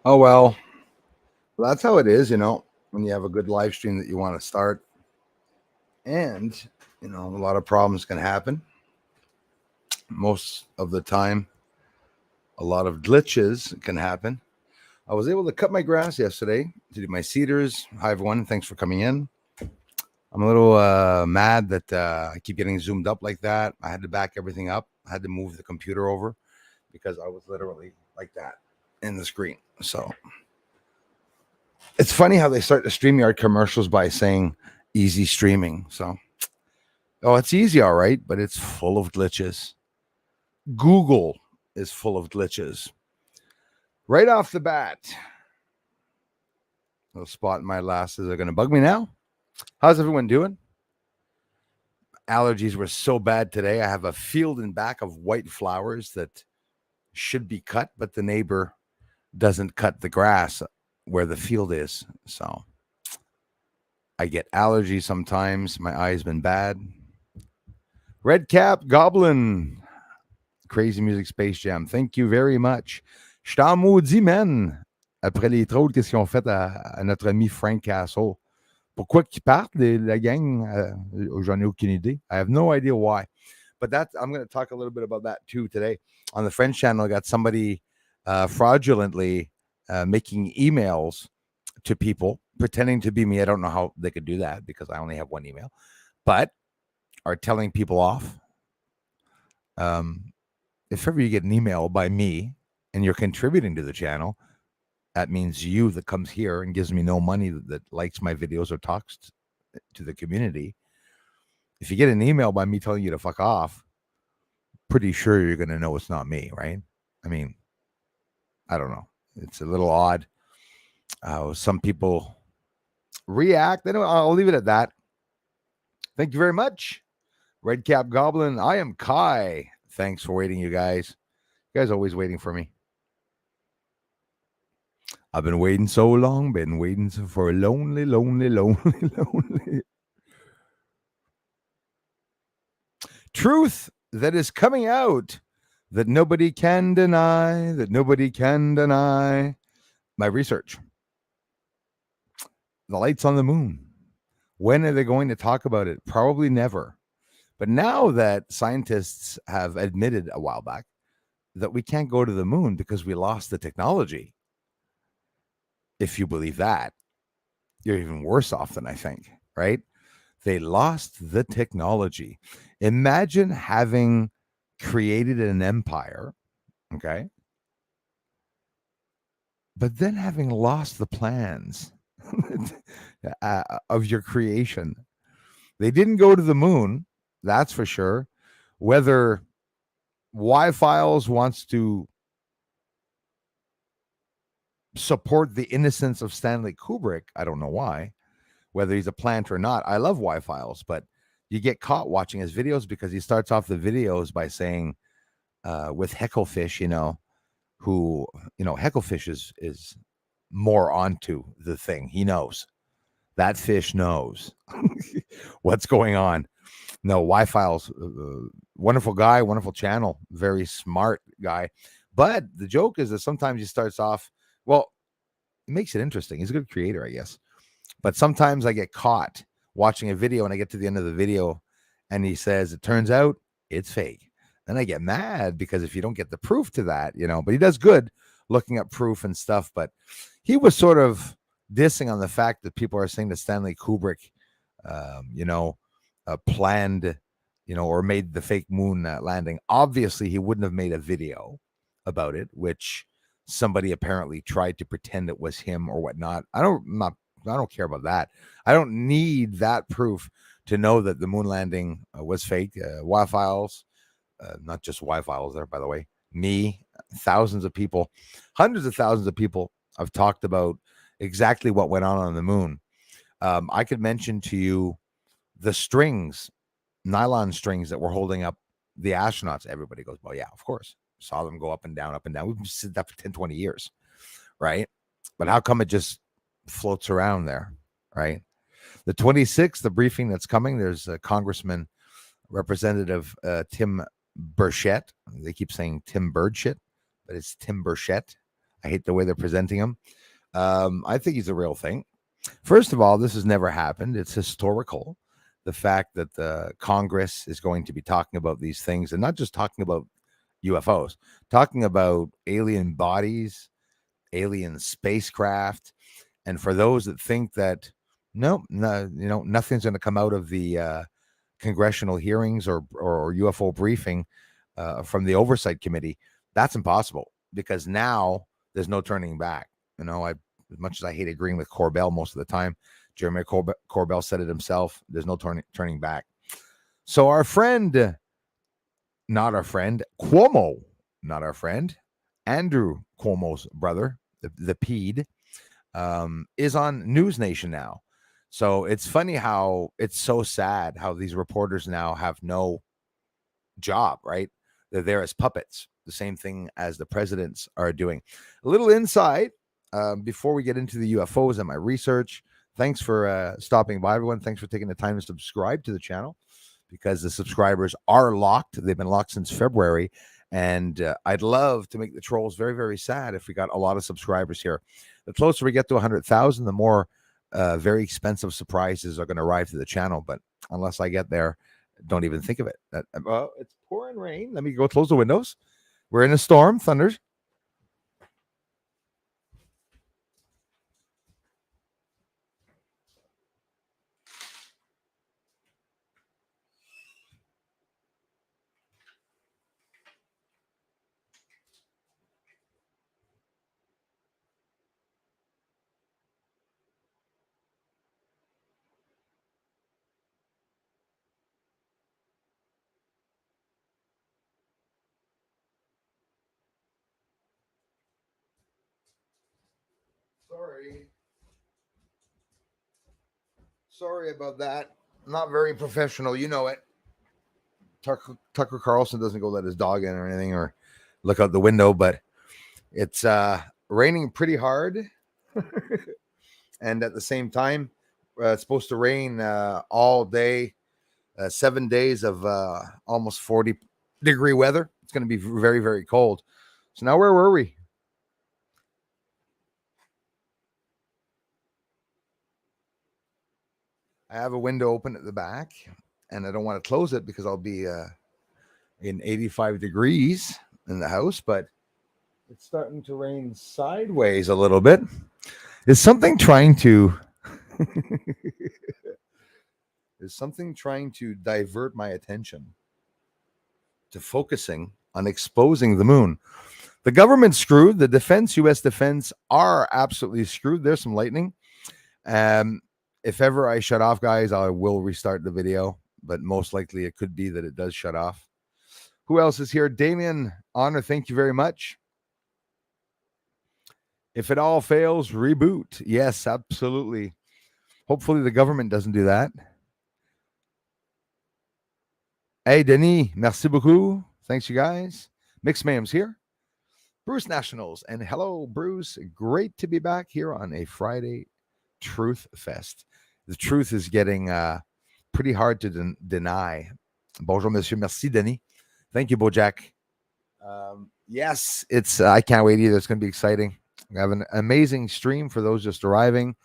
Oh, well, that's how it is, when you have a good live stream that you want to start. And, a lot of problems can happen. Most of the time, a lot of glitches can happen. I was able to cut my grass yesterday to do my cedars. Hi, everyone. Thanks for coming in. I'm a little mad that I keep getting zoomed up like that. I had to back everything up. I had to move the computer over because I was literally like that in the screen. So it's funny how they start the StreamYard commercials by saying easy streaming. So, oh, it's easy, all right, but it's full of glitches. Google is full of glitches. Right off the bat, those spot my lasses are going to bug me now. How's everyone doing? Allergies were so bad today. I have a field in back of white flowers that should be cut, but the neighbor doesn't cut the grass where the field is. So I get allergies sometimes. My eye's been bad. Red Cap Goblin, Crazy Music Space Jam. Thank you very much. Je t'en maudis, man, après les trolls qu'est-ce qu'ils ont fait à notre ami Frank Castle. Pourquoi qu'ils partent, la gang? J'en ai aucune idée. I have no idea why. But I'm going to talk a little bit about that too today. On the French channel, I got somebody fraudulently making emails to people, pretending to be me. I don't know how they could do that because I only have one email, but are telling people off. If ever you get an email by me and you're contributing to the channel, that means you that comes here and gives me no money that likes my videos or talks to the community. If you get an email by me telling you to fuck off, pretty sure you're going to know it's not me, right? I mean, I don't know. It's a little odd. Some people react. I'll leave it at that. Thank you very much. Red Cap Goblin. I am Kai. Thanks for waiting, you guys. You guys always waiting for me. I've been waiting so long, been waiting for a lonely. Truth that is coming out that nobody can deny, My research. The lights on the moon. When are they going to talk about it? Probably never. But now that scientists have admitted a while back that we can't go to the moon because we lost the technology, if you believe that, you're even worse off than I think, right? They lost the technology. Imagine having created an empire, okay, but then having lost the plans of your creation. They didn't go to the moon, that's for sure. Whether Y-Files wants to support the innocence of Stanley Kubrick, I don't know why, whether he's a plant or not. I love Y-Files, but you get caught watching his videos because he starts off the videos by saying, with Hecklefish, who, Hecklefish is more onto the thing. He knows. That fish knows what's going on. No, Y-Files, wonderful guy, wonderful channel, very smart guy. But the joke is that sometimes he starts off, well, it makes it interesting. He's a good creator, I guess. But sometimes I get caught watching a video and I get to the end of the video and he says, it turns out it's fake. Then I get mad because if you don't get the proof to that, but he does good looking up proof and stuff. But he was sort of dissing on the fact that people are saying that Stanley Kubrick, planned, or made the fake moon landing. Obviously, he wouldn't have made a video about it, which somebody apparently tried to pretend it was him or whatnot. I don't care about that. I don't need that proof to know that the moon landing was fake. Y-Files, not just Y-Files there, by the way. Me, thousands of people, hundreds of thousands of people have talked about exactly what went on the moon. I could mention to you the strings, nylon strings that were holding up the astronauts. Everybody goes, well, yeah, of course. Saw them go up and down, up and down. We've said that for 10, 20 years, right? But how come it just floats around there, right? The 26th, the briefing that's coming, there's a Congressman, Representative Tim Burchett. They keep saying Tim Birdshit, but it's Tim Burchett. I hate the way they're presenting him. I think he's a real thing. First of all, this has never happened. It's historical. The fact that the Congress is going to be talking about these things and not just talking about UFOs, talking about alien bodies, alien spacecraft. And for those that think that, no, nothing's going to come out of the congressional hearings or UFO briefing from the oversight committee, that's impossible because now there's no turning back. As much as I hate agreeing with Corbell most of the time, Jeremy Corbell said it himself. There's no turning back. So our friend, not our friend, Cuomo, not our friend, Andrew Cuomo's brother, the PED, is on News Nation now. So it's funny how it's so sad how these reporters now have no job, right? They're there as puppets. The same thing as the presidents are doing. A little insight before we get into the UFOs and my research. Thanks for stopping by, everyone. Thanks for taking the time to subscribe to the channel because the subscribers are locked. They've been locked since February. And I'd love to make the trolls very, very sad if we got a lot of subscribers here. The closer we get to 100,000, the more very expensive surprises are going to arrive to the channel. But unless I get there, don't even think of it. Well, it's pouring rain. Let me go close the windows. We're in a storm, thunders. Sorry about that. Not very professional. You know it. Tucker Carlson doesn't go let his dog in or anything or look out the window, but it's raining pretty hard. And at the same time, it's supposed to rain all day, 7 days of almost 40-degree weather. It's going to be very, very cold. So now where were we? I have a window open at the back, and I don't want to close it because I'll be in 85 degrees in the house, but it's starting to rain sideways a little bit. Is something trying to divert my attention to focusing on exposing the moon? The government's screwed. The U.S. defense are absolutely screwed. There's some lightning. If ever I shut off, guys, I will restart the video, but most likely it could be that it does shut off. Who else is here? Damien Honor, thank you very much. If it all fails, reboot. Yes, absolutely. Hopefully the government doesn't do that. Hey, Denis, merci beaucoup. Thanks, you guys. Mixed Mayhem's here. Bruce Nationals, and hello, Bruce. Great to be back here on a Friday Truth Fest. The truth is getting pretty hard to deny. Bonjour, monsieur. Merci, Denis. Thank you, Bojack. Yes, it's. I can't wait either. It's going to be exciting. We have an amazing stream for those just arriving.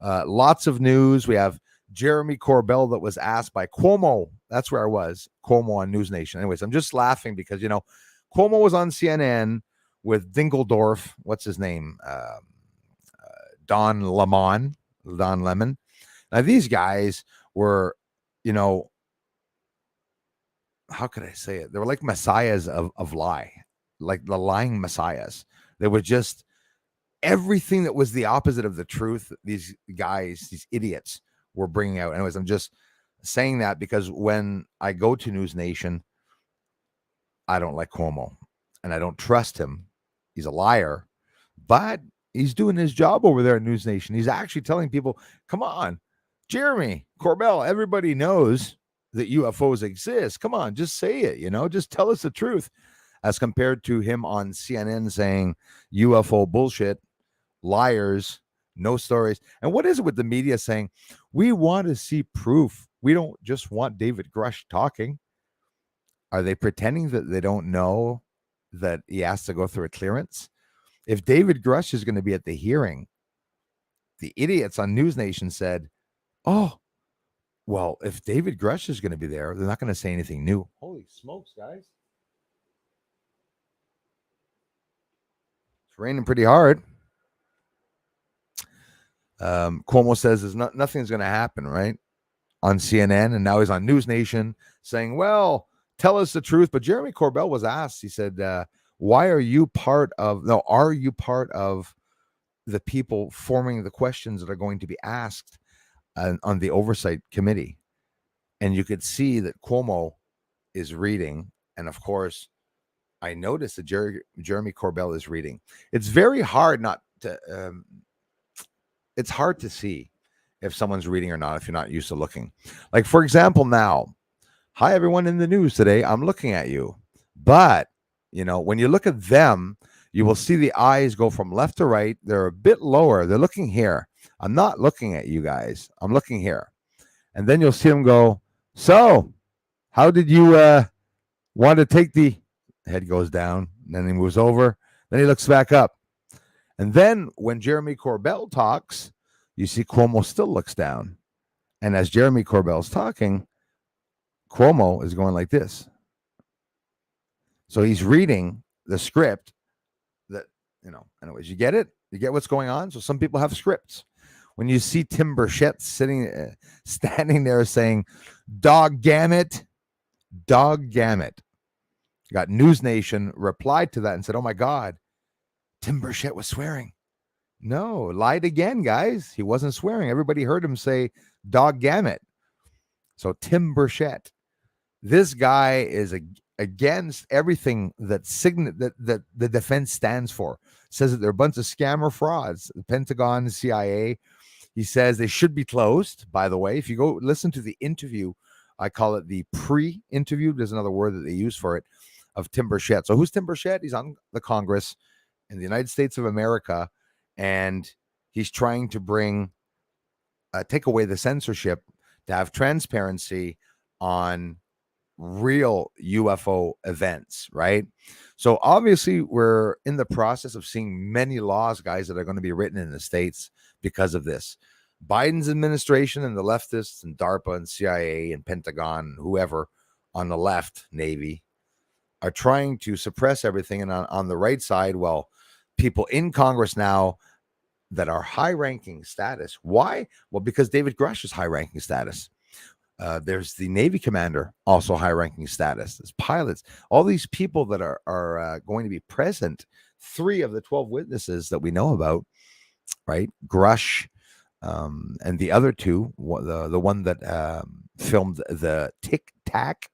Lots of news. We have Jeremy Corbell that was asked by Cuomo. That's where I was. Cuomo on News Nation. Anyways, I'm just laughing because, Cuomo was on CNN with Dingeldorf. What's his name? Don Lemon. Now, these guys were, how could I say it? They were like messiahs of lie, like the lying messiahs. They were just everything that was the opposite of the truth. These guys, these idiots, were bringing out. Anyways, I'm just saying that because when I go to News Nation, I don't like Cuomo and I don't trust him. He's a liar, but he's doing his job over there at News Nation. He's actually telling people, come on, Jeremy Corbell, everybody knows that UFOs exist. Come on, just say it, just tell us the truth. As compared to him on CNN saying UFO bullshit, liars, no stories. And what is it with the media saying, we want to see proof. We don't just want David Grush talking. Are they pretending that they don't know that he has to go through a clearance? If David Grush is going to be at the hearing, the idiots on News Nation said, oh, well, if David Grush is going to be there, they're not going to say anything new. Holy smokes, guys. It's raining pretty hard. Cuomo says nothing's going to happen, right? On CNN, and now he's on News Nation saying, well, tell us the truth. But Jeremy Corbell was asked, he said, are you part of the people forming the questions that are going to be asked on the oversight committee? And you could see that Cuomo is reading. And of course, I noticed that Jeremy Corbell is reading. It's very hard not to, it's hard to see if someone's reading or not if you're not used to looking. Like, for example, now, hi, everyone in the news today. I'm looking at you. But, when you look at them, you will see the eyes go from left to right. They're a bit lower. They're looking here. I'm not looking at you guys. I'm looking here. And then you'll see them go, so how did you want to take the head goes down, and then he moves over. Then he looks back up. And then when Jeremy Corbell talks, you see Cuomo still looks down. And as Jeremy Corbell's talking, Cuomo is going like this. So he's reading the script that, anyways, you get it? You get what's going on? So some people have scripts. When you see Tim Burchett standing there saying, dog gammit. You got News Nation replied to that and said, oh my God, Tim Burchett was swearing. No, lied again, guys. He wasn't swearing. Everybody heard him say dog gammit. So Tim Burchett, this guy is against everything that the defense stands for. Says that they're a bunch of scammer frauds. The Pentagon, the CIA. He says they should be closed, by the way. If you go listen to the interview, I call it the pre-interview. There's another word that they use for it, of Tim Burchett. So who's Tim Burchett? He's on the Congress in the United States of America, and he's trying to take away the censorship to have transparency on real UFO events, right? So obviously we're in the process of seeing many laws, guys, that are going to be written in the States because of this. Biden's administration and the leftists and DARPA and CIA and Pentagon, whoever on the left, Navy, are trying to suppress everything. And on the right side, well, people in Congress now that are high-ranking status. Why? Well, because David Grush is high-ranking status. There's the Navy commander, also high-ranking status. There's pilots. All these people that are going to be present, 3 of the 12 witnesses that we know about, right? Grush, and the other 2, the one that filmed the Tic Tac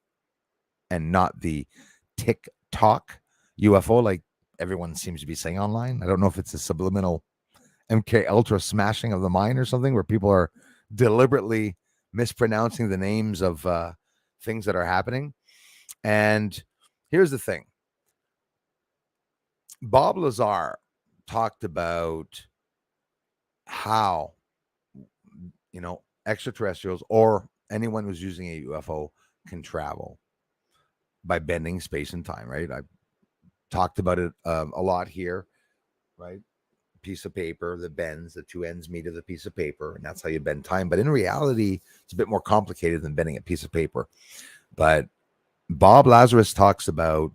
and not the TikTok UFO, like everyone seems to be saying online. I don't know if it's a subliminal MK Ultra smashing of the mind or something, where people are deliberately mispronouncing the names of things that are happening. And here's the thing. Bob Lazar talked about how, extraterrestrials or anyone who's using a UFO can travel by bending space and time, right? I talked about it a lot here, right? Piece of paper that bends, the 2 ends meet of the piece of paper, and that's how you bend time. But in reality, it's a bit more complicated than bending a piece of paper. But Bob Lazarus talks about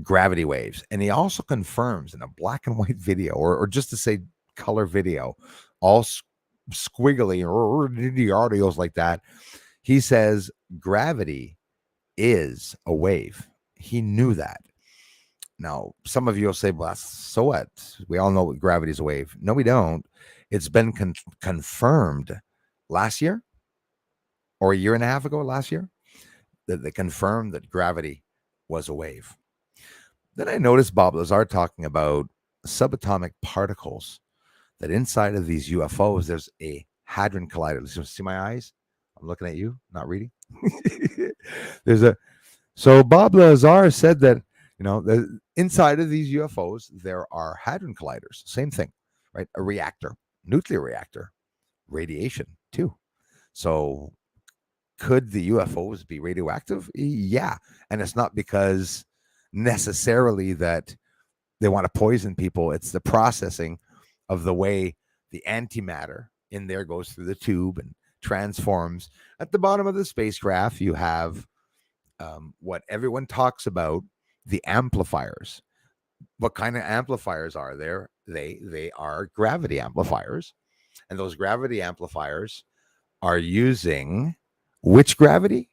gravity waves, and he also confirms in a black and white video, or just to say color video, all squiggly or the audio's like that. He says gravity is a wave. He knew that. Now, some of you will say, well, so what? We all know gravity is a wave. No, we don't. It's been confirmed last year or a year and a half ago, last year, that they confirmed that gravity was a wave. Then I noticed Bob Lazar talking about subatomic particles, that inside of these UFOs, there's a hadron collider. Listen, see my eyes? I'm looking at you, not reading. So Bob Lazar said that, the inside of these UFOs, there are hadron colliders. Same thing, right? A reactor, nuclear reactor, radiation too. So could the UFOs be radioactive? Yeah. And it's not because necessarily that they want to poison people. It's the processing of the way the antimatter in there goes through the tube and transforms. At the bottom of the spacecraft, you have what everyone talks about, the amplifiers. What kind of amplifiers are there? They are gravity amplifiers, and those gravity amplifiers are using which gravity?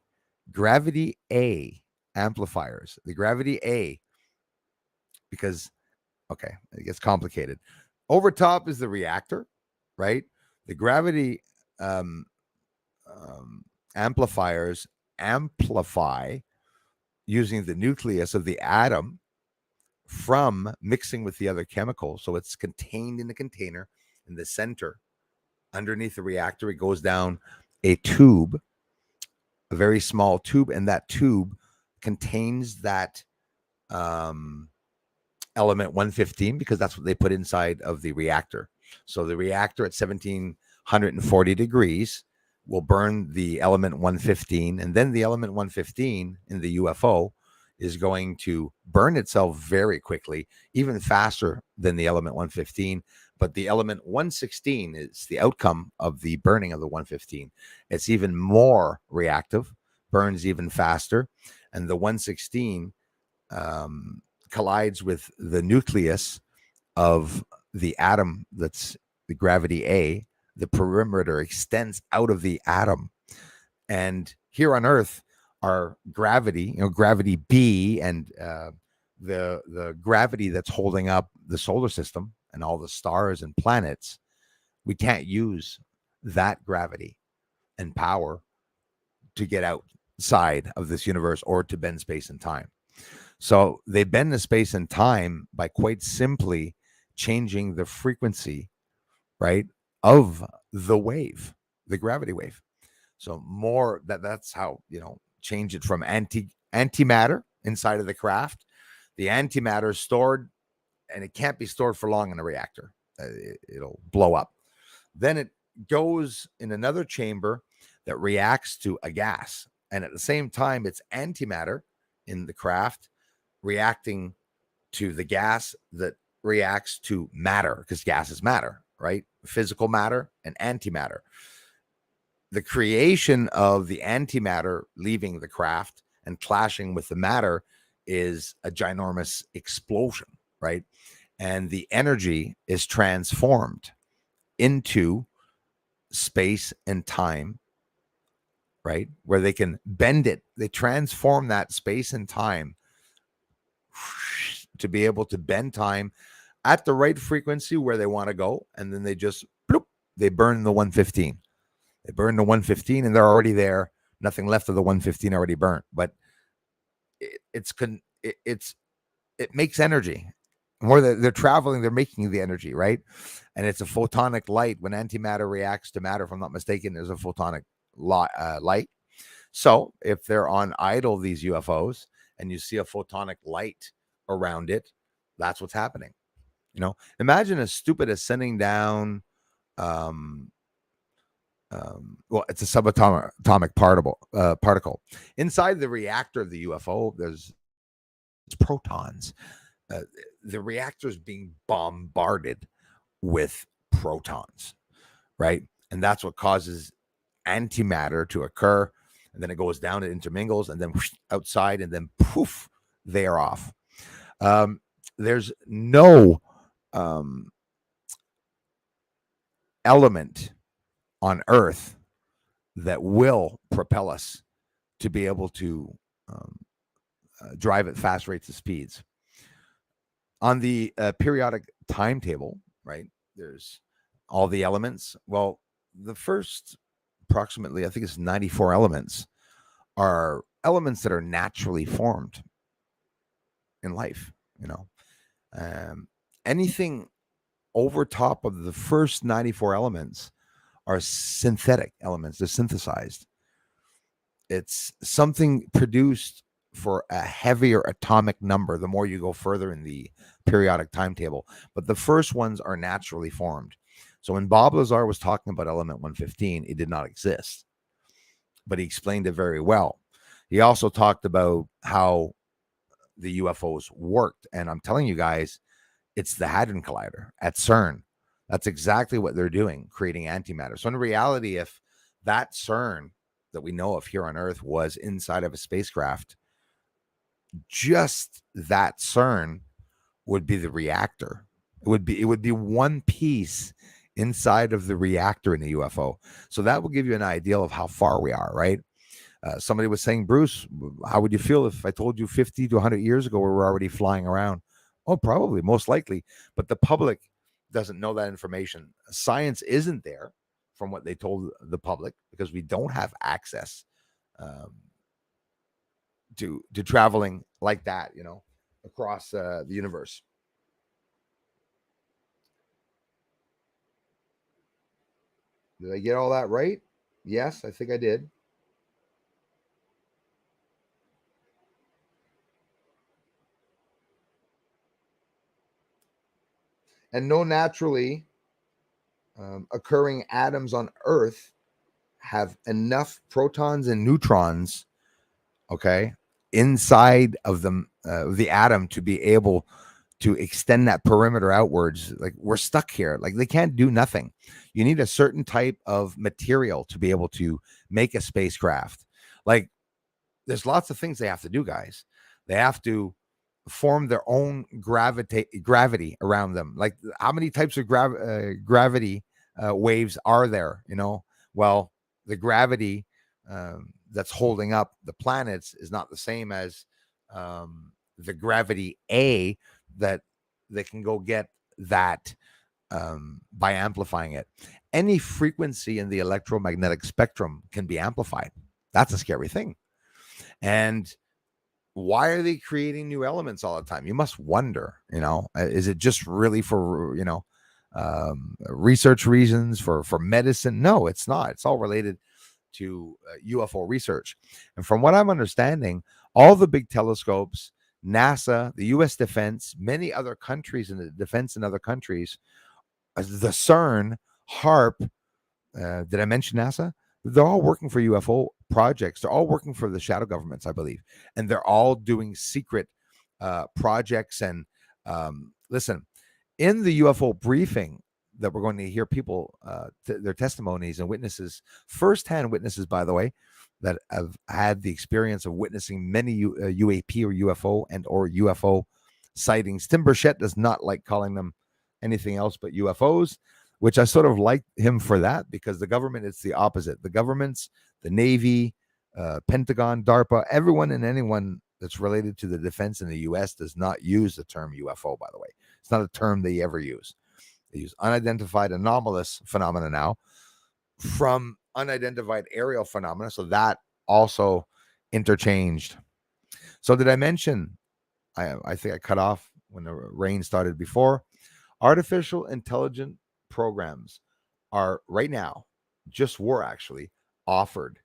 Gravity A amplifiers. The gravity A, because okay, it gets complicated. Over top is the reactor, right? The gravity um, amplifiers amplify using the nucleus of the atom from mixing with the other chemicals. So it's contained in the container in the center. Underneath the reactor, it goes down a tube, a very small tube, and that tube contains that element 115 because that's what they put inside of the reactor. So the reactor at 1740 degrees will burn the element 115, and then the element 115 in the UFO is going to burn itself very quickly, even faster than the element 115. But the element 116 is the outcome of the burning of the 115. It's even more reactive, burns even faster, and the 116 collides with the nucleus of the atom that's the gravity A. The perimeter extends out of the atom. And here on Earth, our gravity, gravity B, and the gravity that's holding up the solar system and all the stars and planets, we can't use that gravity and power to get outside of this universe or to bend space and time. So they bend the space and time by quite simply changing the frequency, right, of the wave, the gravity wave. So more that's how, change it from antimatter inside of the craft. The antimatter is stored, and it can't be stored for long in a reactor. It'll blow up. Then it goes in another chamber that reacts to a gas. And at the same time, it's antimatter in the craft reacting to the gas that reacts to matter, because gas is matter, right? Physical matter and antimatter. The creation of the antimatter leaving the craft and clashing with the matter is a ginormous explosion, right? And the energy is transformed into space and time, right? Where they can bend it. They transform that space and time to be able to bend time at the right frequency where they want to go. And then they just, bloop, they burn the 115. They burn the 115 and they're already there. Nothing left of the 115 already burnt. But it makes energy. More that they're traveling, they're making the energy, right? And it's a photonic light. When antimatter reacts to matter, if I'm not mistaken, there's a photonic light. So if they're on idle, these UFOs, and you see a photonic light around it, that's what's happening. Imagine as stupid as sending down, well, it's a subatomic particle. Inside the reactor of the UFO, there's protons. The reactor is being bombarded with protons, right? And that's what causes antimatter to occur. And then it goes down, it intermingles, and then whoosh, outside, and then poof, they are off. There's no element on Earth that will propel us to be able to drive at fast rates of speeds. On the periodic timetable, right, there's all the elements. Well, the first approximately, I think it's 94 elements, are elements that are naturally formed in life. Anything over top of the first 94 elements are synthetic elements. They're synthesized. It's something produced for a heavier atomic number the more you go further in the periodic timetable. But the first ones are naturally formed. So when Bob Lazar was talking about element 115, it did not exist, but he explained it very well. He also talked about how the UFOs worked. And I'm telling you guys, It's the Hadron Collider at CERN. That's exactly what they're doing, creating antimatter. So in reality, if that CERN that we know of here on Earth was inside of a spacecraft, just that CERN would be the reactor. It would be one piece inside of the reactor in the UFO. So that will give you an idea of how far we are, right? Somebody was saying, Bruce, how would you feel if I told you 50 to 100 years ago we were already flying around? Oh, probably, most likely. But the public doesn't know that information. Science isn't there from what they told the public because we don't have access um, to traveling like that, across the universe. Did I get all that right? Yes, I think I did. And no naturally occurring atoms on Earth have enough protons and neutrons, okay, inside of them, the atom, to be able to extend that perimeter outwards. Like, we're stuck here. Like, they can't do nothing. You need a certain type of material to be able to make a spacecraft. Like, there's lots of things they have to do, guys. They have to form their own gravity around them. Like, how many types of gravity waves are there? Well, the gravity that's holding up the planets is not the same as the gravity A that they can go get that by amplifying it. Any frequency in the electromagnetic spectrum can be amplified. That's a scary thing. And why are they creating new elements all the time? You must wonder, is it just really for, research reasons, for medicine? No, it's not. It's all related to UFO research. And from what I'm understanding, all the big telescopes, NASA, the US defense, many other countries in the defense in other countries, the CERN, HARP, did I mention NASA? They're all working for UFO projects. They're all working for the shadow governments, I believe, and they're all doing secret projects. And listen, in the UFO briefing that we're going to hear people, their testimonies and witnesses, firsthand witnesses, by the way, that have had the experience of witnessing many UAP or UFO and or UFO sightings. Tim Burchett does not like calling them anything else but UFOs, which I sort of like him for that, because the government, it's the opposite. The governments, the Navy, Pentagon, DARPA, everyone and anyone that's related to the defense in the US does not use the term UFO, by the way. It's not a term they ever use. They use unidentified anomalous phenomena now from unidentified aerial phenomena. So that also interchanged. So did I mention, I think I cut off when the rain started before, artificial intelligent programs are right now, just were actually offered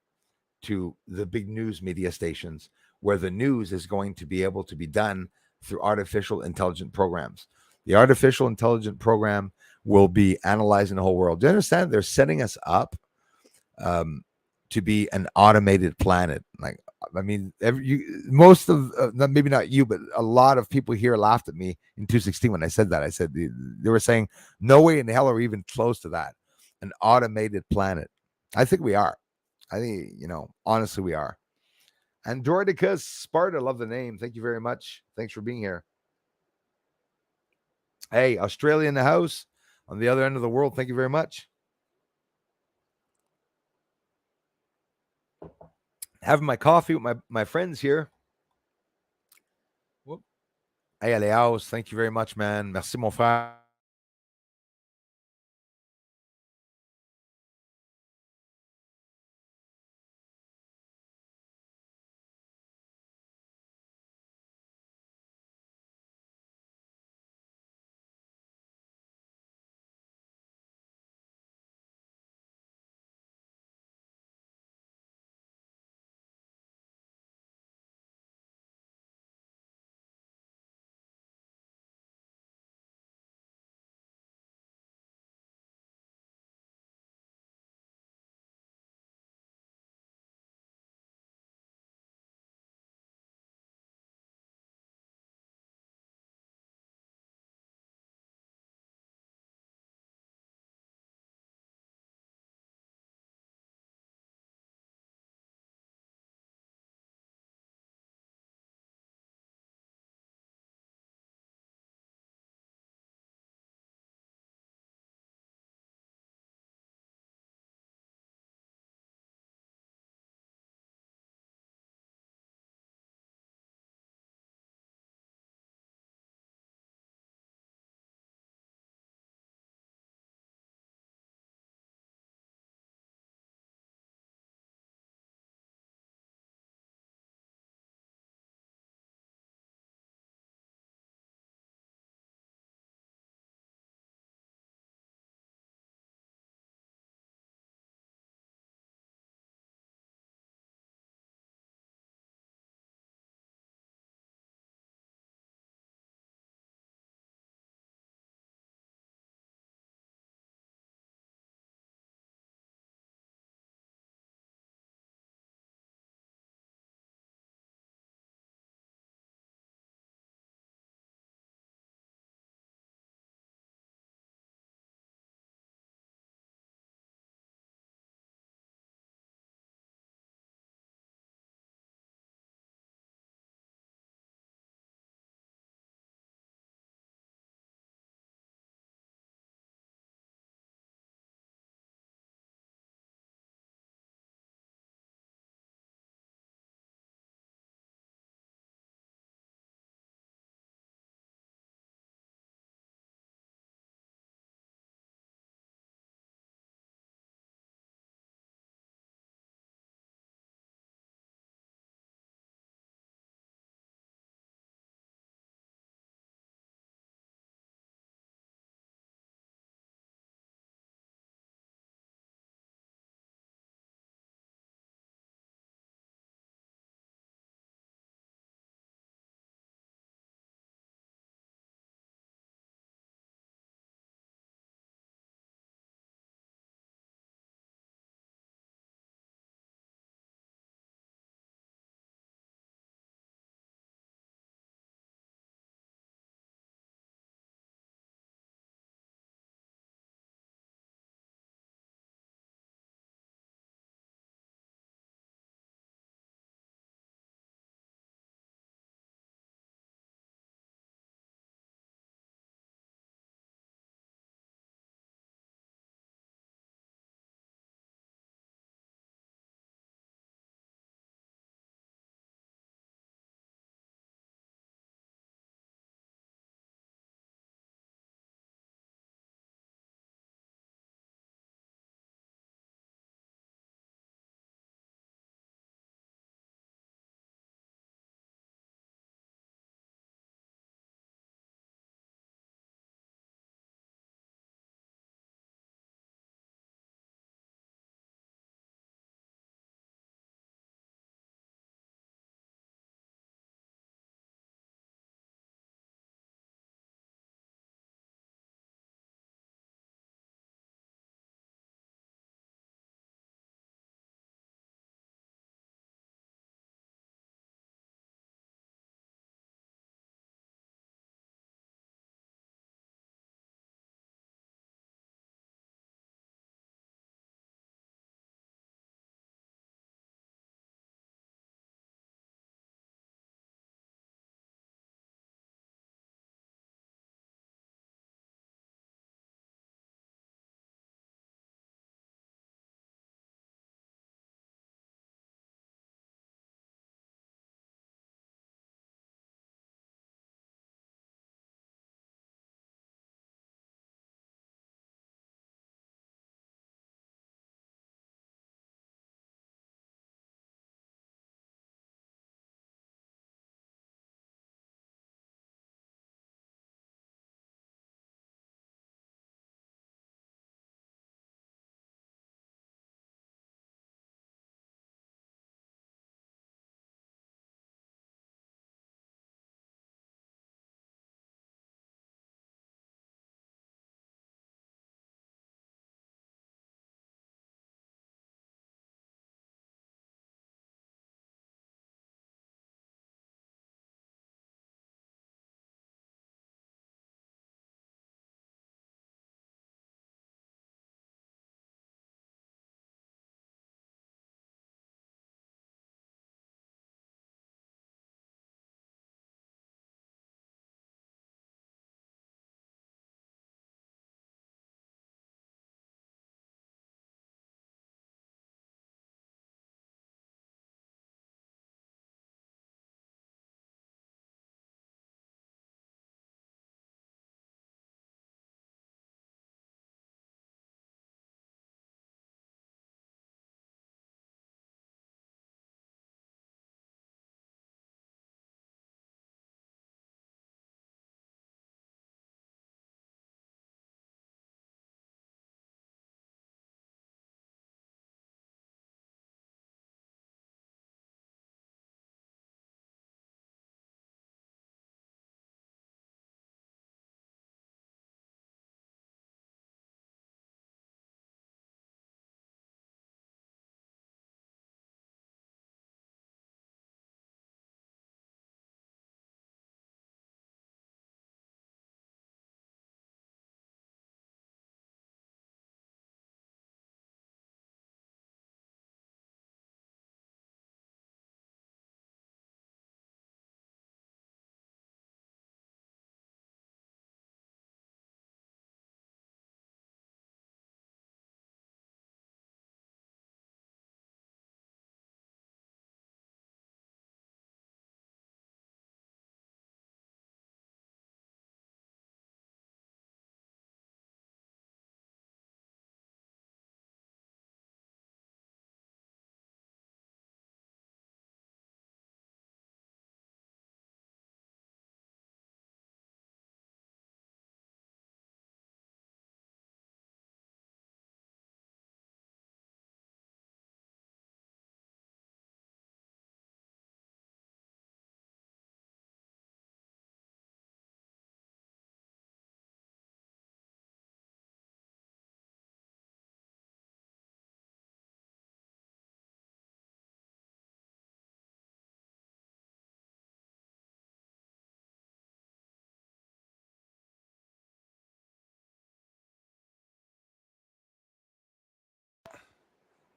to the big news media stations, where the news is going to be able to be done through artificial intelligent programs. The artificial intelligent program will be analyzing the whole world. Do you understand? They're setting us up um, to be an automated planet. Like, I mean, most of maybe not you, but a lot of people here laughed at me in 216 when I said that. I said they were saying, "No way in the hell are we even close to that." An automated planet. I think we are. I think, honestly, we are. Androidicus Sparta, love the name. Thank you very much. Thanks for being here. Hey, Australia in the house on the other end of the world. Thank you very much. Having my coffee with my friends here. Whoop. Hey, Aleaus, thank you very much, man. Merci, mon frère.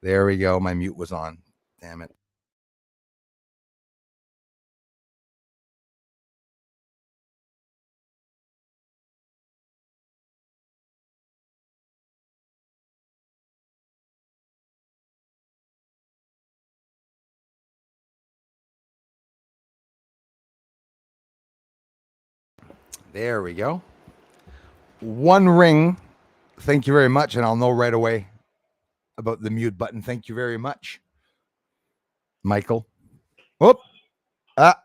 There we go. My mute was on. Damn it. There we go. One ring. Thank you very much. And I'll know right away about the mute button. Thank you very much, Michael. Whoop. Ah.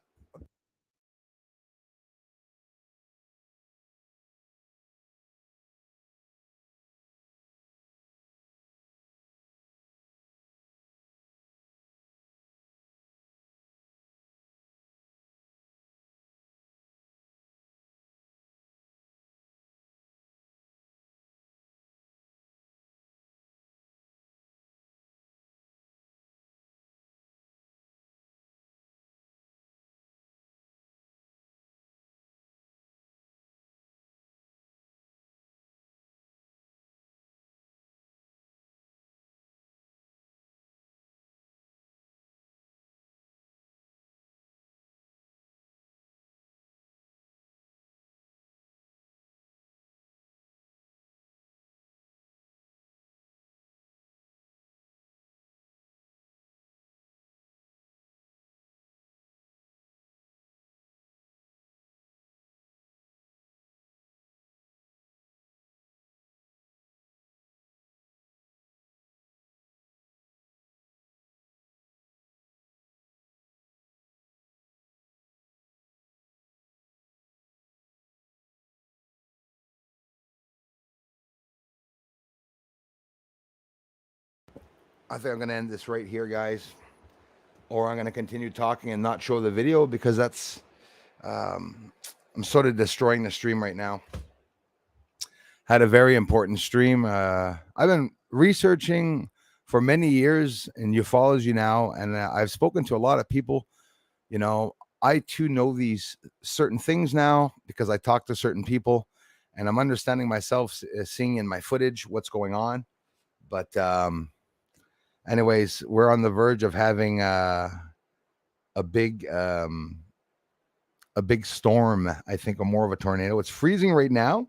I think I'm going to end this right here, guys. Or I'm going to continue talking and not show the video because that's, I'm sort of destroying the stream right now. Had a very important stream. I've been researching for many years in ufology now, and I've spoken to a lot of people. You know, I too know these certain things now because I talk to certain people, and I'm understanding myself, seeing in my footage what's going on. But anyways, we're on the verge of having a big storm. I think, or more of a tornado. It's freezing right now.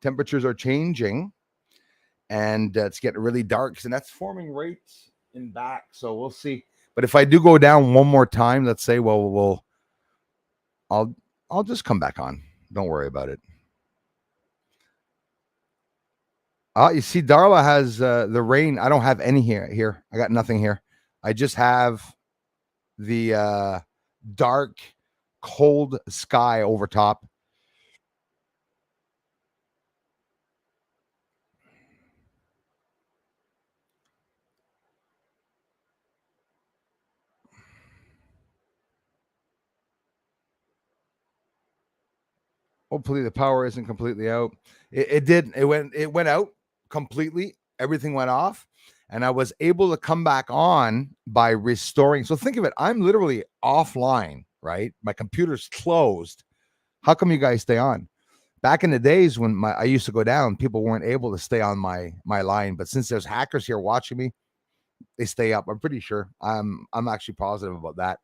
Temperatures are changing, and it's getting really dark, and that's forming right in back. So we'll see. But if I do go down one more time, let's say, well, I'll just come back on. Don't worry about it. You see, Darla has the rain. I don't have any here. I got nothing here. I just have the dark, cold sky over top. Hopefully the power isn't completely out. It did. It went out completely. Everything went off, and I was able to come back on by restoring. So think of it. I'm literally offline, right? My computer's closed. How come you guys stay on? Back in the days when I used to go down, people weren't able to stay on my line. But since there's hackers here watching me, they stay up. I'm pretty sure. I'm actually positive about that.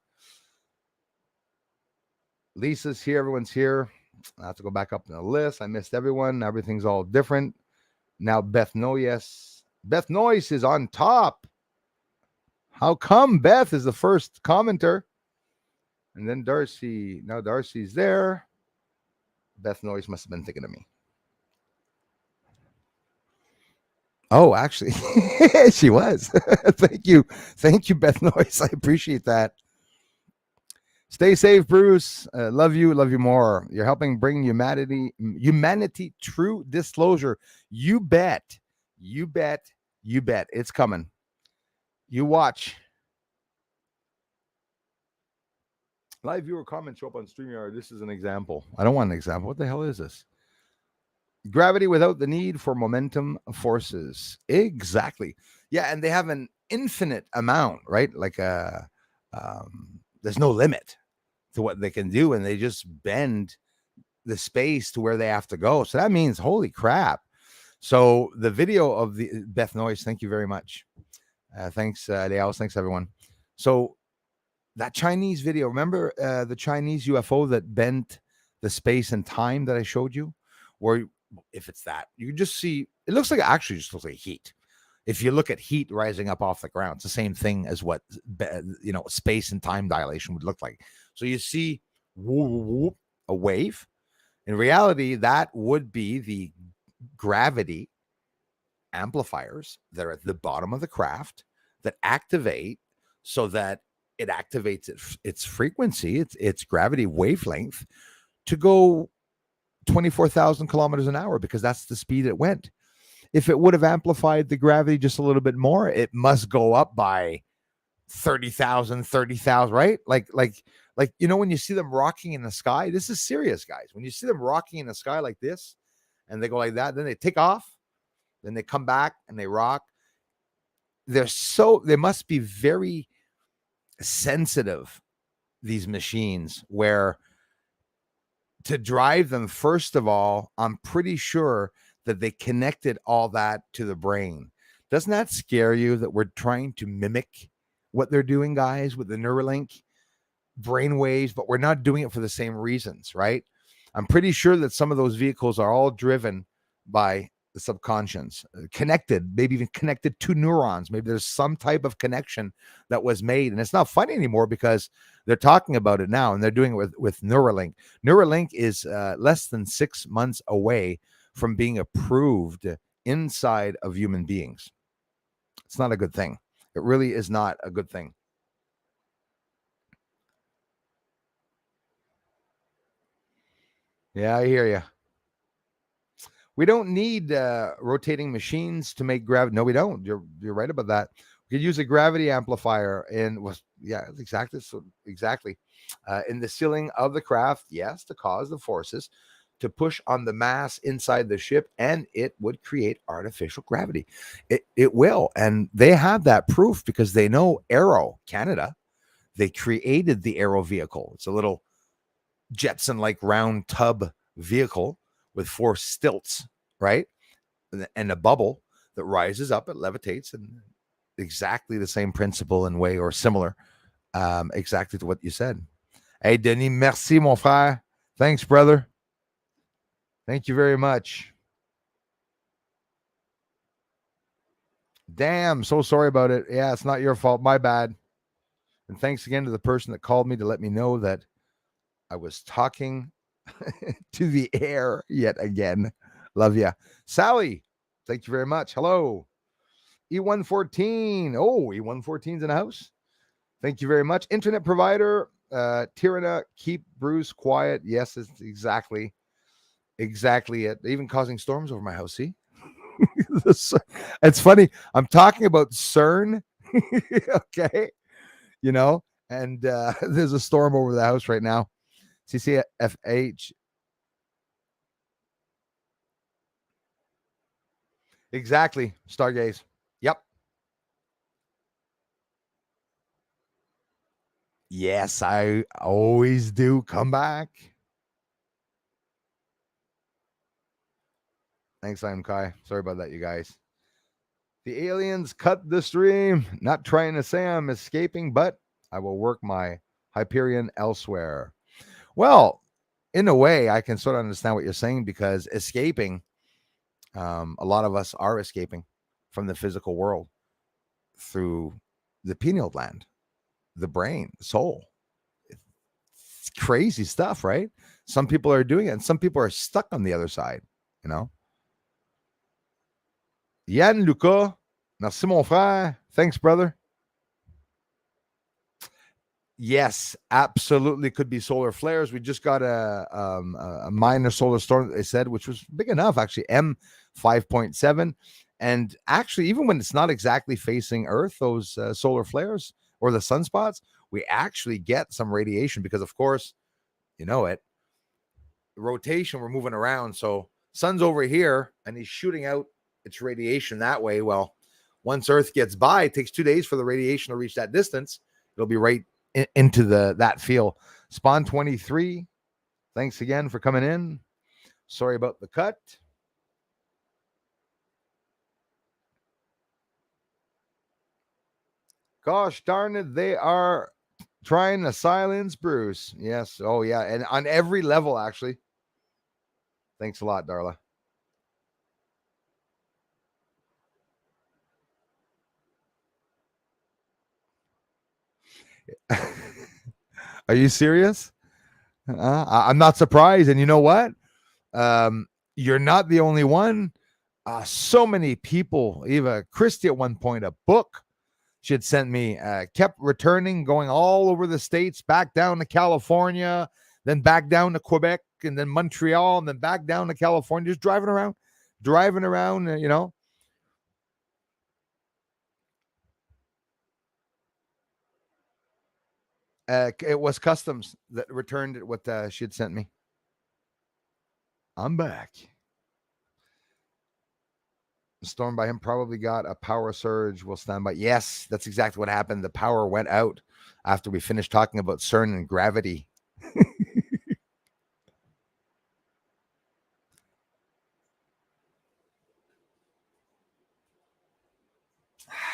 Lisa's here. Everyone's here. I have to go back up in the list. I missed everyone. Everything's all different. Now Beth Noyes. Beth Noyes is on top. How come Beth is the first commenter? And then Darcy. Now Darcy's there. Beth Noyes must have been thinking of me. Oh, actually, she was. Thank you. Thank you, Beth Noyes. I appreciate that. Stay safe, Bruce. Love you more. You're helping bring humanity true disclosure. You bet. It's coming. You watch. Live viewer comments show up on StreamYard. This is an example. I don't want an example. What the hell is this? Gravity without the need for momentum forces. Exactly. Yeah, and they have an infinite amount, right? Like there's no limit to what they can do, and they just bend the space to where they have to go. So that means, holy crap. So the video of the Beth Noyes, thank you very much. Thanks, Leos. Thanks, everyone. So that Chinese video, remember the Chinese UFO that bent the space and time that I showed you? Where if it's that, you can just see it looks like actually just looks like heat. If you look at heat rising up off the ground, it's the same thing as what space and time dilation would look like. So you see whoop, whoop, a wave. In reality, that would be the gravity amplifiers that are at the bottom of the craft that activate so that it activates its frequency, its gravity wavelength to go 24,000 kilometers an hour because that's the speed it went. If it would have amplified the gravity just a little bit more, it must go up by 30,000, right? Like when you see them rocking in the sky, this is serious, guys. When you see them rocking in the sky like this and they go like that, then they take off, then they come back and they rock. They must be very sensitive, these machines, where to drive them, first of all, I'm pretty sure that they connected all that to the brain. Doesn't that scare you that we're trying to mimic what they're doing, guys, with the Neuralink brain waves, but we're not doing it for the same reasons, right? I'm pretty sure that some of those vehicles are all driven by the subconscious, connected, maybe even connected to neurons. Maybe there's some type of connection that was made. And it's not funny anymore because they're talking about it now and they're doing it with Neuralink. Neuralink is less than 6 months away from being approved inside of human beings. It's not a good thing. It really is not a good thing. Yeah, I hear you. We don't need rotating machines to make gravity. No, we don't. You're right about that. We could use a gravity amplifier exactly. So exactly. In the ceiling of the craft, yes, to cause the forces to push on the mass inside the ship, and it would create artificial gravity. It will, and they have that proof because they know Aero Canada. They created the Aero vehicle. It's a little Jetson-like round tub vehicle with 4 stilts, right? And a bubble that rises up, it levitates, and exactly the same principle and way or similar, exactly to what you said. Hey, Denis, merci, mon frère. Thanks, brother. Thank you very much. Damn, so sorry about it. Yeah, it's not your fault. My bad. And thanks again to the person that called me to let me know that I was talking to the air yet again. Love ya. Sally, thank you very much. Hello. E114. Oh, E114's in the house. Thank you very much. Internet provider, Tirana, keep Bruce quiet. Yes, it's exactly it. Even causing storms over my house. See? It's funny. I'm talking about CERN. Okay. And there's a storm over the house right now. CCFH. Exactly. Stargaze. Yep. Yes, I always do come back. Thanks, I'm Kai. Sorry about that, you guys. The aliens cut the stream. Not trying to say I'm escaping, but I will work my Hyperion elsewhere. Well, in a way, I can sort of understand what you're saying because escaping, a lot of us are escaping from the physical world through the pineal gland, the brain, the soul. It's crazy stuff, right? Some people are doing it, and some people are stuck on the other side, you know? Yann Lucas, merci mon frère. Thanks, brother. Yes, absolutely could be solar flares. We just got a minor solar storm, they said, which was big enough, actually, M5.7. And actually, even when it's not exactly facing Earth, those solar flares or the sunspots, we actually get some radiation because, of course, you know it, rotation, we're moving around. So sun's over here and he's shooting out its radiation that way. Well, once Earth gets by, it takes 2 days for the radiation to reach that distance. It'll be right into that field. Spawn 23, thanks again for coming in. Sorry about the cut. Gosh darn it, they are trying to silence Bruce. Yes. Oh, yeah. And on every level, actually. Thanks a lot, Darla. Are you serious? I'm not surprised. And you know what? You're not the only one. So many people, Eva Christie at one point, a book she had sent me, kept returning, going all over the States, back down to California, then back down to Quebec, and then Montreal, and then back down to California, just driving around, you know. It was customs that returned what she had sent me. I'm back. Stormed by him, probably got a power surge. We'll stand by. Yes, that's exactly what happened. The power went out after we finished talking about CERN and gravity.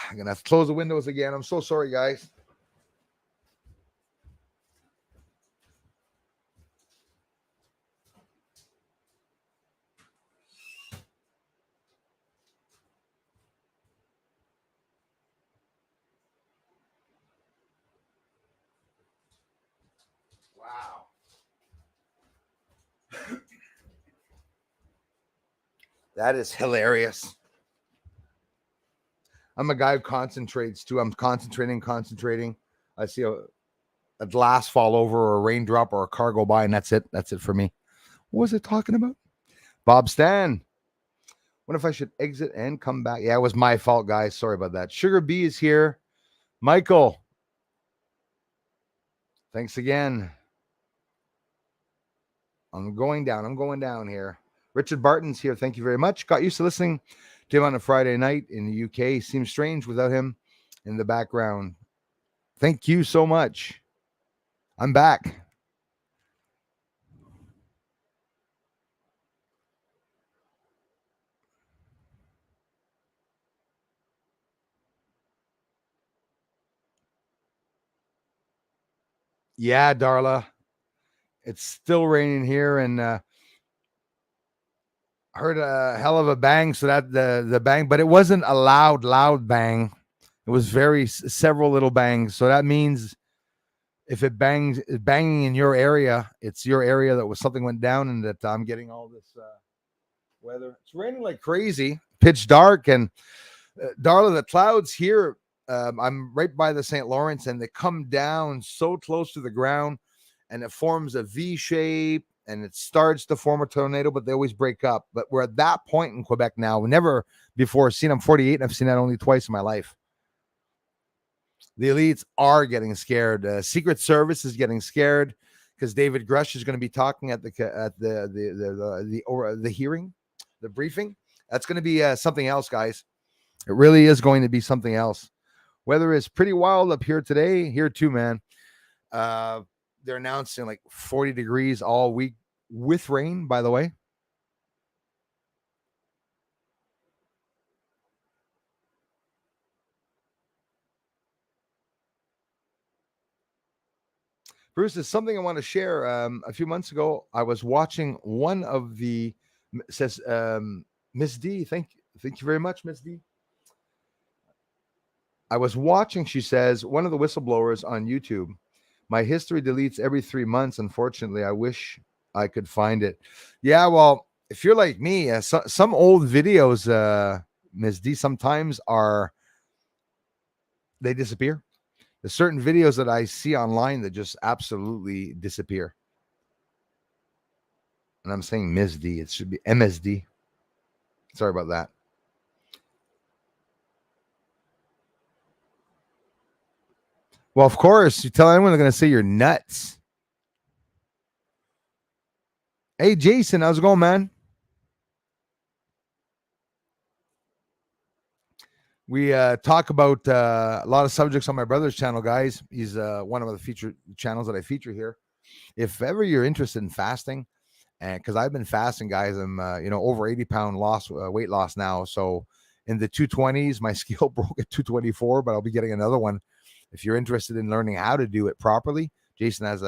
I'm going to have to close the windows again. I'm so sorry, guys. Wow. That is hilarious. I'm a guy who concentrates too. I'm concentrating. I see a glass fall over or a raindrop or a car go by, and that's it. That's it for me. What was it talking about? Bob Stan. What if I should exit and come back? Yeah, it was my fault, guys. Sorry about that. Sugar B is here. Michael. Thanks again. I'm going down here. Richard Barton's here. Thank you very much. Got used to listening to him on a Friday night in the UK. Seems strange without him in the background. Thank you so much. I'm back. Yeah, Darla. It's still raining here, and heard a hell of a bang. So that the bang, but it wasn't a loud bang. It was several little bangs. So that means if it banging in your area, it's your area that was something went down, and that I'm getting all this weather. It's raining like crazy, pitch dark, and Darla, the clouds here. I'm right by the St. Lawrence, and they come down so close to the ground, and it forms a V shape, and it starts to form a tornado, but they always break up. But we're at that point in Quebec now. We never before seen. I'm 48, and I've seen that only twice in my life. The elites are getting scared. Secret Service is getting scared because David Grush is going to be talking at the hearing, the briefing. That's going to be something else, guys. It really is going to be something else. Weather is pretty wild up here today. Here too, man. They're announcing like 40 degrees all week with rain, by the way. Bruce, is something I want to share. A few months ago, I was watching one of the says Miss D. Thank you very much, Miss D. I was watching, she says, one of the whistleblowers on YouTube. My history deletes every 3 months. Unfortunately, I wish I could find it. Yeah, well, if you're like me, some old videos, Ms. D, sometimes they disappear. There's certain videos that I see online that just absolutely disappear. And I'm saying Ms. D. It should be MSD. Sorry about that. Well, of course, you tell anyone they're going to say you're nuts. Hey, Jason, how's it going, man? We talk about a lot of subjects on my brother's channel, guys. He's one of the featured channels that I feature here. If ever you're interested in fasting, and because I've been fasting, guys, I'm over 80-pound weight loss now. So in the 220s, my scale broke at 224, but I'll be getting another one if you're interested in learning how to do it properly, Jason has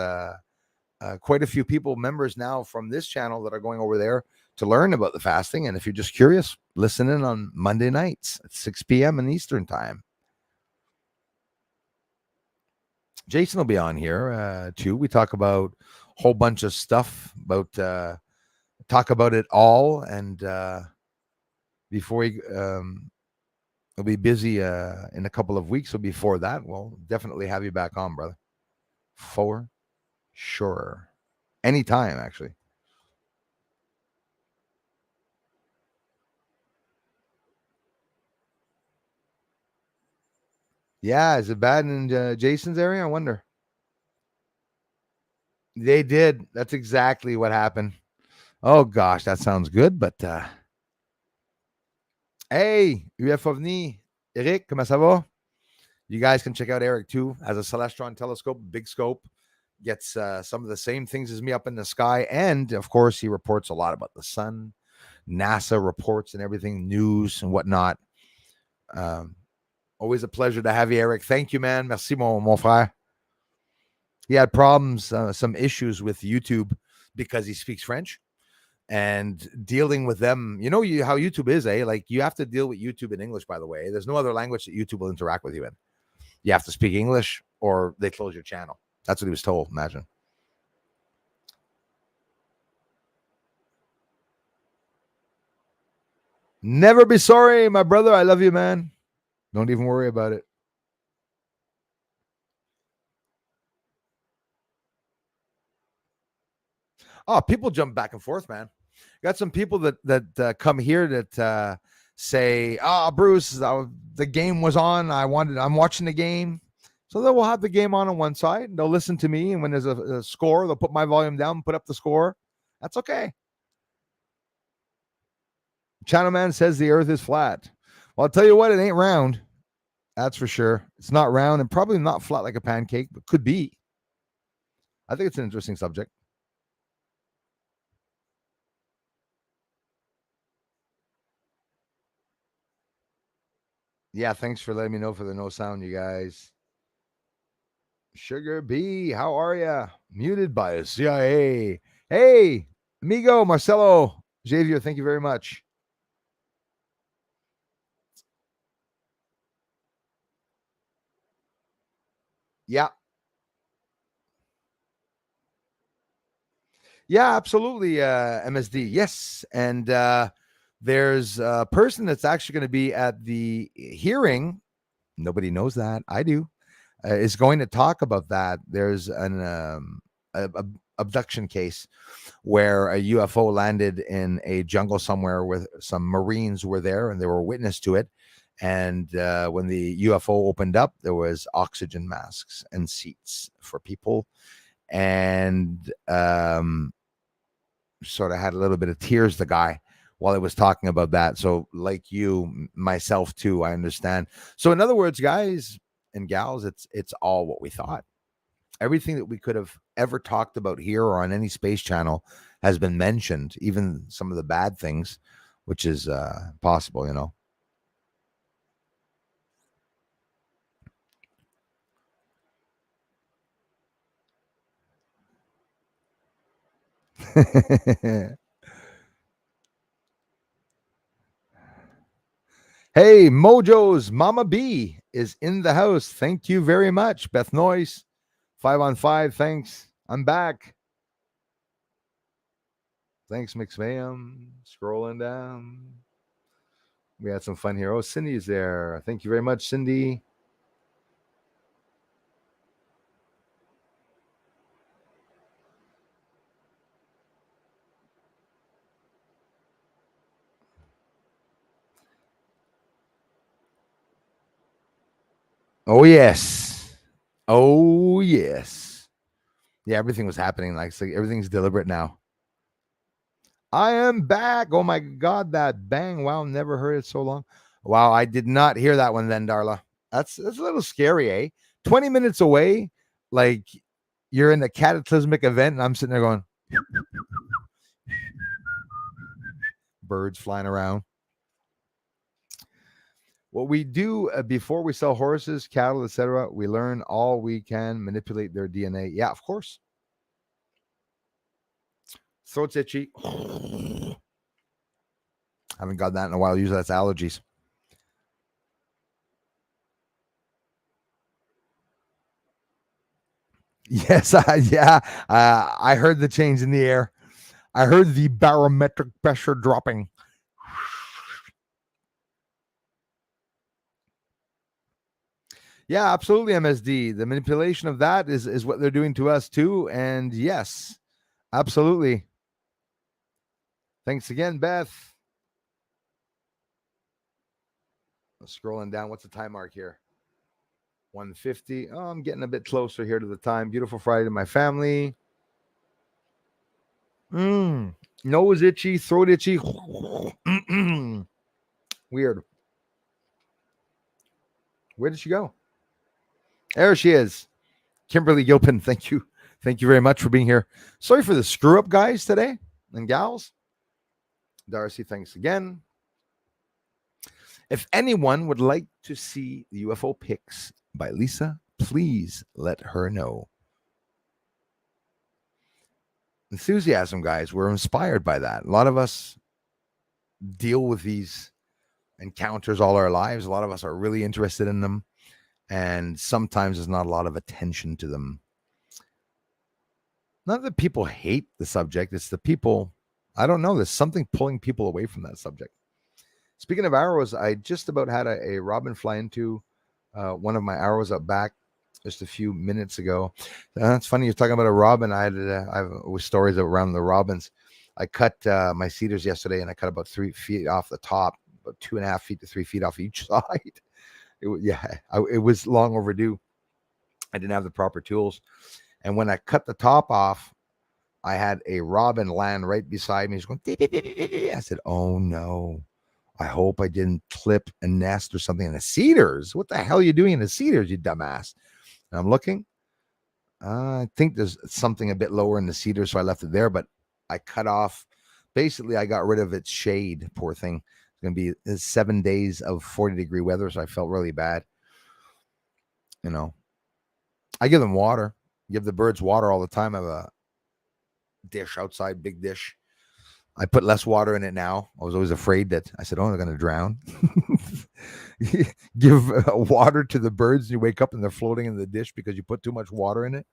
quite a few members now from this channel that are going over there to learn about the fasting. And if you're just curious, listen in on Monday nights at 6 p.m. in Eastern time. Jason will be on here too. We talk about a whole bunch of stuff about talk about it all. And before he will be busy in a couple of weeks. So before that, we'll definitely have you back on, brother. For sure. Anytime, actually. Yeah, is it bad in Jason's area? I wonder. They did. That's exactly what happened. Oh gosh, that sounds good. But hey, UF OVNI, Eric, comment ça va? You guys can check out Eric too. Has a Celestron telescope, big scope. Gets some of the same things as me up in the sky, and of course, he reports a lot about the sun, NASA reports and everything, news and whatnot. Always a pleasure to have you, Eric. Thank you, man. Merci, mon frère. He had problems, some issues with YouTube because he speaks French, and dealing with them. You know how YouTube is, eh? Like, you have to deal with YouTube in English, by the way. There's no other language that YouTube will interact with you in. You have to speak English or they close your channel. That's what he was told. Imagine. Never be sorry, my brother. I love you, man. Don't even worry about it. Oh, people jump back and forth, man. Got some people that come here that say, "Oh, Bruce, the game was on. I'm watching the game." So they will have the game on one side. And they'll listen to me, and when there's a score, they'll put my volume down, put up the score. That's okay. Channel Man says the Earth is flat. Well, I'll tell you what, it ain't round. That's for sure. It's not round and probably not flat like a pancake, but could be. I think it's an interesting subject. Yeah, thanks for letting me know for the no sound, you guys. Sugar B, how are ya? Muted by a CIA. Hey, amigo, Marcelo, Xavier, thank you very much. Yeah. Yeah, absolutely, MSD. Yes. And there's a person that's actually going to be at the hearing. Nobody knows that. I do. Is going to talk about that. There's an abduction case where a UFO landed in a jungle somewhere with some Marines were there and they were witness to it. And when the UFO opened up, there was oxygen masks and seats for people. And sort of had a little bit of tears, the guy, while I was talking about that. So like you, myself too, I understand. So in other words, guys and gals, it's all what we thought. Everything that we could have ever talked about here or on any space channel has been mentioned, even some of the bad things, which is possible, you know. Hey, Mojo's Mama B is in the house. Thank you very much. Beth Noyce, 5-on-5. Thanks. I'm back. Thanks, McSpam. Scrolling down. We had some fun here. Oh, Cindy's there. Thank you very much, Cindy. Oh, yes. Oh, yes. Yeah, everything was happening. Like, so everything's deliberate now. I am back. Oh, my God, that bang. Wow, never heard it so long. Wow, I did not hear that one then, Darla. That's a little scary, eh? 20 minutes away, like you're in a cataclysmic event, and I'm sitting there going, birds flying around. What we do before we sell horses, cattle, etc., we learn all we can, manipulate their DNA. Yeah, of course. Throat's itchy. Haven't got that in a while. Usually that's allergies. Yes, yeah. I heard the change in the air. I heard the barometric pressure dropping. Yeah, absolutely, MSD. The manipulation of that is what they're doing to us too. And yes, absolutely. Thanks again, Beth. Scrolling down. What's the time mark here? 150. Oh, I'm getting a bit closer here to the time. Beautiful Friday to my family. Nose itchy, throat itchy. Weird. Where did she go? There she is. Kimberly Gilpin, thank you. Thank you very much for being here. Sorry for the screw up, guys, today and gals. Darcy, thanks again. If anyone would like to see the UFO pics by Lisa, please let her know. Enthusiasm, guys. We're inspired by that. A lot of us deal with these encounters all our lives. A lot of us are really interested in them. And sometimes there's not a lot of attention to them. Not that people hate the subject. It's the people, I don't know. There's something pulling people away from that subject. Speaking of arrows, I just about had a robin fly into one of my arrows up back just a few minutes ago. That's funny. You're talking about a robin. I have stories around the robins. I cut my cedars yesterday, and I cut about 3 feet off the top, about 2.5 feet to 3 feet off each side. It was long overdue. I didn't have the proper tools. And when I cut the top off, I had a robin land right beside me. He's going, I said, oh no. I hope I didn't clip a nest or something in the cedars. What the hell are you doing in the cedars, you dumbass? And I'm looking. I think there's something a bit lower in the cedars, so I left it there. But I cut off. Basically, I got rid of its shade. Poor thing. It's going to be 7 days of 40-degree weather, so I felt really bad. You know, I give them water. Give the birds water all the time. I have a dish outside, big dish. I put less water in it now. I was always afraid that I said, oh, they're going to drown. Give water to the birds and you wake up and they're floating in the dish because you put too much water in it.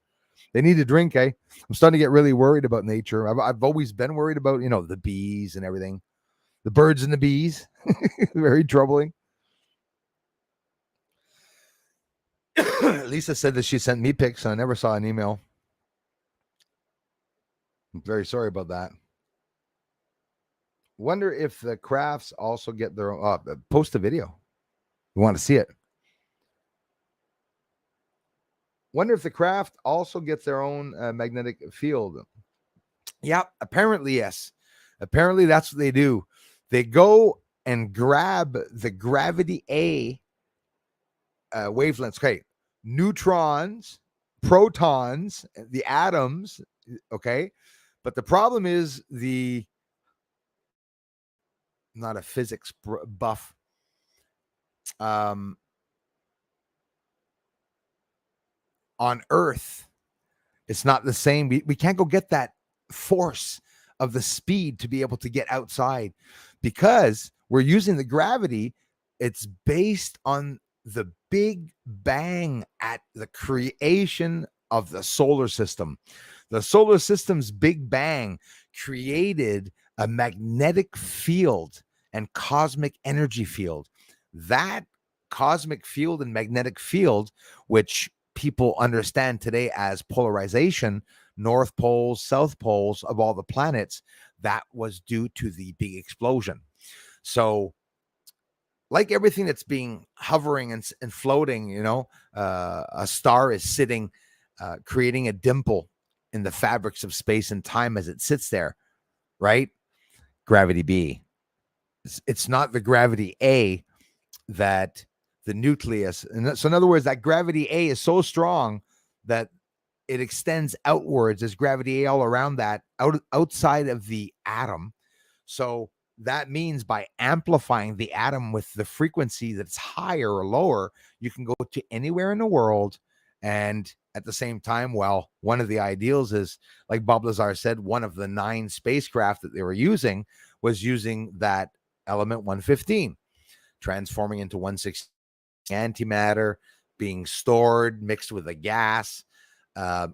They need to drink, eh? I'm starting to get really worried about nature. I've always been worried about, the bees and everything. The birds and the bees. Very troubling. Lisa said that she sent me pics and I never saw an email. I'm very sorry about that. Wonder if the crafts also get their own. Post a video. You want to see it. Wonder if the craft also gets their own magnetic field. Yeah, apparently, yes. Apparently, that's what they do. They go and grab the gravity A wavelengths. Okay, neutrons, protons, the atoms. Okay, but the problem is not a physics buff. On Earth, it's not the same. We can't go get that force of the speed to be able to get outside because we're using the gravity. It's based on the Big Bang at the creation of the solar system. The solar system's Big Bang created a magnetic field and cosmic energy field. That cosmic field and magnetic field, which people understand today as polarization, north poles, south poles of all the planets, that was due to the big explosion. So like everything that's being hovering and floating, a star is sitting, creating a dimple in the fabrics of space and time as it sits there, right? Gravity B. It's not the gravity A that the nucleus. And so in other words, that gravity A is so strong that it extends outwards. There's gravity A all around that, outside of the atom. So that means by amplifying the atom with the frequency that's higher or lower, you can go to anywhere in the world. And at the same time, well, one of the ideals is, like Bob Lazar said, one of the 9 spacecraft that they were using was using that element 115, transforming into 116 antimatter, being stored, mixed with a gas. Uh,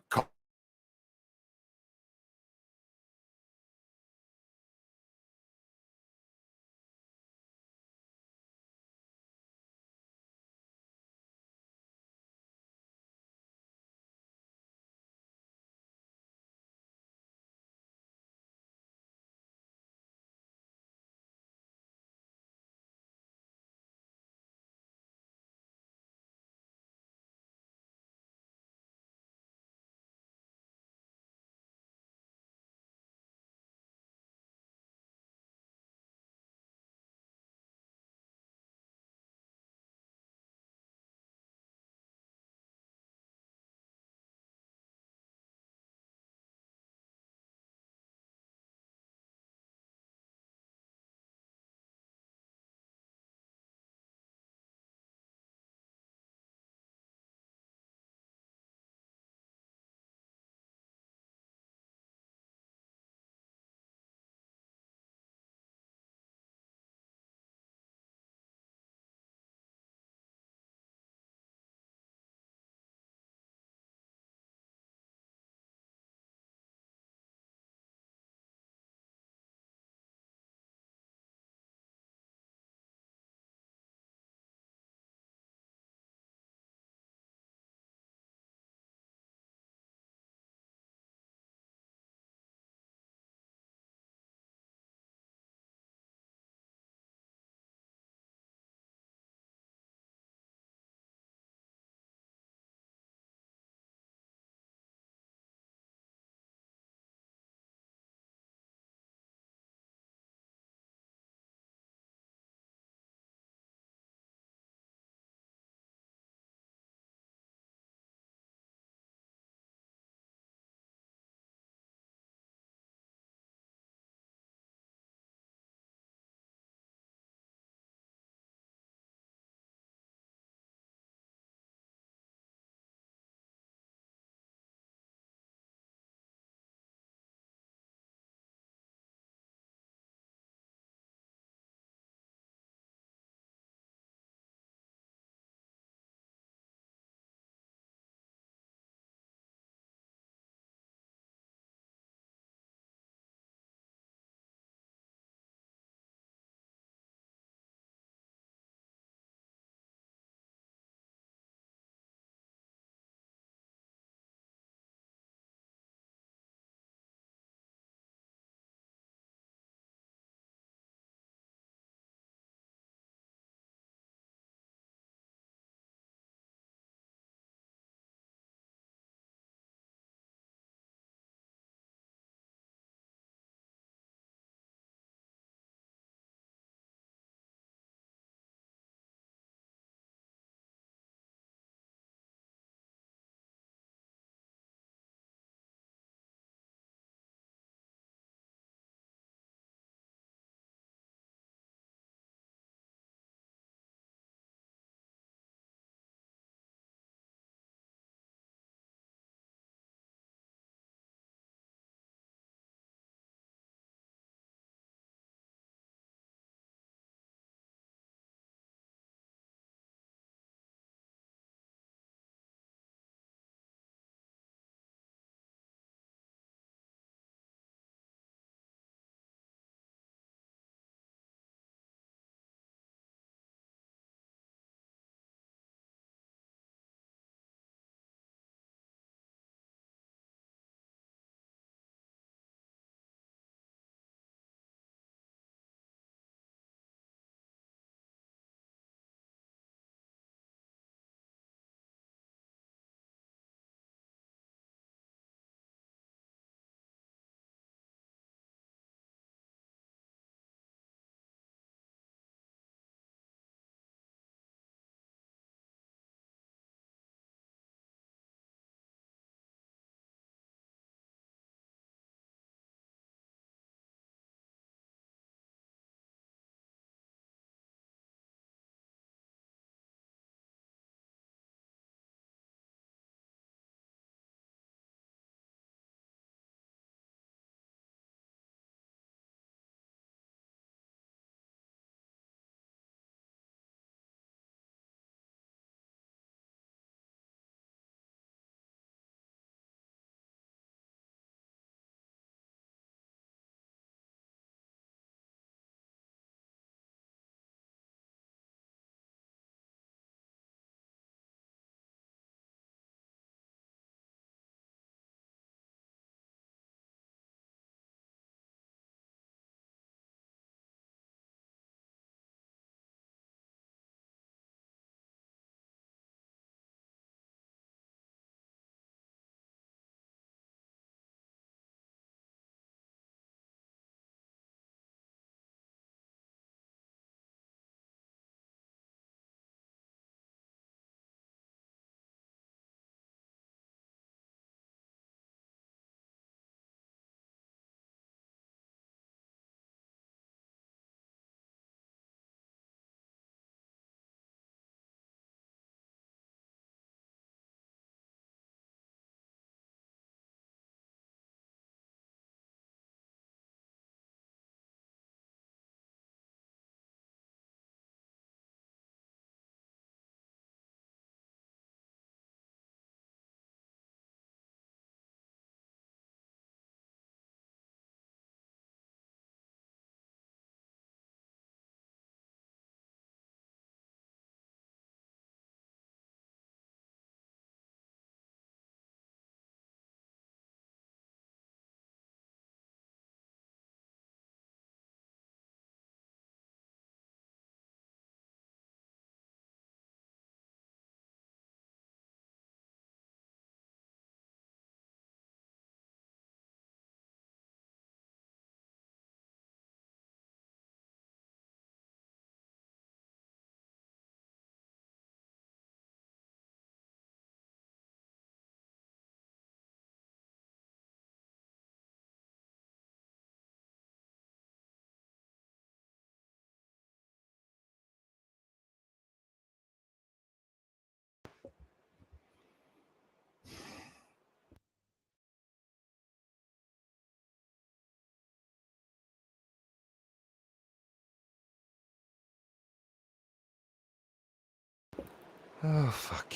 Oh, fuck.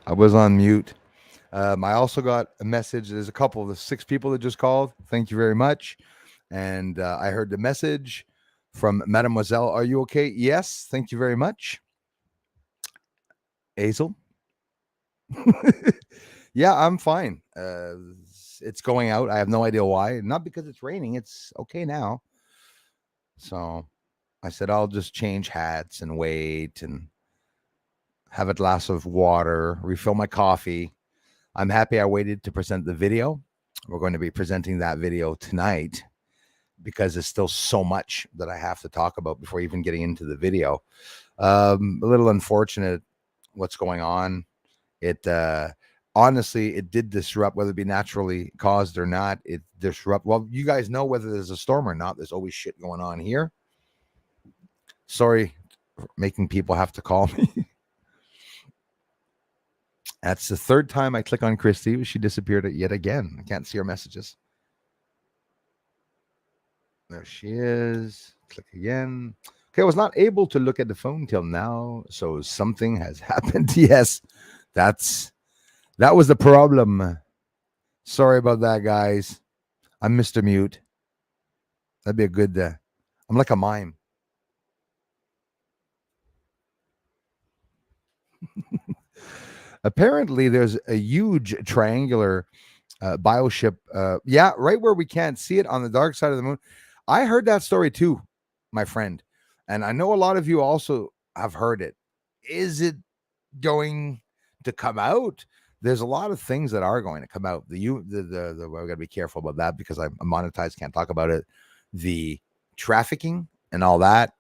I was on mute. I also got a message. There's a couple of the 6 people that just called. Thank you very much. And I heard the message from Mademoiselle. Are you okay? Yes. Thank you very much. Hazel? Yeah, I'm fine. It's going out. I have no idea why. Not because it's raining. It's okay now. So I said I'll just change hats and wait and have a glass of water, refill my coffee. I'm happy I waited to present the video. We're going to be presenting that video tonight because there's still so much that I have to talk about before even getting into the video. A little unfortunate what's going on. It honestly, it did disrupt, whether it be naturally caused or not. It disrupt. Well, you guys know whether there's a storm or not. There's always shit going on here. Sorry for making people have to call me. That's the 3rd time I click on Christy. She disappeared yet again. I can't see her messages. There she is. Click again. Okay, I was not able to look at the phone till now, so something has happened. Yes, that was the problem. Sorry about that, guys. I'm Mr. Mute. That'd be a good. I'm like a mime. Apparently, there's a huge triangular bioship. Yeah, right where we can't see it on the dark side of the moon. I heard that story too, my friend, and I know a lot of you also have heard it. Is it going to come out? There's a lot of things that are going to come out. We got to be careful about that because I'm monetized, can't talk about it. The trafficking and all that,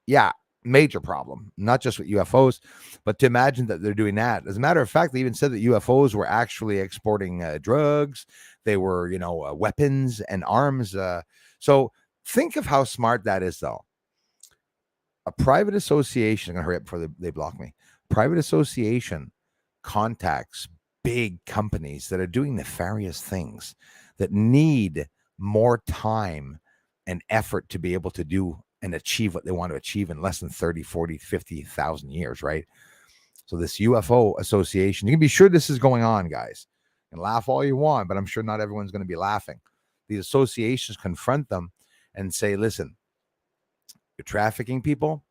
yeah, major problem. Not just with UFOs, but to imagine that they're doing that. As a matter of fact, they even said that UFOs were actually exporting drugs. They were, weapons and arms. So think of how smart that is, though. A private association. I'm gonna hurry up before they block me. Private association contacts big companies that are doing nefarious things that need more time and effort to be able to do and achieve what they want to achieve in less than 30, 40, 50,000 years, right? So this UFO association, you can be sure this is going on, guys. You can laugh all you want, but I'm sure not everyone's going to be laughing. These associations confront them and say, listen, you're trafficking people.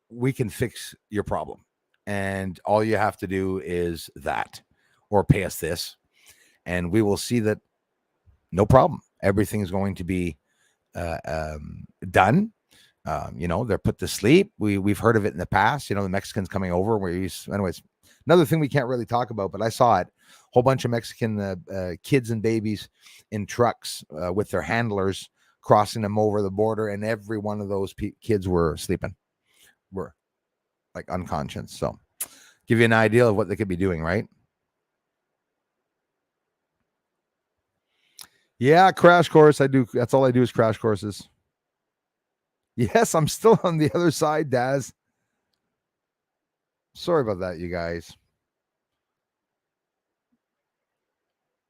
We can fix your problem. And all you have to do is that, or pay us this. And we will see that no problem. Everything's going to be done. They're put to sleep. We've heard of it in the past. The Mexicans coming over. Anyways, another thing we can't really talk about, but I saw it. Whole bunch of Mexican kids and babies in trucks with their handlers crossing them over the border, and every one of those kids were sleeping, were like unconscious. So, give you an idea of what they could be doing, right? Yeah, crash course. I do. That's all I do is crash courses. Yes, I'm still on the other side, Daz. Sorry about that, you guys.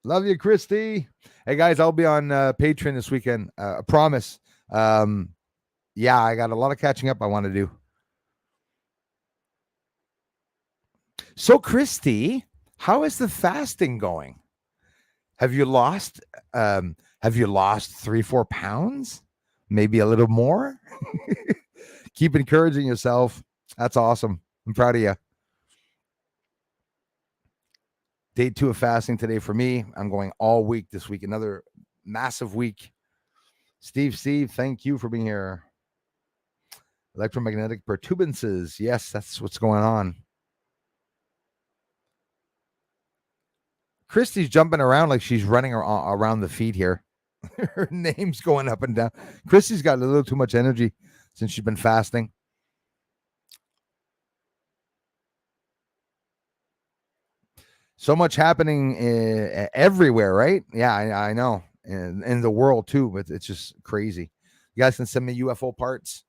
Love you, Christy. Hey, guys, I'll be on Patreon this weekend. I promise. Yeah, I got a lot of catching up I want to do. So, Christy, how is the fasting going? Have you lost 3-4 pounds? Maybe a little more? Keep encouraging yourself. That's awesome. I'm proud of you. Day 2 of fasting today for me. I'm going all week this week. Another massive week. Steve, thank you for being here. Electromagnetic perturbances. Yes, that's what's going on. Christy's jumping around like she's running around the feed here. Her name's going up and down. Christy's got a little too much energy since she's been fasting. So much happening everywhere, right? Yeah, I know. In the world too, but it's just crazy. You guys can send me UFO parts.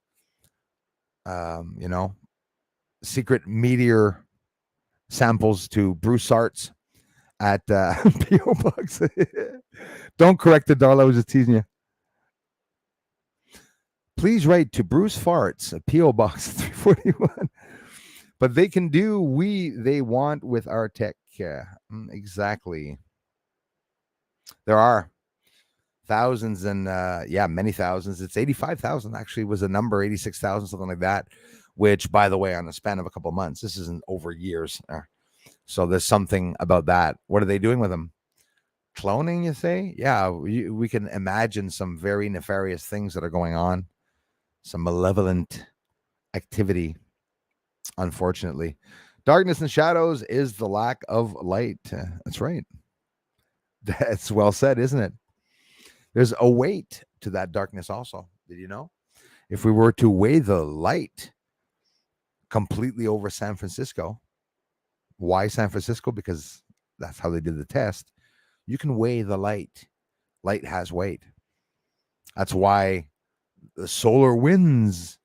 Secret meteor samples to Bruce Arts at PO Box. Don't correct it, Darla. I was just teasing you. Please write to Bruce Farts, P.O. Box 341. But they can do they want with our tech. Exactly. There are thousands and many thousands. It's 85,000 actually was a number, 86,000, something like that, which, by the way, on the span of a couple of months, this isn't over years. So there's something about that. What are they doing with them? Cloning, you say? Yeah, we can imagine some very nefarious things that are going on, some malevolent activity, unfortunately. Darkness and shadows is the lack of light. That's right. That's well said, isn't it? There's a weight to that darkness also. Did you know? If we were to weigh the light completely over San Francisco, why San Francisco? Because that's how they did the test. You can weigh the light. Light has weight. That's why the solar winds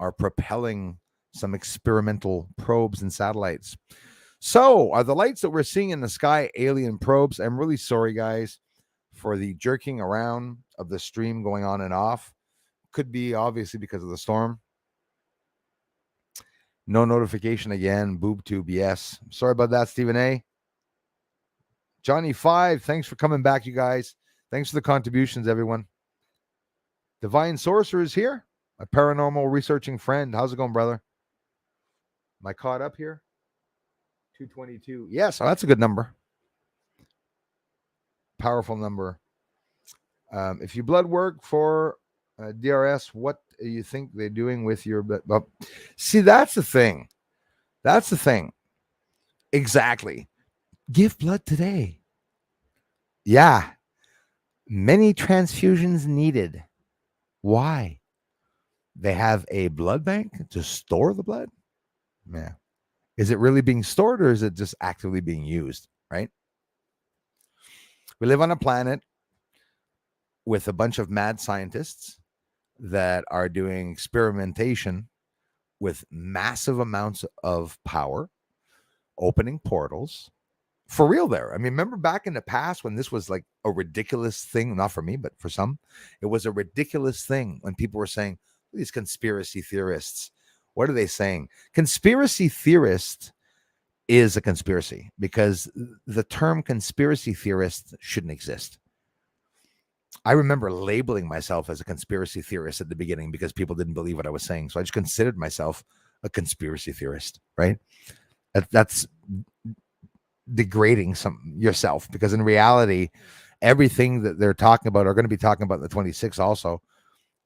are propelling some experimental probes and satellites. So, are the lights that we're seeing in the sky alien probes? I'm really sorry, guys, for the jerking around of the stream going on and off. Could be obviously because of the storm. No notification again. Boob tube, yes. Sorry about that, Stephen A. Johnny 5, thanks for coming back, you guys. Thanks for the contributions, everyone. Divine Sorcerer is here. A paranormal researching friend. How's it going, brother? Am I caught up here? 222. Yes, that's a good number. Powerful number. If you blood work for DRS, what do you think they're doing with your blood? Well, see, that's the thing. That's the thing. Exactly. Give blood today. Yeah. Many transfusions needed. Why? They have a blood bank to store the blood? Yeah. Is it really being stored or is it just actively being used? Right? We live on a planet with a bunch of mad scientists that are doing experimentation with massive amounts of power, opening portals. For real there. I mean, remember back in the past when this was like a ridiculous thing, not for me, but for some, it was a ridiculous thing when people were saying, these conspiracy theorists, what are they saying? Conspiracy theorist is a conspiracy because the term conspiracy theorist shouldn't exist. I remember labeling myself as a conspiracy theorist at the beginning because people didn't believe what I was saying. So I just considered myself a conspiracy theorist, right? That's degrading yourself because in reality, everything that they're talking about are going to be talking about in the 26 also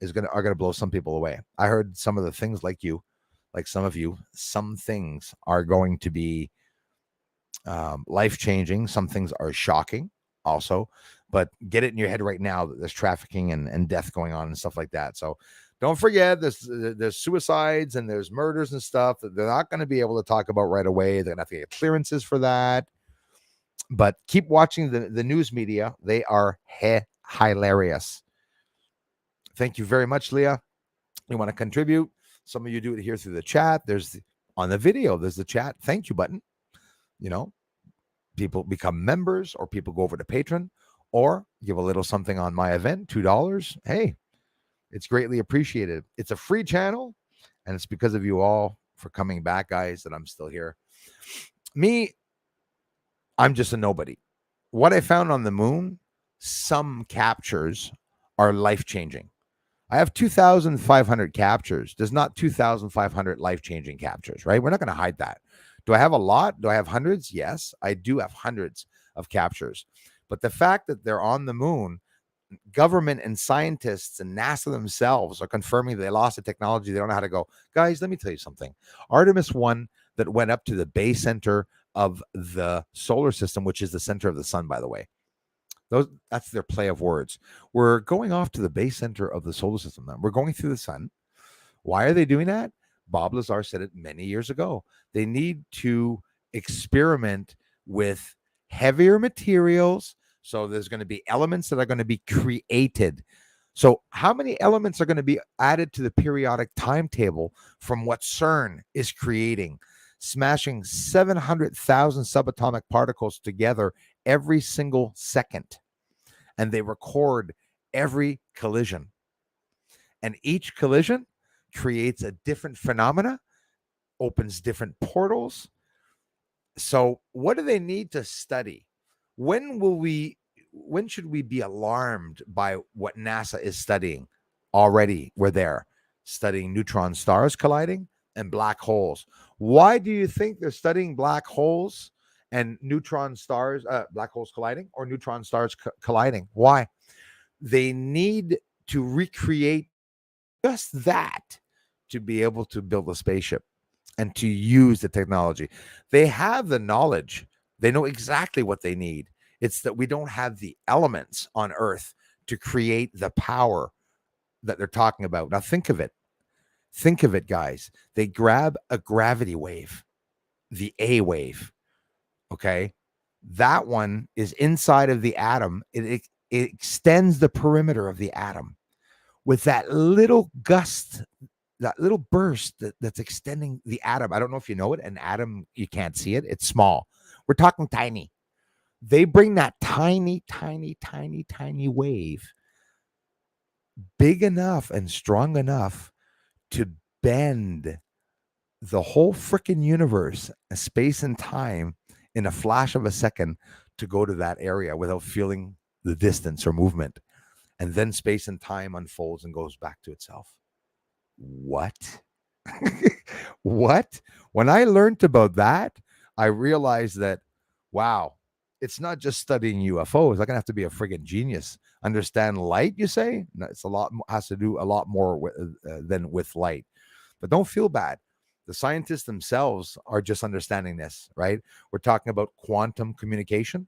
are going to blow some people away. I heard some of the things like some of you, some things are going to be life-changing. Some things are shocking also, but get it in your head right now that there's trafficking and death going on and stuff like that. So don't forget there's suicides and there's murders and stuff that they're not going to be able to talk about right away. They're going to have to get clearances for that. But keep watching the news media. They are hilarious. Thank you very much, Leah. You want to contribute? Some of you do it here through the chat. On the video, there's the chat thank you button. People become members or people go over to Patreon or give a little something on my event, $2. Hey, it's greatly appreciated. It's a free channel, and it's because of you all for coming back, guys, that I'm still here. I'm just a nobody. What I found on the moon, some captures are life-changing. I have 2,500 captures. There's not 2,500 life-changing captures, right? We're not going to hide that. Do I have a lot? Do I have hundreds? Yes, I do have hundreds of captures. But the fact that they're on the moon, government and scientists and NASA themselves are confirming they lost the technology. They don't know how to go. Guys, let me tell you something. Artemis 1 that went up to the base center of the solar system, which is the center of the sun, by the way. That's their play of words. We're going off to the base center of the solar system now. We're going through the sun. Why are they doing that? Bob Lazar said it many years ago. They need to experiment with heavier materials. So there's going to be elements that are going to be created. So how many elements are going to be added to the periodic timetable from what CERN is creating? Smashing 700,000 subatomic particles together every single second. And they record every collision. And each collision creates a different phenomena, opens different portals. So what do they need to study? When should we be alarmed by what NASA is studying? Already we're there, studying neutron stars colliding and black holes. Why do you think they're studying black holes and neutron stars, black holes colliding or neutron stars colliding? Why? They need to recreate just that to be able to build a spaceship and to use the technology. They have the knowledge. They know exactly what they need. It's that we don't have the elements on Earth to create the power that they're talking about. Now, think of it. Think of it, guys. They grab a gravity wave, the A wave. Okay. That one is inside of the atom. It extends the perimeter of the atom with that little gust, that little burst that's extending the atom. I don't know if you know it. An atom, you can't see it. It's small. We're talking tiny. They bring that tiny, tiny, tiny, tiny wave big enough and strong enough to bend the whole freaking universe, space and time, in a flash of a second to go to that area without feeling the distance or movement. And then space and time unfolds and goes back to itself. What? What? When I learned about that, I realized that, wow, it's not just studying UFOs. I'm gonna have to be a friggin' genius. Understand light, you say? No, it's a lot, has to do a lot more than with light. But don't feel bad. The scientists themselves are just understanding this, right? We're talking about quantum communication.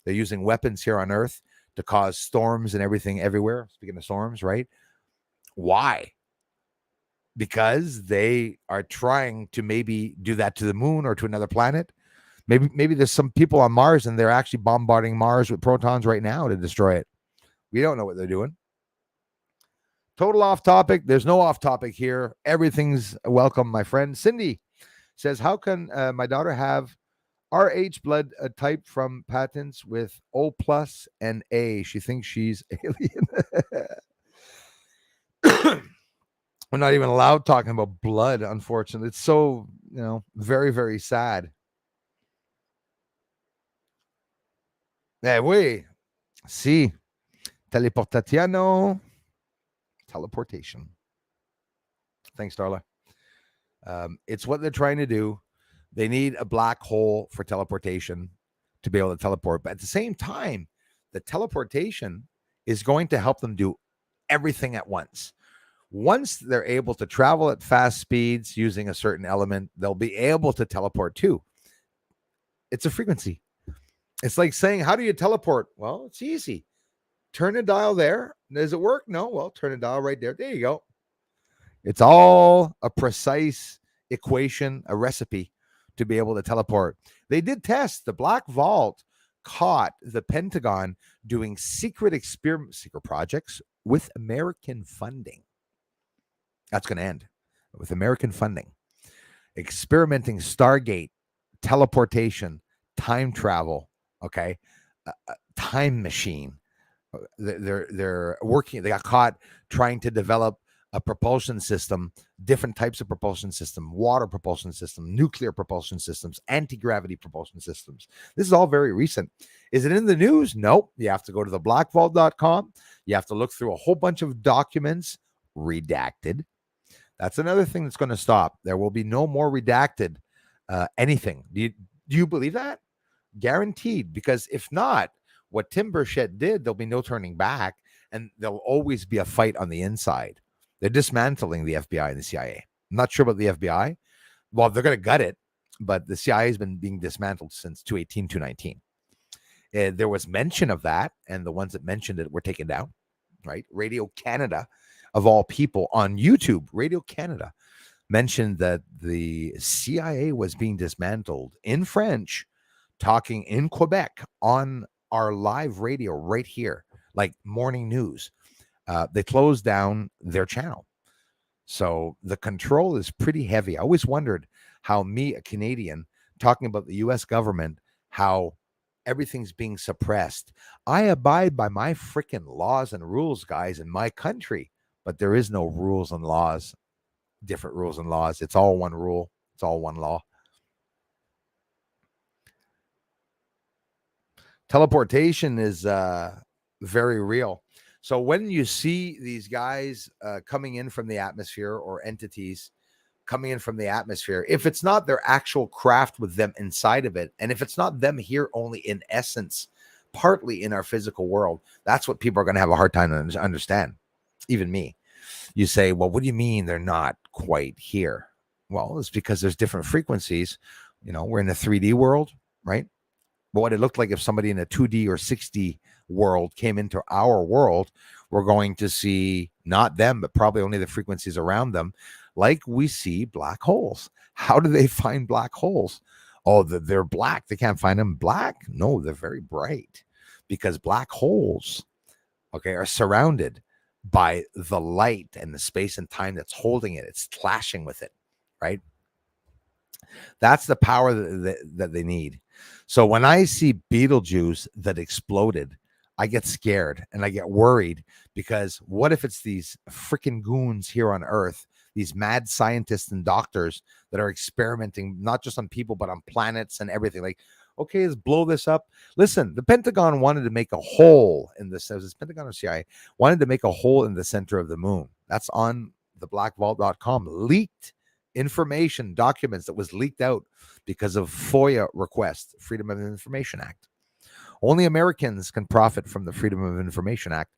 They're using weapons here on Earth to cause storms and everything everywhere. Speaking of storms, right? Why? Because they are trying to maybe do that to the moon or to another planet. Maybe there's some people on Mars and they're actually bombarding Mars with protons right now to destroy it. We don't know what they're doing. Total off topic. There's no off topic here. Everything's welcome, my friend. Cindy says, how can my daughter have RH blood type from patents with O plus and A? She thinks she's alien. We're not even allowed talking about blood, unfortunately. It's so, very, very sad. Eh, oui. Si. Teleportation. Thanks, Darla. It's what they're trying to do. They need a black hole for teleportation to be able to teleport. But at the same time, the teleportation is going to help them do everything at once. Once they're able to travel at fast speeds using a certain element, they'll be able to teleport too. It's a frequency. It's like saying, how do you teleport? Well, it's easy. Turn a dial there. Does it work? No. Well, turn a dial right there. There you go. It's all a precise equation, a recipe to be able to teleport. They did test. The Black Vault caught the Pentagon doing secret projects with American funding. That's going to end with American funding. Experimenting Stargate, teleportation, time travel, okay? Time machine. They're working. They got caught trying to develop a propulsion system, different types of propulsion system, water propulsion system, nuclear propulsion systems, anti-gravity propulsion systems. This is all very recent. Is it in the news? Nope. You have to go to theblackvault.com. You have to look through a whole bunch of documents, redacted. That's another thing that's going to stop. There will be no more redacted anything. Do you believe that? Guaranteed. Because if not, what Tim Burchett did, there'll be no turning back, and there'll always be a fight on the inside. They're dismantling the FBI and the CIA. I'm not sure about the FBI. Well, they're going to gut it, but the CIA has been being dismantled since 2018, 2019. There was mention of that, and the ones that mentioned it were taken down, right? Radio Canada, of all people, on YouTube, Radio Canada mentioned that the CIA was being dismantled in French, talking in Quebec on our live radio right here, like morning news. They closed down their channel. So the control is pretty heavy. I always wondered how me, a Canadian, talking about the US government, how everything's being suppressed. I abide by my freaking laws and rules, guys, in my country. but there is no rules and laws, different rules and laws. It's all one rule. It's all one law. Teleportation is very real. So when you see these guys coming in from the atmosphere, or entities coming in from the atmosphere, if it's not their actual craft with them inside of it, and if it's not them here only in essence, partly in our physical world, that's what people are going to have a hard time to understand. Even me. You say, well, what do you mean they're not quite here? Well, it's because there's different frequencies. We're in a 3D world, right? But what it looked like if somebody in a 2D or 6D world came into our world, we're going to see not them, but probably only the frequencies around them, like we see black holes. How do they find black holes? Oh, they're black. They can't find them black. No, they're very bright, because black holes, okay, are surrounded by the light and the space and time that's holding it. It's clashing with it, right? That's the power that they need. So when I see Beetlejuice that exploded, I get scared and I get worried, because what if it's these freaking goons here on Earth, these mad scientists and doctors that are experimenting not just on people, but on planets and everything? Like, okay, let's blow this up. Listen, the Pentagon wanted to make a hole in this. This Pentagon or CIA wanted to make a hole in the center of the moon. That's on theblackvault.com. Leaked information, documents that was leaked out because of FOIA requests, Freedom of Information Act. Only Americans can profit from the Freedom of Information Act,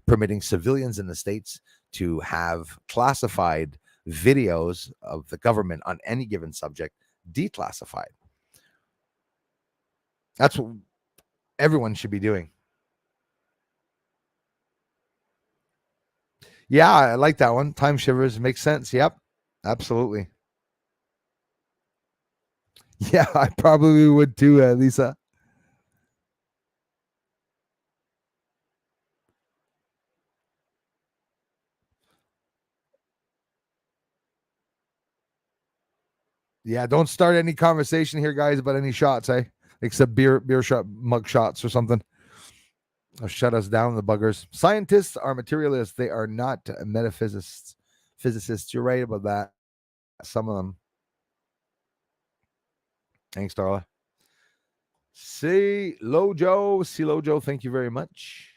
permitting civilians in the States to have classified videos of the government on any given subject declassified. That's what everyone should be doing. Yeah, I like that one. Time shivers makes sense. Yep, absolutely. Yeah, I probably would too, Lisa. Yeah, don't start any conversation here, guys, about any shots, eh? Except beer shot, mug shots or something. Or shut us down, the buggers. Scientists are materialists. They are not metaphysicists. Physicists, you're right about that. Some of them. Thanks, Darla. See Lojo, thank you very much.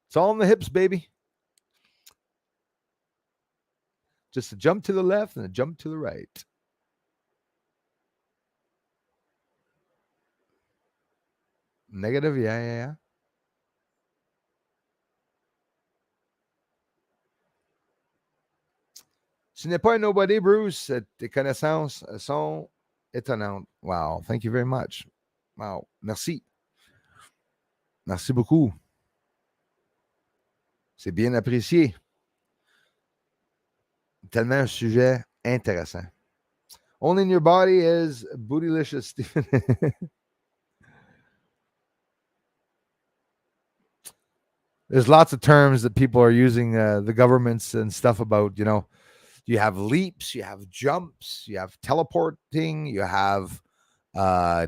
It's all in the hips, baby. Just a jump to the left and a jump to the right. Negative, yeah. Ce n'est pas un nobody, Bruce. Tes connaissances sont étonnantes. Wow, thank you very much. Wow, merci. Merci beaucoup. C'est bien apprécié. Tellement un sujet intéressant. Only in your body is bootylicious, Stephen. There's lots of terms that people are using, the governments and stuff about, you have leaps, you have jumps, you have teleporting, you have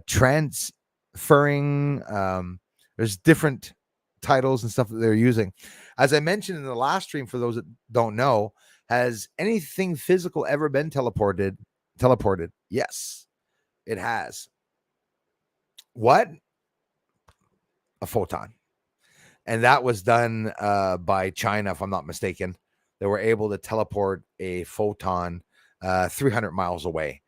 transferring. There's different titles and stuff that they're using. As I mentioned in the last stream, for those that don't know, has anything physical ever been teleported? Yes, it has. What? A photon. And that was done by China, if I'm not mistaken. They were able to teleport a photon 300 miles away.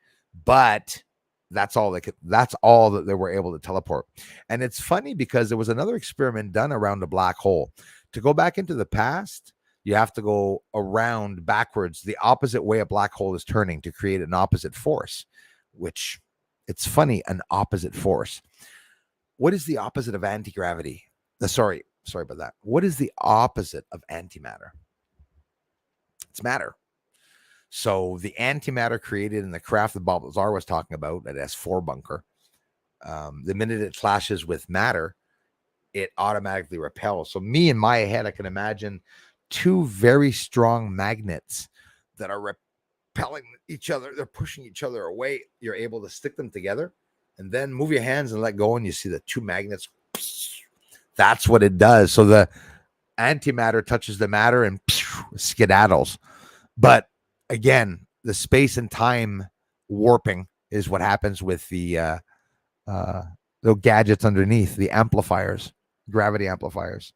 But that's all that they were able to teleport. And it's funny because there was another experiment done around a black hole. To go back into the past, you have to go around backwards, the opposite way a black hole is turning, to create an opposite force, which, it's funny, an opposite force. What is the opposite of anti-gravity? Sorry about that. What is the opposite of antimatter? It's matter. So the antimatter created in the craft that Bob Lazar was talking about at S4 bunker, the minute it clashes with matter, it automatically repels. So me, in my head, I can imagine two very strong magnets that are repelling each other. They're pushing each other away. You're able to stick them together and then move your hands and let go, and you see the two magnets. That's what it does. So the antimatter touches the matter and skedaddles. But again, the space and time warping is what happens with the gadgets underneath, the amplifiers, gravity amplifiers.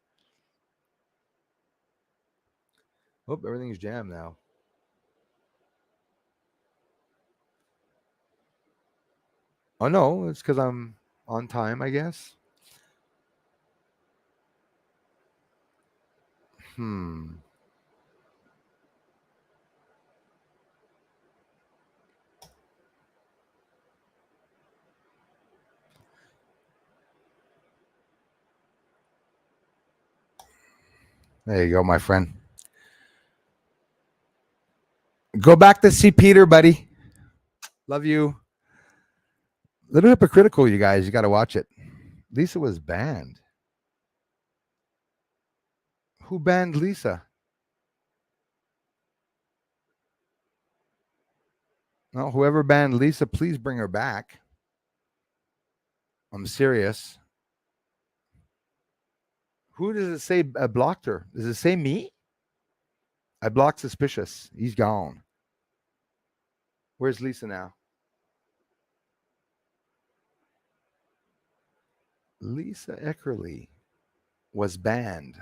Oh, everything's jammed now. Oh no, it's because I'm on time, I guess. There you go, my friend. Go back to see Peter, buddy. Love you. A little hypocritical, you guys. You got to watch it. Lisa was banned. Who banned Lisa? No, whoever banned Lisa, please bring her back. I'm serious. Who does it say blocked her? Does it say me? I blocked Suspicious. He's gone. Where's Lisa now? Lisa Eckerly was banned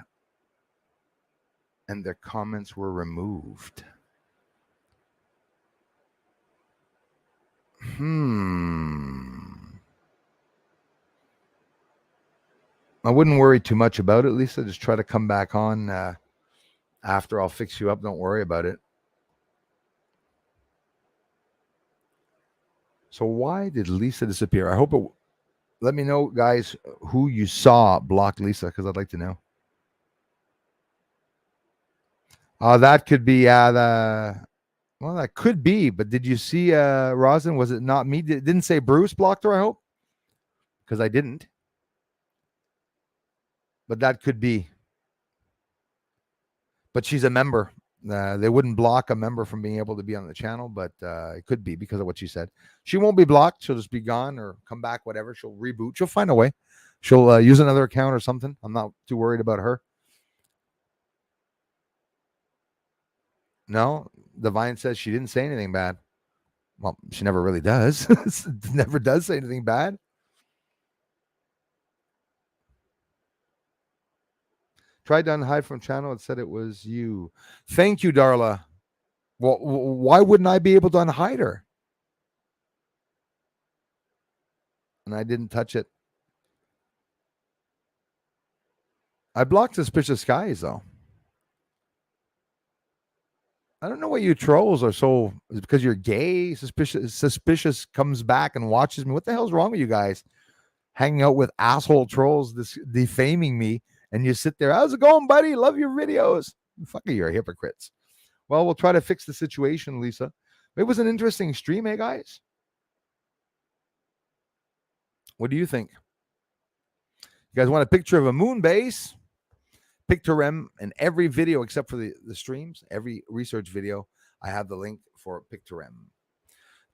and their comments were removed. I wouldn't worry too much about it, Lisa. Just try to come back on after. I'll fix you up. Don't worry about it. So why did Lisa disappear? I hope it... Let me know, guys, who you saw block Lisa, because I'd like to know. That could be well, that could be. But did you see Rosin? Was it not me? Didn't say Bruce blocked her, I hope, because I didn't. But that could be. But she's a member. They wouldn't block a member from being able to be on the channel, but it could be because of what she said. She won't be blocked. She'll just be gone or come back, whatever. She'll reboot. She'll find a way. She'll use another account or something. I'm not too worried about her. No, Divine says she didn't say anything bad. Well, she never really does. Never does say anything bad. Tried to unhide from channel. It said it was you. Thank you, Darla. Well, why wouldn't I be able to unhide her? And I didn't touch it. I blocked Suspicious Skies, though. I don't know why you trolls are so... Is it because you're gay? Suspicious comes back and watches me. What the hell's wrong with you guys? Hanging out with asshole trolls defaming me, and you sit there, how's it going, buddy? Love your videos. Fuck you, you're hypocrites. Well, we'll try to fix the situation, Lisa. It was an interesting stream, eh, guys? What do you think? You guys want a picture of a moon base? Pictorem in every video except for the streams, every research video, I have the link for Pictorem.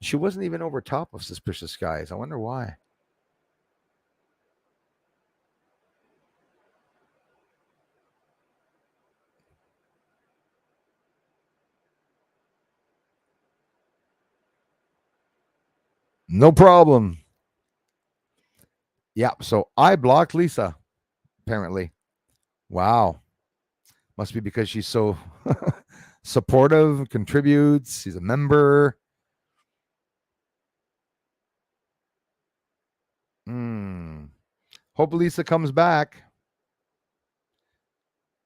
She wasn't even over top of Suspicious Skies. I wonder why. No problem. Yeah, so I blocked Lisa, apparently. Wow. Must be because she's so supportive, contributes, she's a member. Hope Lisa comes back.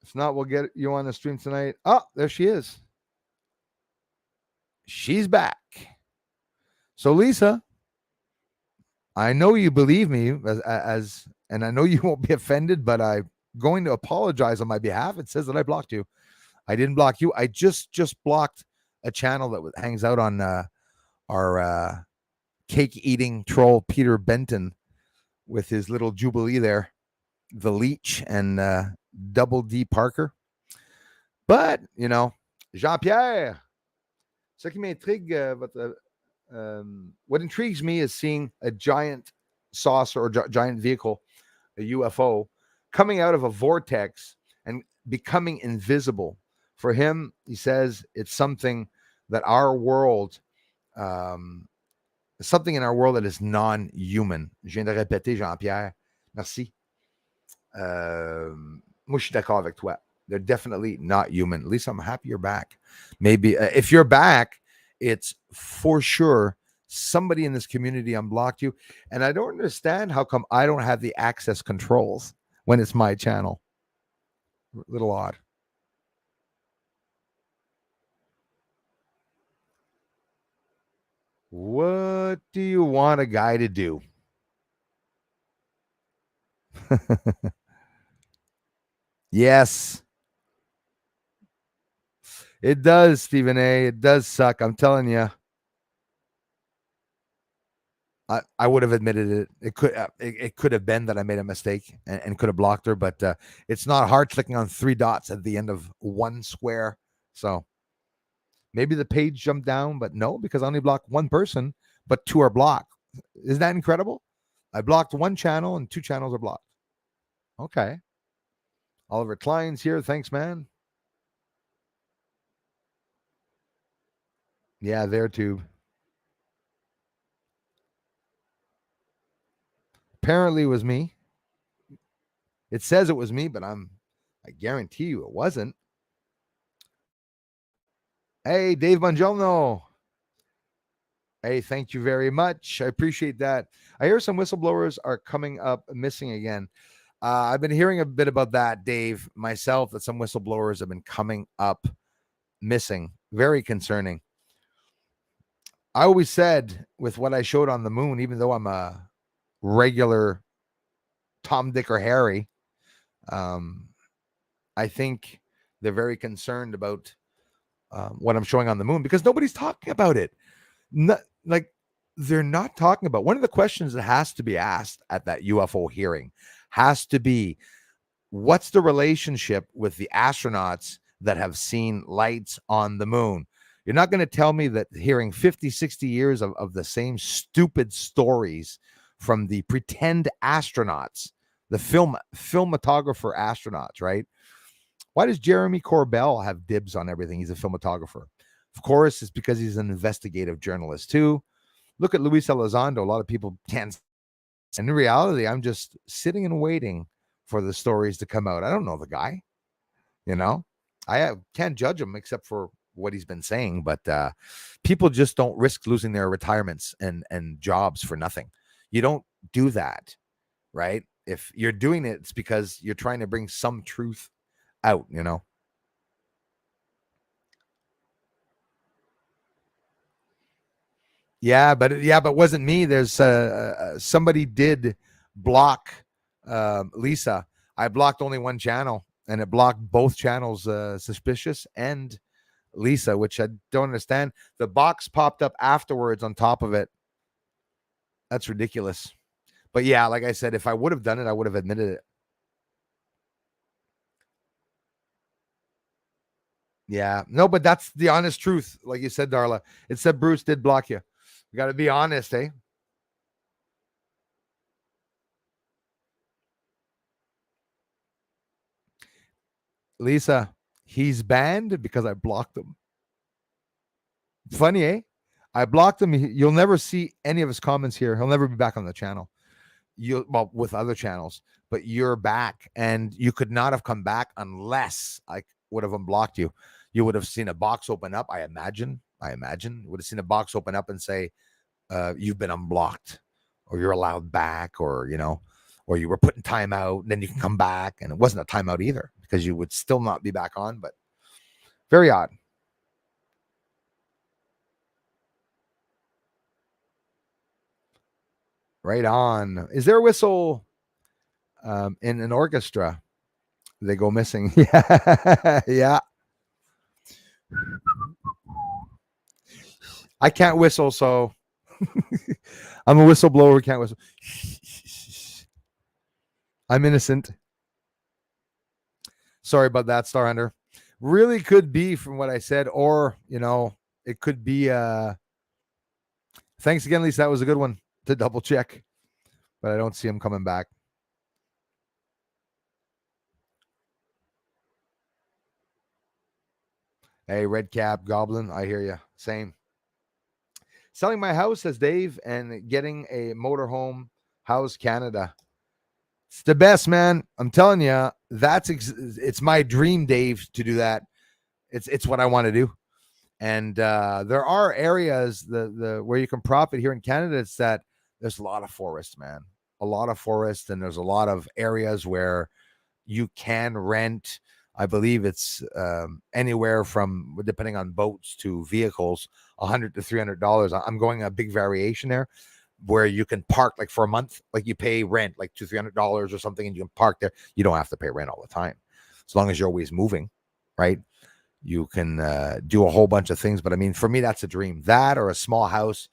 If not, we'll get you on the stream tonight. Oh, there she is. She's back. So, Lisa, I know you believe me and I know you won't be offended, but I'm going to apologize on my behalf. It says that I blocked you. I didn't block you. I just blocked a channel that hangs out on our cake-eating troll Peter Benton with his little Jubilee there, the Leech and Double D Parker. But, you know, Jean-Pierre, ce qui m'intrigue, what intrigues me is seeing a giant saucer or giant vehicle, a UFO, coming out of a vortex and becoming invisible For him, he says it's something that our world, um, something in our world that is non-human. Je viens de répéter, Jean-Pierre. Merci. Moi, je suis d'accord avec toi. They're definitely not human. At least I'm happy you're back. Maybe if you're back, it's for sure somebody in this community unblocked you. And I don't understand how come I don't have the access controls when it's my channel. A little odd. What do you want a guy to do? Yes, it does, Stephen A. It does suck. I'm telling you. I would have admitted it. It could have been that I made a mistake and could have blocked her, but it's not hard clicking on 3 dots at the end of one square. So maybe the page jumped down, but no, because I only blocked one person, but 2 are blocked. Isn't that incredible? I blocked 1 channel and 2 channels are blocked. Okay. Oliver Klein's here. Thanks, man. Yeah, there too. Apparently it was me. It says it was me, but I guarantee you it wasn't. Hey, Dave Bongiorno. Hey, thank you very much. I appreciate that. I hear some whistleblowers are coming up missing again. I've been hearing a bit about that, Dave, myself, that some whistleblowers have been coming up missing. Very concerning. I always said with what I showed on the moon, even though I'm a regular Tom, Dick, or Harry, I think they're very concerned about what I'm showing on the moon because nobody's talking about it. Like they're not talking about one of the questions that has to be asked at that UFO hearing has to be what's the relationship with the astronauts that have seen lights on the moon? You're not going to tell me that hearing 50, 60 years of the same stupid stories from the pretend astronauts, the filmographer astronauts, right? Why does Jeremy Corbell have dibs on everything? He's a filmographer. Of course, it's because he's an investigative journalist too. Look at Luis Elizondo. A lot of people can't. And in reality, I'm just sitting and waiting for the stories to come out. I don't know the guy, you know. Can't judge him except for what he's been saying. But people just don't risk losing their retirements and jobs for nothing. You don't do that, right? If you're doing it, it's because you're trying to bring some truth out, you know. Yeah, but it wasn't me. There's somebody did block Lisa. I blocked only one channel, and it blocked both channels, Suspicious and Lisa, which I don't understand. The box popped up afterwards on top of it. That's ridiculous. But yeah, like I said, if I would have done it, I would have admitted it. Yeah, no, but that's the honest truth. Like you said, Darla, it said Bruce did block you. You got to be honest, eh? Lisa, he's banned because I blocked him. Funny, eh? I blocked him. You'll never see any of his comments here. He'll never be back on the channel. Well, with other channels, but you're back, and you could not have come back unless I would have unblocked you. You would have seen a box open up. I imagine. You would have seen a box open up and say, "You've been unblocked," or "You're allowed back," or or you were put in timeout, and then you can come back, and it wasn't a timeout either because you would still not be back on. But very odd. Right on. Is there a whistle in an orchestra? They go missing. Yeah, yeah. I can't whistle, so I'm a whistleblower. Can't whistle. I'm innocent. Sorry about that, Star Hunter. Really could be from what I said, or it could be. Thanks again, Lisa. That was a good one to double check, but I don't see him coming back. Hey, red cap goblin, I hear you. Same. Selling my house, says Dave, and getting a motorhome house, Canada. It's the best, man. I'm telling you, it's my dream, Dave, to do that. It's what I want to do. And there are areas the where you can profit here in Canada. It's that there's a lot of forest, man, a lot of forest, and there's a lot of areas where you can rent. I believe it's anywhere from, depending on boats to vehicles, $100 to $300. I'm going a big variation there, where you can park like for a month, like you pay rent like $200-$300 or something, and you can park there. You don't have to pay rent all the time, as long as you're always moving, right? You can do a whole bunch of things. But I mean, for me, that's a dream. That or a small house,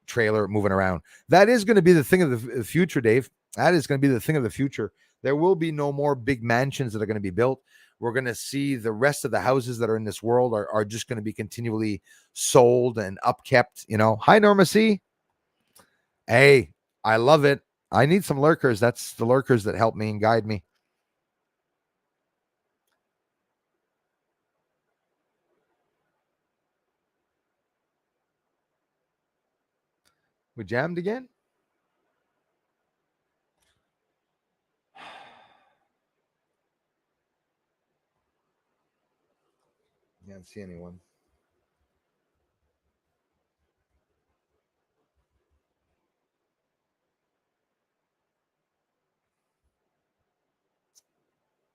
trailer, moving around. That is going to be the thing of the future, Dave. That is going to be the thing of the future. There will be no more big mansions that are going to be built. We're going to see the rest of the houses that are in this world are just going to be continually sold and upkept. Hi, Norma C. Hey, I love it. I need some lurkers. That's the lurkers that help me and guide me. We jammed again? Can't see anyone.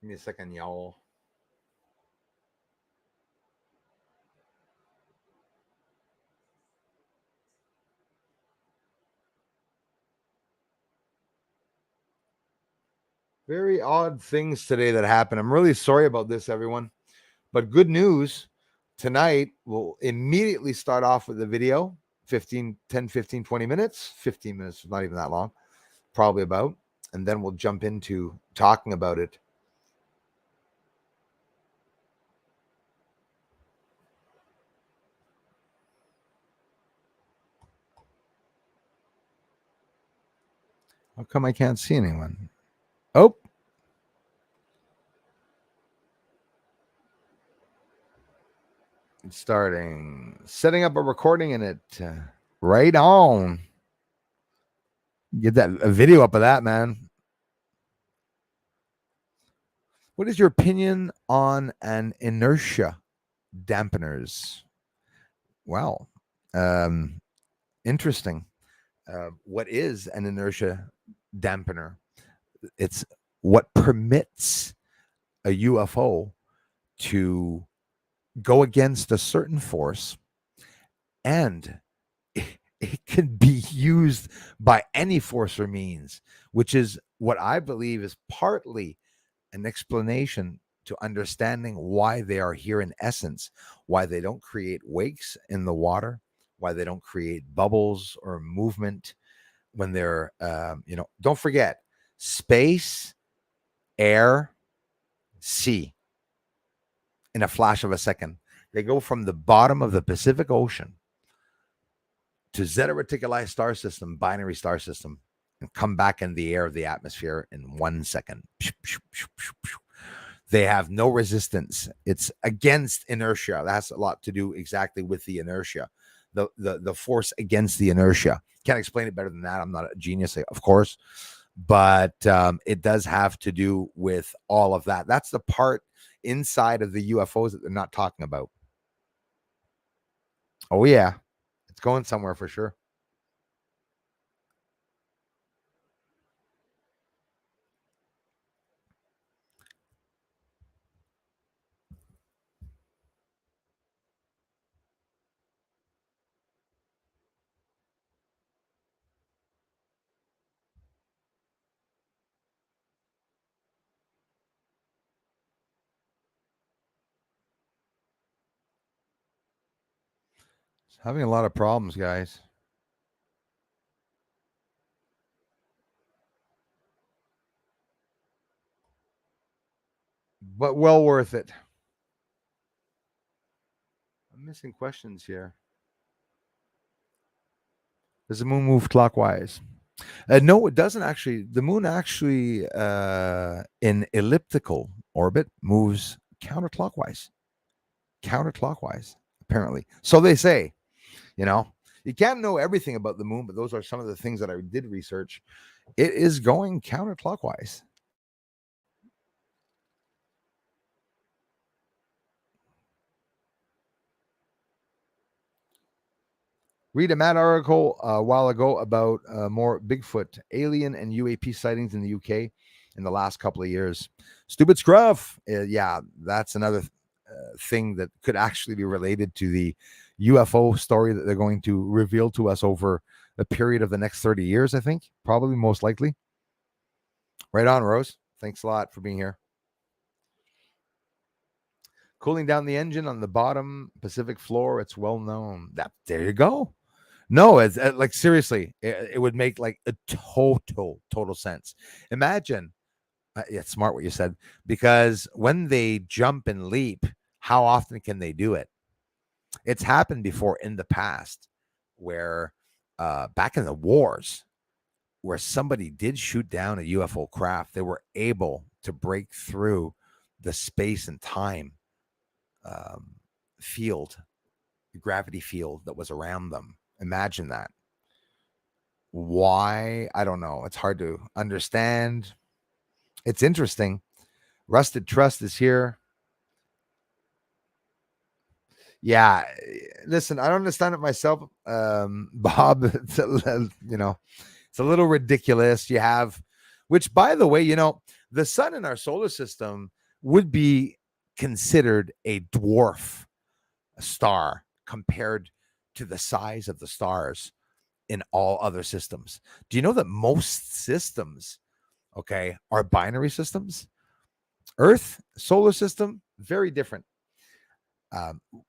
Give me a second, y'all. Very odd things today that happen. I'm really sorry about this, everyone. But good news, tonight we'll immediately start off with the video, 20 minutes, 15 minutes, not even that long, probably about. And then we'll jump into talking about it. How come I can't see anyone? Oh, it's starting. Setting up a recording in it. Right on. Get a video up of that, man. What is your opinion on an inertia dampeners? Well, interesting. What is an inertia dampener? It's what permits a UFO to go against a certain force, and it can be used by any force or means, which is what I believe is partly an explanation to understanding why they are here in essence, why they don't create wakes in the water, why they don't create bubbles or movement when they're, don't forget space, air, sea in a flash of a second. They go from the bottom of the Pacific Ocean to Zeta Reticuli star system, binary star system, and come back in the air of the atmosphere in 1 second. They have no resistance. It's against inertia. That has a lot to do exactly with the inertia, the force against the inertia. Can't explain it better than that. I'm not a genius, of course, but it does have to do with all of that. That's the part inside of the UFOs that they're not talking about. Oh yeah, it's going somewhere for sure. It's having a lot of problems, guys. But well worth it. I'm missing questions here. Does the moon move clockwise? No, it doesn't actually. The moon actually, in elliptical orbit, moves counterclockwise. counterclockwise, apparently. So they say, you know, you can't know everything about the moon, but those are some of the things that I did research. It is going counterclockwise. Read a Matt article a while ago about more Bigfoot, alien, and UAP sightings in the UK in the last couple of years. Stupid scruff. Yeah, that's another thing that could actually be related to the UFO story that they're going to reveal to us over a period of the next 30 years, I think, probably most likely. Right on, Rose. Thanks a lot for being here. Cooling down the engine on the bottom Pacific floor. It's well known. That there you go. No, it's like seriously, it would make like a total sense. Imagine, yeah, it's smart what you said, because when they jump and leap, how often can they do it? It's happened before in the past, where back in the wars, where somebody did shoot down a UFO craft, they were able to break through the space and time field, the gravity field that was around them. Imagine that. Why? I don't know. It's hard to understand. It's interesting. Rusted Trust is here. Yeah. Listen, I don't understand it myself, Bob. It's it's a little ridiculous. You have, which by the way, the sun in our solar system would be considered a dwarf star compared to the size of the stars in all other systems. Do you know that most systems, okay, are binary systems? Earth, solar system, very different.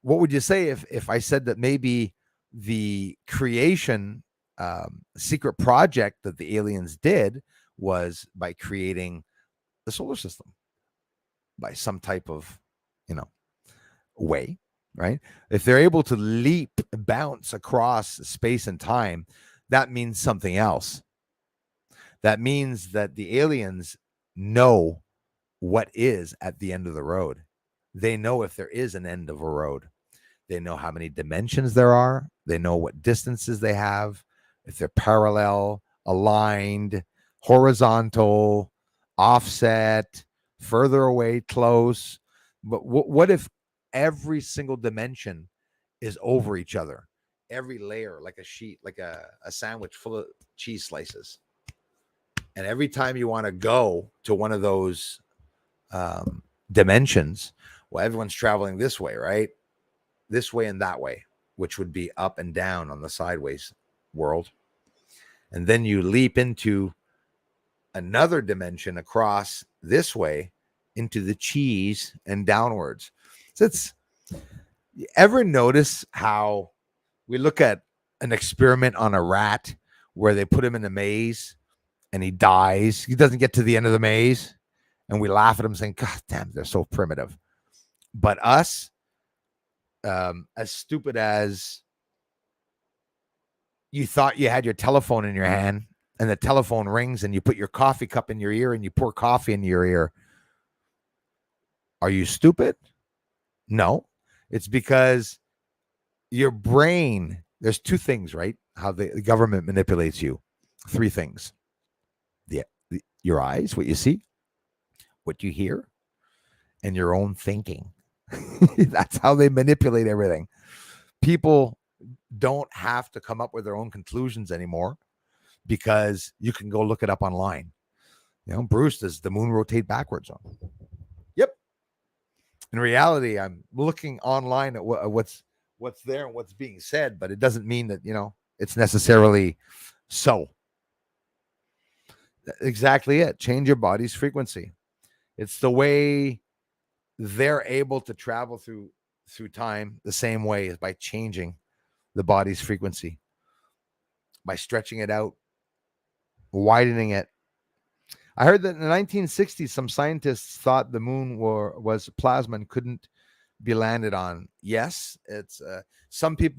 What would you say if I said that maybe the creation secret project that the aliens did was by creating the solar system by some type of, way, right? If they're able to leap, bounce across space and time, that means something else. That means that the aliens know what is at the end of the road. They know if there is an end of a road. They know how many dimensions there are. They know what distances they have, if they're parallel, aligned, horizontal, offset, further away, close. But what if every single dimension is over each other? Every layer, like a sheet, like a sandwich full of cheese slices. And every time you want to go to one of those dimensions, well, everyone's traveling this way, right? This way and that way, which would be up and down on the sideways world. And then you leap into another dimension across this way into the cheese and downwards. So you ever notice how we look at an experiment on a rat where they put him in a maze and he dies? He doesn't get to the end of the maze. And we laugh at him saying, God damn, they're so primitive. But us, as stupid as you thought you had your telephone in your hand and the telephone rings and you put your coffee cup in your ear and you pour coffee in your ear. Are you stupid? No, it's because your brain, there's two things, right? How the government manipulates you. Three things. Your eyes, what you see, what you hear, and your own thinking. That's how they manipulate everything. People don't have to come up with their own conclusions anymore because you can go look it up online. Bruce, does the moon rotate backwards? Yep. In reality, I'm looking online at what's there and what's being said, but it doesn't mean that, it's necessarily so. Exactly it. Change your body's frequency. It's the way they're able to travel through time the same way as by changing the body's frequency, by stretching it out, widening it. I heard that in the 1960s, some scientists thought the moon was plasma and couldn't be landed on. Yes, it's a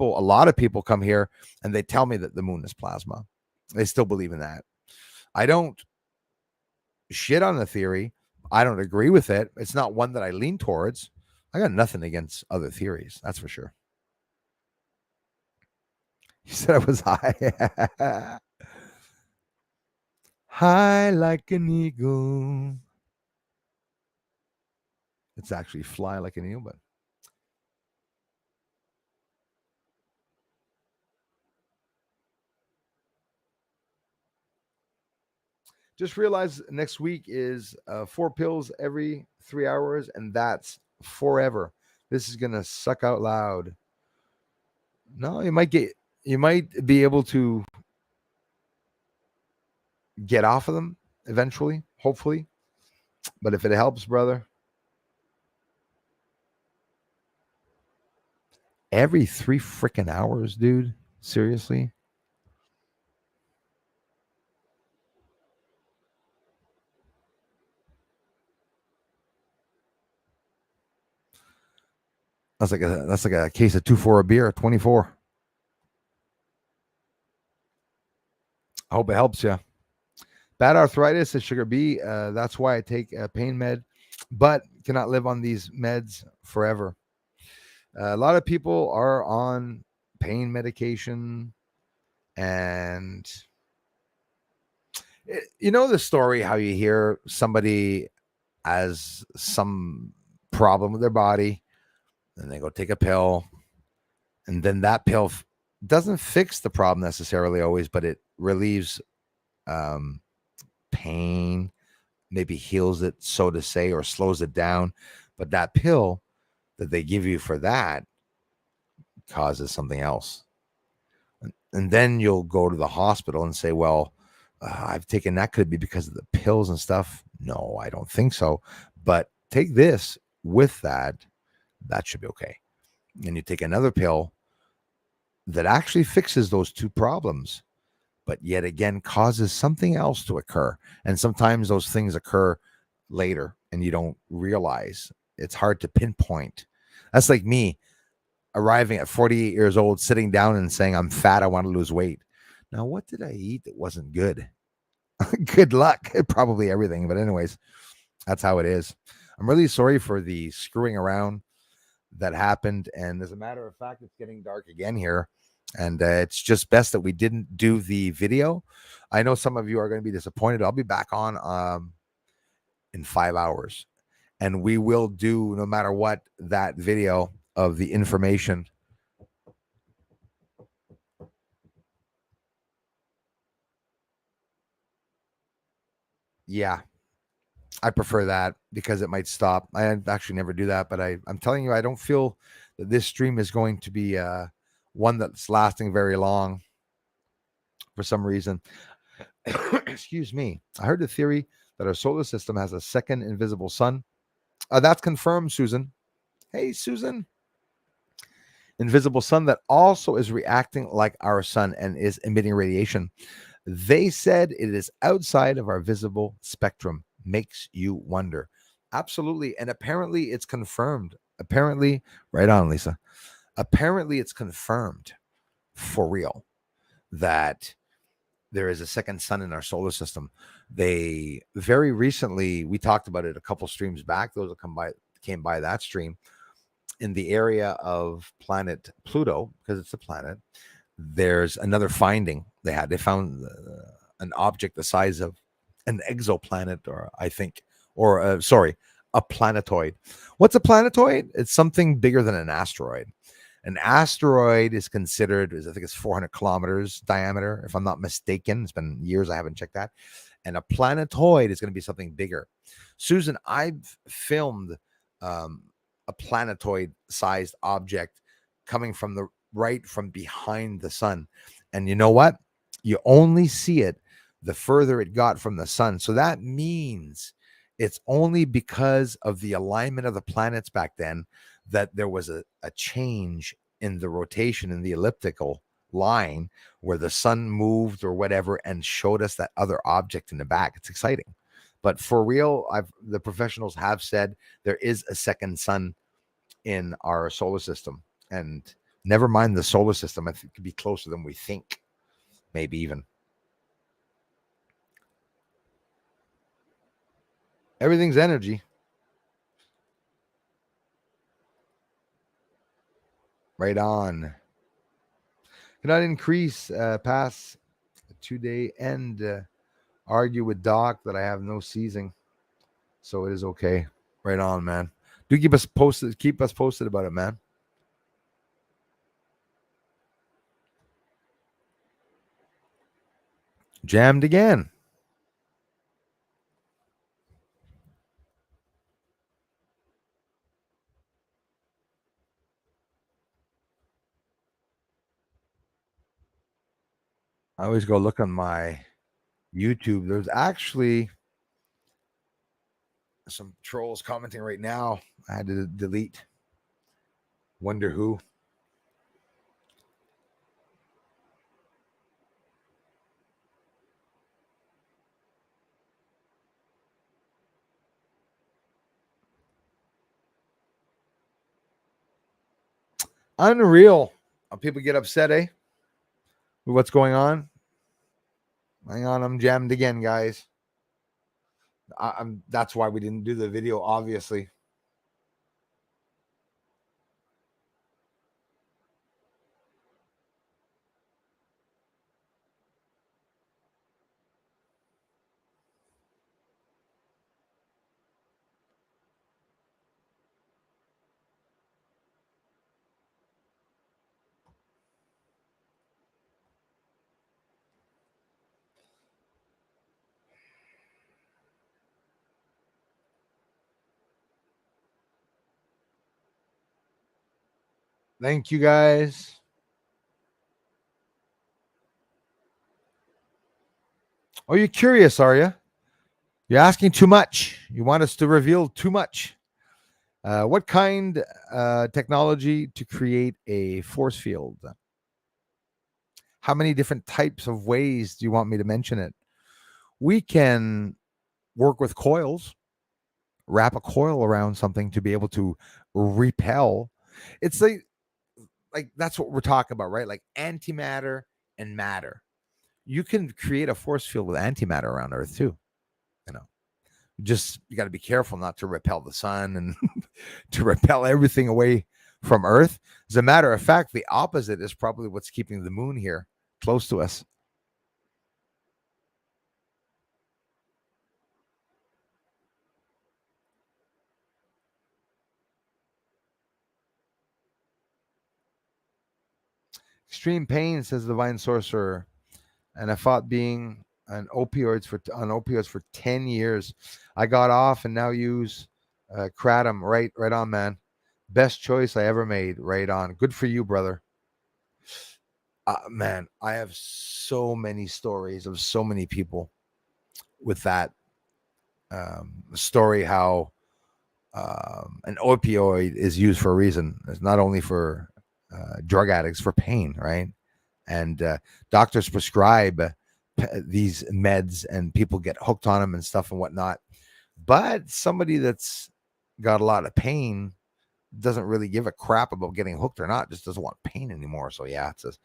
lot of people come here and they tell me that the moon is plasma. They still believe in that. I don't shit on the theory. I don't agree with it. It's not one that I lean towards. I got nothing against other theories. That's for sure. You said I was high. High like an eagle. It's actually fly like an eagle, but just realize next week is 4 pills every 3 hours, and that's forever. This is gonna suck out loud. No, you might be able to get off of them eventually, hopefully. But if it helps, brother, every 3 freaking hours, dude. Seriously, that's like a case of 2 for a beer, 24. I hope it helps you. Bad arthritis is sugar B. That's why I take a pain med, but cannot live on these meds forever. A lot of people are on pain medication, and you know the story how you hear somebody has some problem with their body, and they go take a pill, and then that pill doesn't fix the problem necessarily always, but it relieves um, pain, maybe heals it, so to say, or slows it down. But that pill that they give you for that causes something else. And then you'll go to the hospital and say, well, I've taken that, could be because of the pills and stuff. No, I don't think so. But take this with that, that should be okay. And you take another pill that actually fixes those two problems, but yet again causes something else to occur. And sometimes those things occur later and you don't realize. It's hard to pinpoint. That's like me arriving at 48 years old, sitting down and saying, I'm fat, I want to lose weight. Now, what did I eat that wasn't good? Good luck. Probably everything. But, anyways, that's how it is. I'm really sorry for the screwing around that happened. And as a matter of fact, it's getting dark again here. And it's just best that we didn't do the video. I know some of you are going to be disappointed. I'll be back on in 5 hours. And we will do, no matter what, that video of the information. Yeah, I prefer that because it might stop. I actually never do that, but I'm telling you, I don't feel that this stream is going to be one that's lasting very long for some reason. Excuse me. I heard the theory that our solar system has a second invisible sun. That's confirmed, Susan. Hey, Susan. Invisible sun that also is reacting like our sun and is emitting radiation. They said it is outside of our visible spectrum. Makes you wonder. Absolutely. And apparently it's confirmed. Apparently, right on, Lisa. Apparently it's confirmed for real that there is a second sun in our solar system. They very recently, we talked about it a couple streams back. Those that came by that stream, in the area of planet Pluto, because it's a planet, there's another finding they had. They found an object the size of an exoplanet, or I think, or sorry, a planetoid. What's a planetoid? It's something bigger than an asteroid. An asteroid is considered, I think it's 400 kilometers diameter, if I'm not mistaken. It's been years, I haven't checked that. And a planetoid is going to be something bigger. Susan, I've filmed a planetoid sized object coming from the right from behind the sun. And you know what? You only see it the further it got from the sun. So that means it's only because of the alignment of the planets back then that there was a change in the rotation in the elliptical line where the sun moved or whatever and showed us that other object in the back. It's exciting. But for real, the professionals have said there is a second sun in our solar system. And never mind the solar system, I think it could be closer than we think, maybe even. Everything's energy. Right on. Cannot increase past a 2-day end. Argue with Doc that I have no seizing, so it is okay. Right on, man. Do keep us posted. Keep us posted about it, man. Jammed again. I always go look on my YouTube. There's actually some trolls commenting right now. I had to delete. Wonder who. Unreal. People get upset, eh? With what's going on? Hang on, I'm jammed again, guys. I'm. That's why we didn't do the video, obviously. Thank you, guys. Oh, you're curious, are you? You're asking too much. You want us to reveal too much. What kind technology to create a force field? How many different types of ways do you want me to mention it? We can work with coils, wrap a coil around something to be able to repel. It's like that's what we're talking about, right? Like antimatter and matter. You can create a force field with antimatter around Earth too. You know, just you got to be careful not to repel the sun and to repel everything away from Earth. As a matter of fact, the opposite is probably what's keeping the moon here close to us. Extreme pain, says the divine sorcerer, and I fought being on opioids for 10 years. I got off and now use kratom. Right on, man. Best choice I ever made. Right on. Good for you, brother. Man, I have so many stories of so many people with that story. How an opioid is used for a reason. It's not only for drug addicts, for pain, right? And doctors prescribe these meds, and people get hooked on them and stuff and whatnot. But somebody that's got a lot of pain doesn't really give a crap about getting hooked or not, just doesn't want pain anymore. So yeah, it says,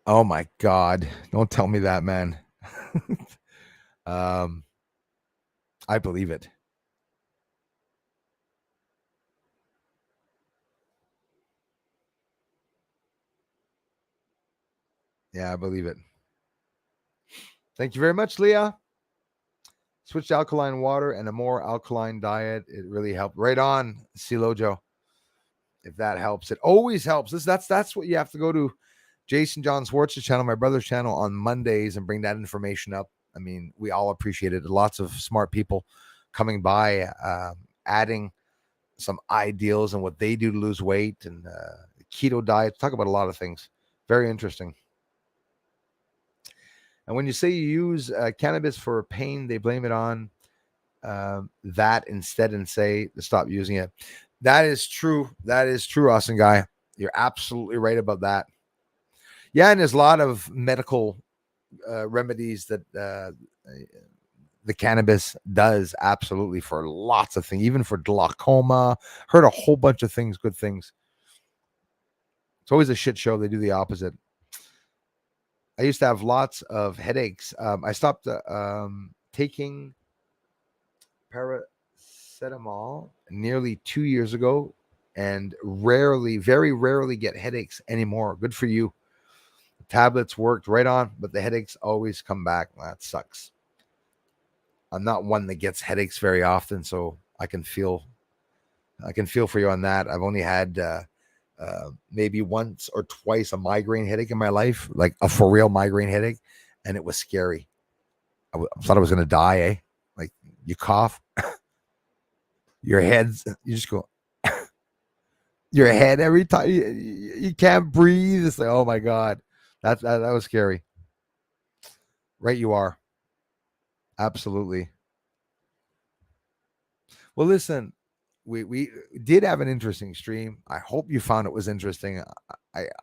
oh my God, don't tell me that, man. um, I believe it. Yeah, I believe it. Thank you very much, Leah. Switch to alkaline water and a more alkaline diet. It really helped. Right on, Silojo. If that helps, it always helps. That's what you have to go to Jason John Schwartz's channel, my brother's channel, on Mondays and bring that information up. I mean, we all appreciate it. Lots of smart people coming by, adding some ideals and what they do to lose weight and keto diet. Talk about a lot of things. Very interesting. And when you say you use cannabis for pain, they blame it on that instead and say to stop using it. That is true. That is true, Austin guy. You're absolutely right about that. Yeah, and there's a lot of medical remedies that the cannabis does absolutely for lots of things, even for glaucoma. Heard a whole bunch of things, good things. It's always a shit show. They do the opposite. I used to have lots of headaches. I stopped taking paracetamol set them all nearly 2 years ago and rarely, very rarely get headaches anymore. Good for you. The tablets worked right on, but the headaches always come back. That sucks. I'm not one that gets headaches very often, so I can feel for you on that. I've only had maybe once or twice a migraine headache in my life, like a for real migraine headache, and it was scary. I thought I was going to die. Like you cough, your head's you just go your head every time you can't breathe. It's like, oh my god, that was scary. Right, you are absolutely. Well, listen, we did have an interesting stream. I hope you found it was interesting.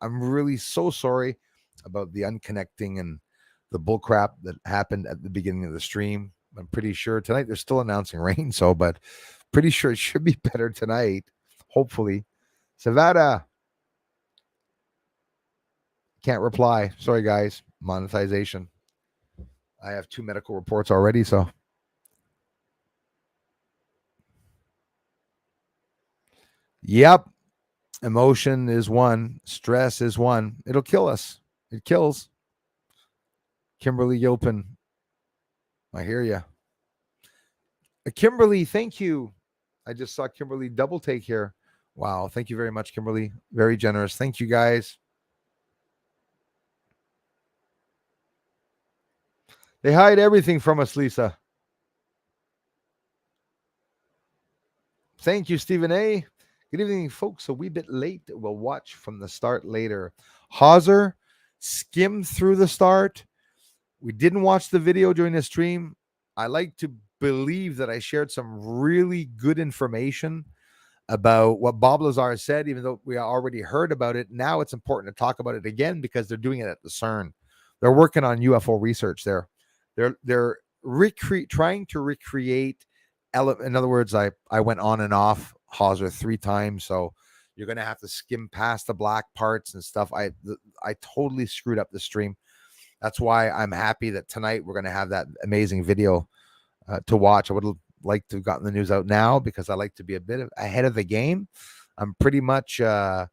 I'm really so sorry about the unconnecting and the bullcrap that happened at the beginning of the stream. I'm pretty sure tonight they're still announcing rain, so but pretty sure it should be better tonight. Hopefully, Savannah can't reply. Sorry, guys. Monetization. I have 2 medical reports already, so yep. Emotion is one. Stress is one. It'll kill us. It kills. Kimberly Gilpin. I hear you. Kimberly, thank you. I just saw Kimberly double take here. Wow. Thank you very much, Kimberly. Very generous. Thank you, guys. They hide everything from us, Lisa. Thank you, Stephen A. Good evening, folks. A wee bit late. We'll watch from the start later. Hauser skimmed through the start. We didn't watch the video during the stream. I like to believe that I shared some really good information about what Bob Lazar said, even though we already heard about it. Now it's important to talk about it again because they're doing it at the CERN. They're working on UFO research there. They're trying to recreate. In other words, I went on and off Hauser 3 times, so you're gonna have to skim past the black parts and stuff. I totally screwed up the stream. That's why I'm happy that tonight we're gonna have that amazing video to watch. I would like to have gotten the news out now because I like to be a bit ahead of the game. I'm pretty much up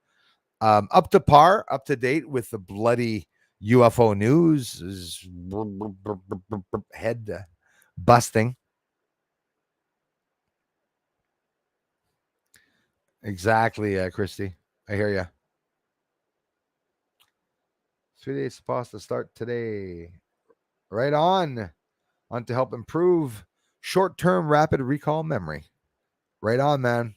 to par, up to date with the bloody UFO news. Head busting. Exactly, Christy. I hear you. 3 days supposed to start today. Right on to help improve short-term rapid recall memory. Right on, man.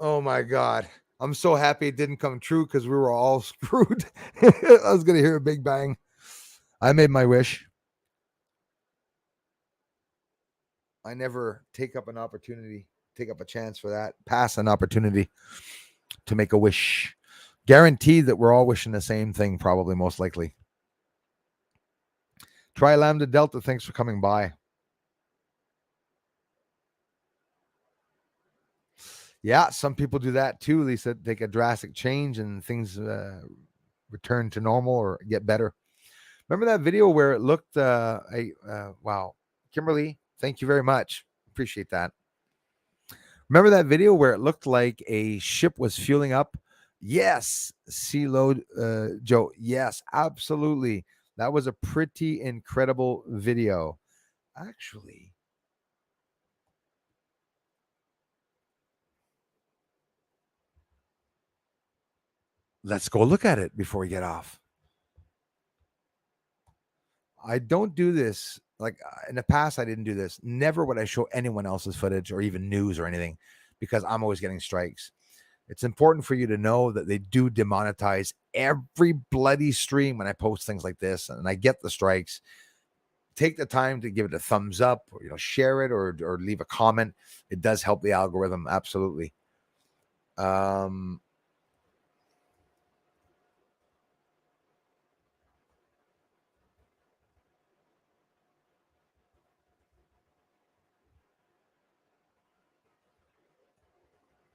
Oh my god. I'm so happy it didn't come true because we were all screwed. I was gonna hear a big bang. I made my wish. I never take up an opportunity, take up a chance for that, pass an opportunity to make a wish. Guaranteed that we're all wishing the same thing, probably most likely. Try Lambda Delta, thanks for coming by. Yeah, some people do that too. They said take a drastic change and things return to normal or get better. Remember that video where it looked wow. Kimberly, thank you very much. Appreciate that. Remember that video where it looked like a ship was fueling up? Yes, sea load, Joe. Yes, absolutely. That was a pretty incredible video. Actually, let's go look at it before we get off. I don't do this. Like in the past, I didn't do this. Never would I show anyone else's footage or even news or anything because I'm always getting strikes. It's important for you to know that they do demonetize every bloody stream when I post things like this, and I get the strikes. Take the time to give it a thumbs up, or share it, or leave a comment. It does help the algorithm, absolutely. Um,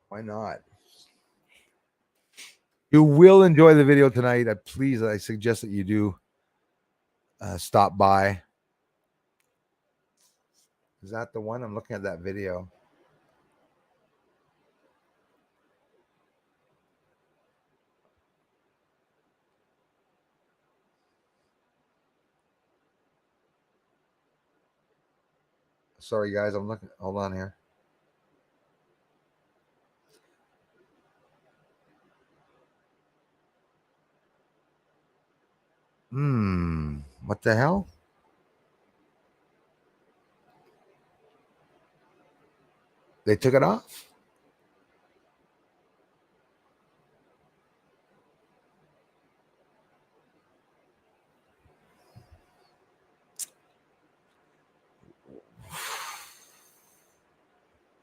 why not? You will enjoy the video tonight. I suggest that you do stop by. Is that the one? I'm looking at that video. Sorry, guys. I'm looking. Hold on here. What the hell? They took it off?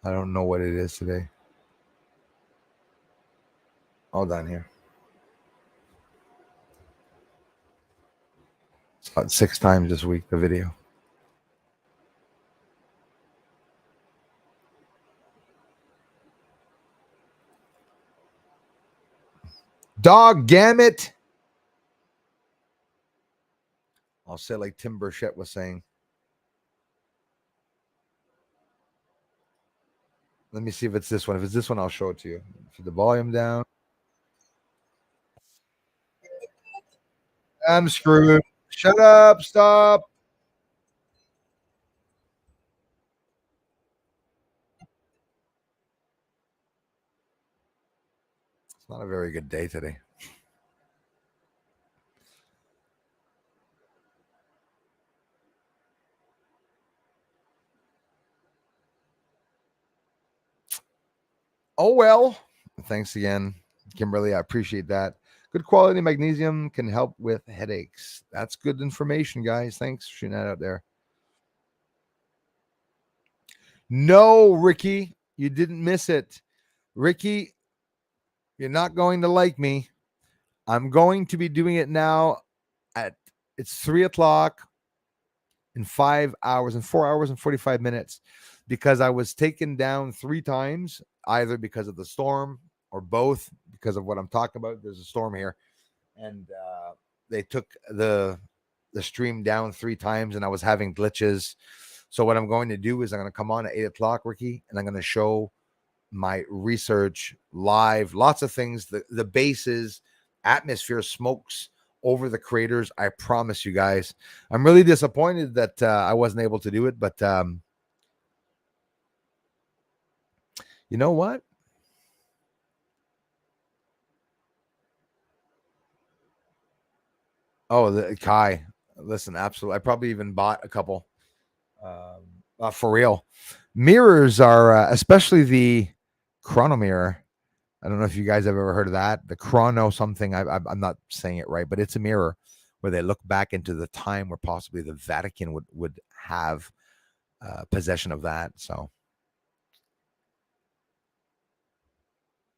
I don't know what it is today. Hold on here. It's about 6 times this week, the video. Dog gammit. I'll say like Tim Burchett was saying. Let me see if it's this one. If it's this one, I'll show it to you. Put the volume down. I'm screwed. Shut up. Stop. It's not a very good day today. Oh, well. Thanks again, Kimberly. I appreciate that. Good quality magnesium can help with headaches. That's good information, guys. Thanks for shooting that out there. No, Ricky, you didn't miss it. Ricky, you're not going to like me. I'm going to be doing it now it's 3:00 in 5 hours and 4 hours and 45 minutes because I was taken down 3 times, either because of the storm or both because of what I'm talking about. There's a storm here, and they took the stream down 3 times, and I was having glitches. So what I'm going to do is I'm going to come on at 8:00, Ricky, and I'm going to show my research live, lots of things, the bases, atmosphere, smokes over the craters. I promise you guys. I'm really disappointed that I wasn't able to do it, but you know what? Oh, the Kai. Listen, absolutely. I probably even bought a couple. For real. Mirrors are, especially the chrono mirror. I don't know if you guys have ever heard of that. The chrono something. I'm not saying it right, but it's a mirror where they look back into the time where possibly the Vatican would have possession of that. So,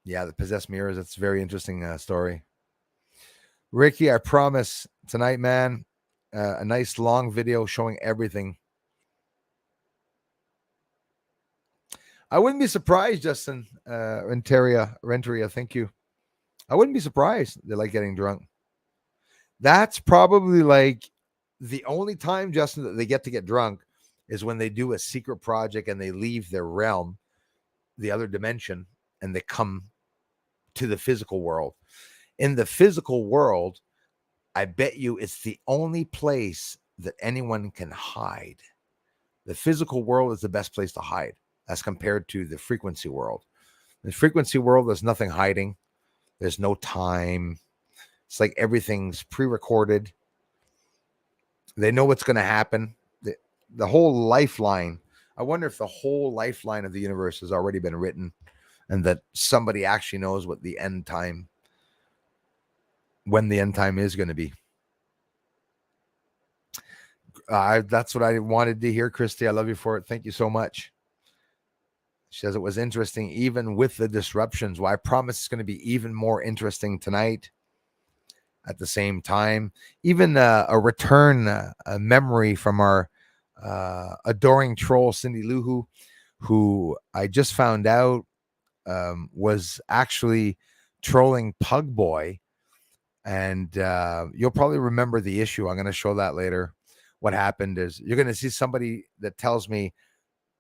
yeah, the possessed mirrors. It's a very interesting story. Ricky, I promise tonight, man, a nice long video showing everything. I wouldn't be surprised, Justin, Renteria, thank you. I wouldn't be surprised they like getting drunk. That's probably like the only time, Justin, that they get to get drunk is when they do a secret project and they leave their realm, the other dimension, and they come to the physical world. In the physical world, I bet you it's the only place that anyone can hide. The physical world is the best place to hide as compared to the frequency world. In the frequency world, there's nothing hiding. There's no time. It's like everything's pre-recorded. They know what's going to happen. The whole lifeline. I wonder if the whole lifeline of the universe has already been written and that somebody actually knows what the end time, when the end time is going to be. That's what I wanted to hear, Christy. I love you for it. Thank you so much. She says it was interesting, even with the disruptions. Well, I promise it's going to be even more interesting tonight. At the same time, even a return, a memory from our adoring troll, Cindy Luhu, who I just found out was actually trolling Pug Boy. And you'll probably remember the issue. I'm going to show that later. What happened is you're going to see somebody that tells me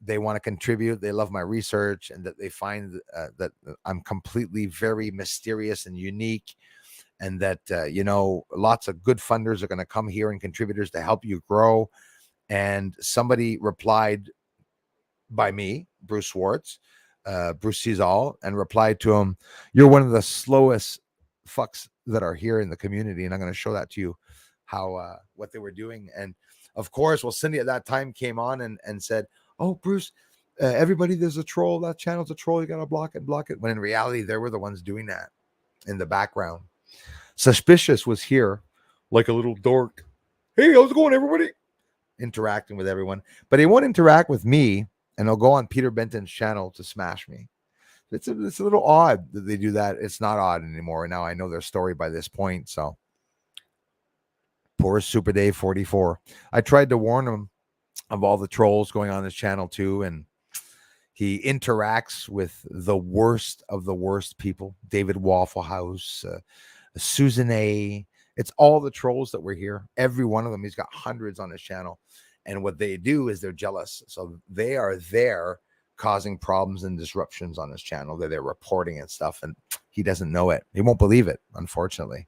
they want to contribute, they love my research, and that they find that I'm completely very mysterious and unique, and that lots of good funders are going to come here and contributors to help you grow. And somebody replied by me, Bruce Schwartz, Bruce sees all, and replied to him, "You're one of the slowest fucks that are here in the community," and I'm going to show that to you how what they were doing. And of course, well, Cindy at that time came on and said, "Oh, Bruce, everybody, there's a troll. That channel's a troll. You got to block it." When in reality, they were the ones doing that in the background. Suspicious was here like a little dork. "Hey, how's it going, everybody?" Interacting with everyone, but he won't interact with me, and he'll go on Peter Benton's channel to smash me. It's a little odd that they do that. It's not odd anymore. Now I know their story by this point. So poor Super Dave 44. I tried to warn him of all the trolls going on his channel too, and he interacts with the worst of the worst people. David Waffle House, Susan A. It's all the trolls that were here. Every one of them. He's got hundreds on his channel. And what they do is they're jealous. So they are there causing problems and disruptions on his channel. They're reporting and stuff. And he doesn't know it. He won't believe it, unfortunately.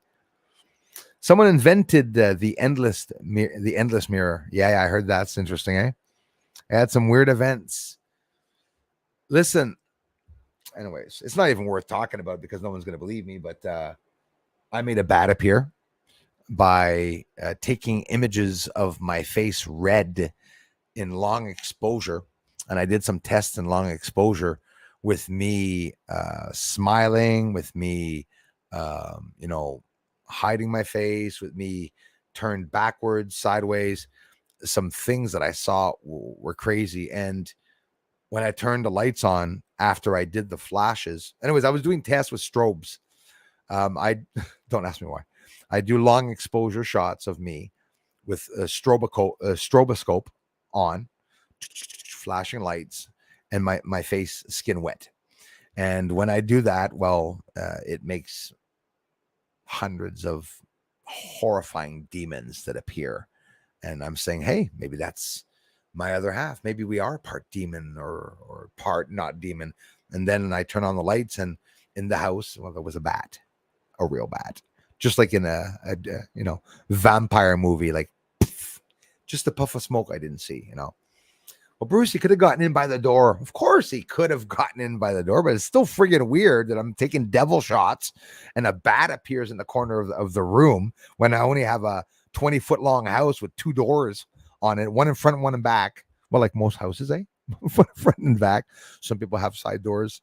Someone invented the endless mirror. Yeah, I heard that's interesting, eh? I had some weird events. Listen, anyways, it's not even worth talking about because no one's going to believe me, but I made a bat appear by taking images of my face red in long exposure. And I did some tests in long exposure with me smiling, with me, hiding my face, with me turned backwards, sideways. Some things that I saw were crazy. And when I turned the lights on after I did the flashes, anyways, I was doing tests with strobes. I don't ask me why. I do long exposure shots of me with a stroboscope on, flashing lights, and my face skin wet. And when I do that, well, it makes hundreds of horrifying demons that appear. And I'm saying, hey, maybe that's my other half. Maybe we are part demon or part not demon. And then I turn on the lights, and in the house, well, there was a bat, a real bat. Just like in a vampire movie, like just a puff of smoke I didn't see, Well, Bruce, he could have gotten in by the door. Of course he could have gotten in by the door, but it's still friggin' weird that I'm taking devil shots and a bat appears in the corner of the room when I only have a 20-foot long house with two doors on it, one in front and one in back. Well, like most houses, eh? Front and back. Some people have side doors.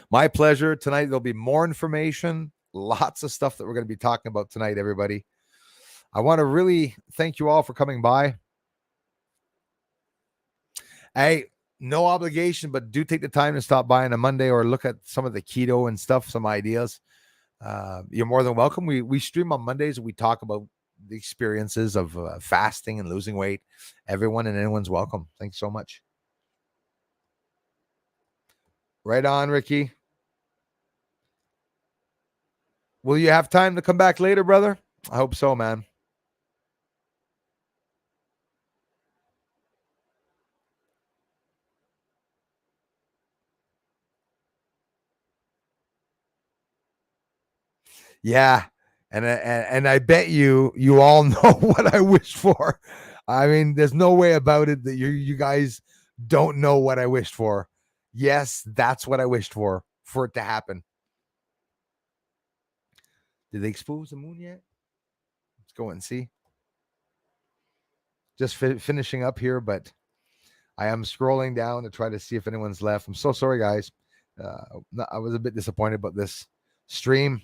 My pleasure. Tonight, there'll be more information. Lots of stuff that we're going to be talking about tonight, everybody. I want to really thank you all for coming by. Hey, no obligation, but do take the time to stop by on a Monday or look at some of the keto and stuff, some ideas. You're more than welcome. We stream on Mondays and we talk about the experiences of fasting and losing weight. Everyone and anyone's welcome. Thanks so much. Right on, Ricky. Will you have time to come back later, brother? I hope so, man. Yeah. And I bet you all know what I wished for. I mean, there's no way about it that you guys don't know what I wished for. Yes, that's what I wished for it to happen. Did they expose the moon yet? Let's go and see. Just finishing up here, but I am scrolling down to try to see if anyone's left. I'm so sorry, guys. I was a bit disappointed about this stream.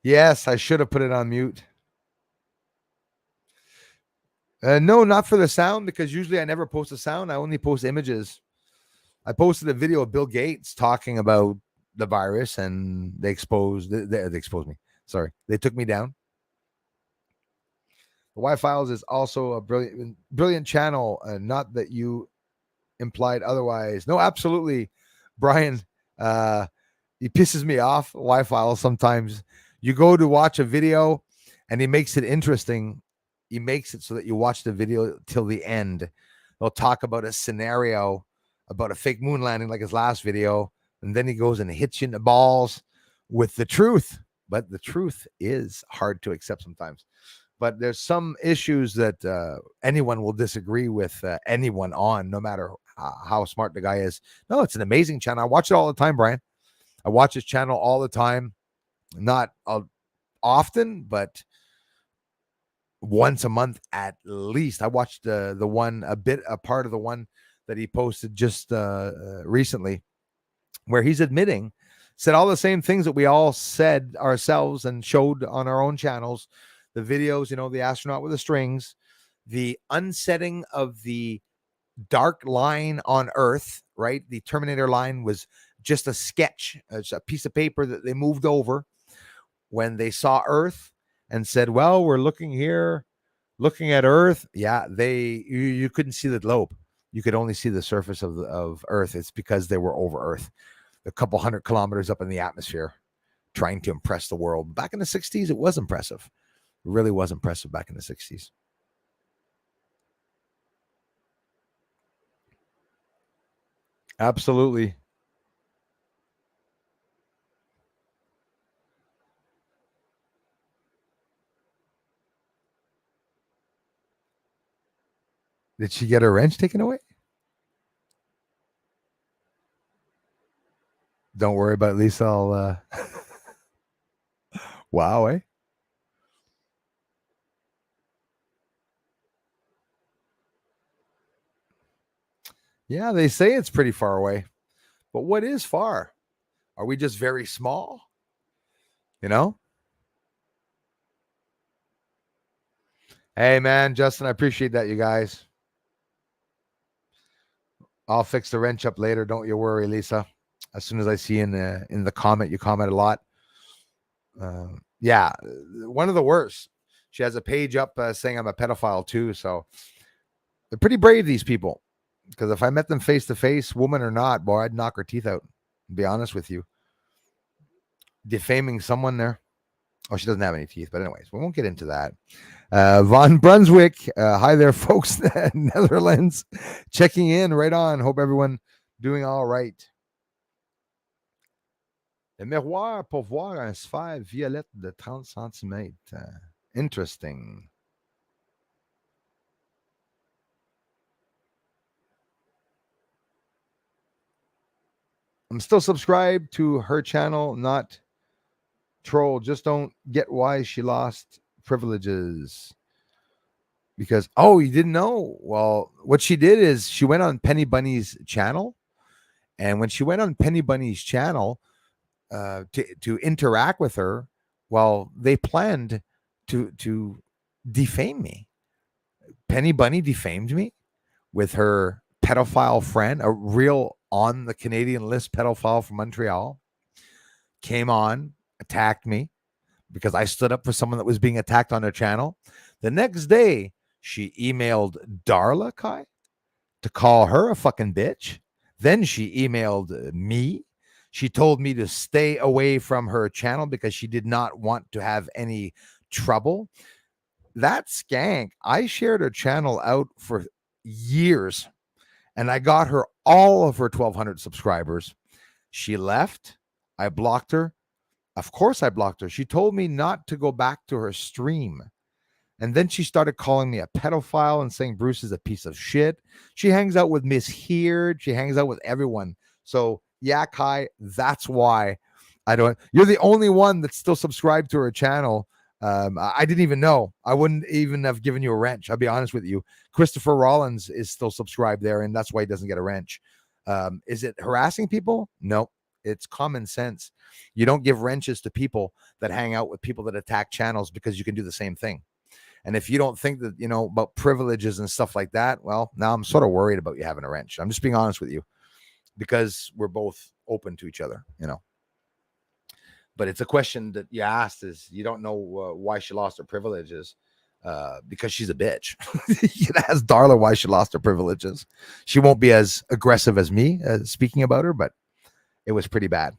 Yes, I should have put it on mute. No, not for the sound, because usually I never post a sound. I only post images. I posted a video of Bill Gates talking about the virus, and they exposed me. Sorry, they took me down. The Y Files is also a brilliant channel. Not that you implied otherwise. No, absolutely, Brian. Uh, he pisses me off. Y Files sometimes. You go to watch a video, and he makes it interesting. He makes it so that you watch the video till the end. They'll talk about a scenario about a fake moon landing, like his last video, and then he goes and hits you in the balls with the truth. But the truth is hard to accept sometimes. But there's some issues that anyone will disagree with anyone on, no matter how smart the guy is. No, it's an amazing channel. I watch it all the time, Brian. I watch his channel all the time, not often, but once a month at least. I watched the one a part of the one that he posted just recently, where he's said all the same things that we all said ourselves and showed on our own channels. The videos, the astronaut with the strings, the unsetting of the dark line on Earth, right? The Terminator line was just a sketch. It's a piece of paper that they moved over when they saw Earth and said, well, we're looking here, looking at Earth. Yeah, you couldn't see the globe. You could only see the surface of Earth. It's because they were over Earth, a couple 100 kilometers up in the atmosphere, trying to impress the world. Back in the 60s, it was impressive. It really was impressive back in the 60s. Absolutely. Did she get her wrench taken away? Don't worry about it, Lisa. I'll wow, eh? Yeah, they say it's pretty far away. But what is far? Are we just very small? You know? Hey man, Justin, I appreciate that, you guys. I'll fix the wrench up later. Don't you worry, Lisa. As soon as I see in the comment, you comment a lot. Yeah, one of the worst. She has a page up saying I'm a pedophile too. So they're pretty brave, these people. Because if I met them face to face, woman or not, boy, I'd knock her teeth out. To be honest with you. Defaming someone there. Oh, she doesn't have any teeth. But anyways, we won't get into that. Von Brunswick. Hi there, folks. Netherlands. Checking in right on. Hope everyone doing all right. Le miroir pour voir un sphère violette de 30 cm. Interesting. I'm still subscribed to her channel, not troll. Just don't get why she lost privileges. Because, oh, you didn't know? Well, what she did is she went on Penny Bunny's channel. And when she went on Penny Bunny's channel to interact with her, well, they planned to defame me. Penny Bunny defamed me with her pedophile friend, a real on the Canadian list pedophile from Montreal, came on, attacked me because I stood up for someone that was being attacked on her channel. The next day, she emailed Darla Kai to call her a fucking bitch. Then she emailed me. She told me to stay away from her channel because she did not want to have any trouble. That skank, I shared her channel out for years and I got her all of her 1,200 subscribers. She left. I blocked her. Of course, I blocked her. She told me not to go back to her stream. And then she started calling me a pedophile and saying Bruce is a piece of shit. She hangs out with Miss Heard. She hangs out with everyone. So, yeah, Kai, that's why I don't. You're the only one that's still subscribed to her channel. I didn't even know. I wouldn't even have given you a wrench. I'll be honest with you. Christopher Rollins is still subscribed there, and that's why he doesn't get a wrench. Is it harassing people? No, it's common sense. You don't give wrenches to people that hang out with people that attack channels because you can do the same thing. And if you don't think that, about privileges and stuff like that, well, now I'm sort of worried about you having a wrench. I'm just being honest with you because we're both open to each other, But it's a question that you asked is you don't know why she lost her privileges. because she's a bitch. You can ask Darla why she lost her privileges. She won't be as aggressive as me speaking about her, but it was pretty bad.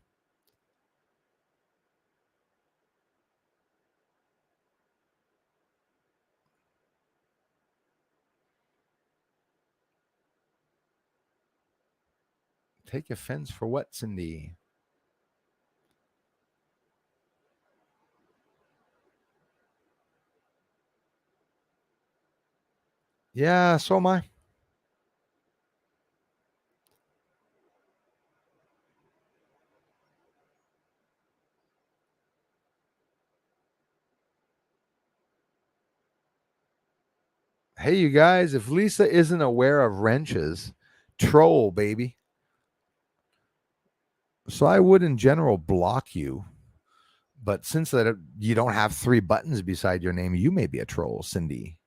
Take offense for what, Cindy? Yeah, so am I. Hey, you guys, if Lisa isn't aware of wrenches, troll, baby. So I would, in general, block you. But since that you don't have 3 buttons beside your name, you may be a troll, Cindy.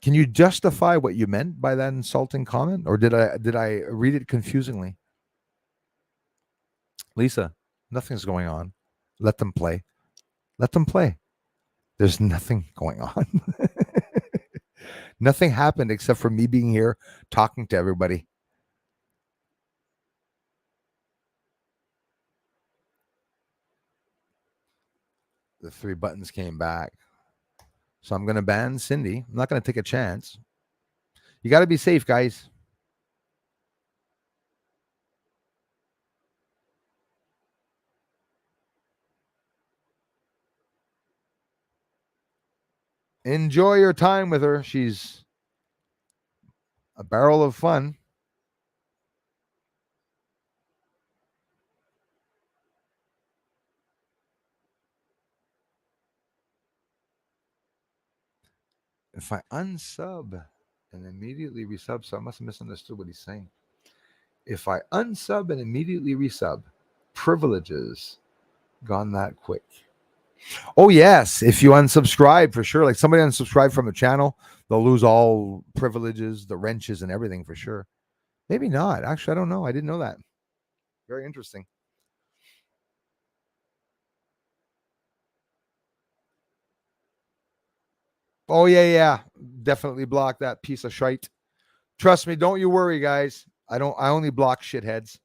Can you justify what you meant by that insulting comment, or did I read it confusingly? Lisa, nothing's going on. Let them play. Let them play. There's nothing going on. Nothing happened except for me being here talking to everybody. The 3 buttons came back. So I'm going to ban Cindy. I'm not going to take a chance. You got to be safe, guys. Enjoy your time with her. She's a barrel of fun. If I unsub and immediately resub, so I must have misunderstood what he's saying. If I unsub and immediately resub, privileges gone that quick. Oh yes, if you unsubscribe for sure. Like somebody unsubscribe from a channel, they'll lose all privileges, the wrenches, and everything for sure. Maybe not. Actually, I don't know. I didn't know that. Very interesting. Oh yeah. Definitely block that piece of shite. Trust me, don't you worry, guys. I only block shitheads.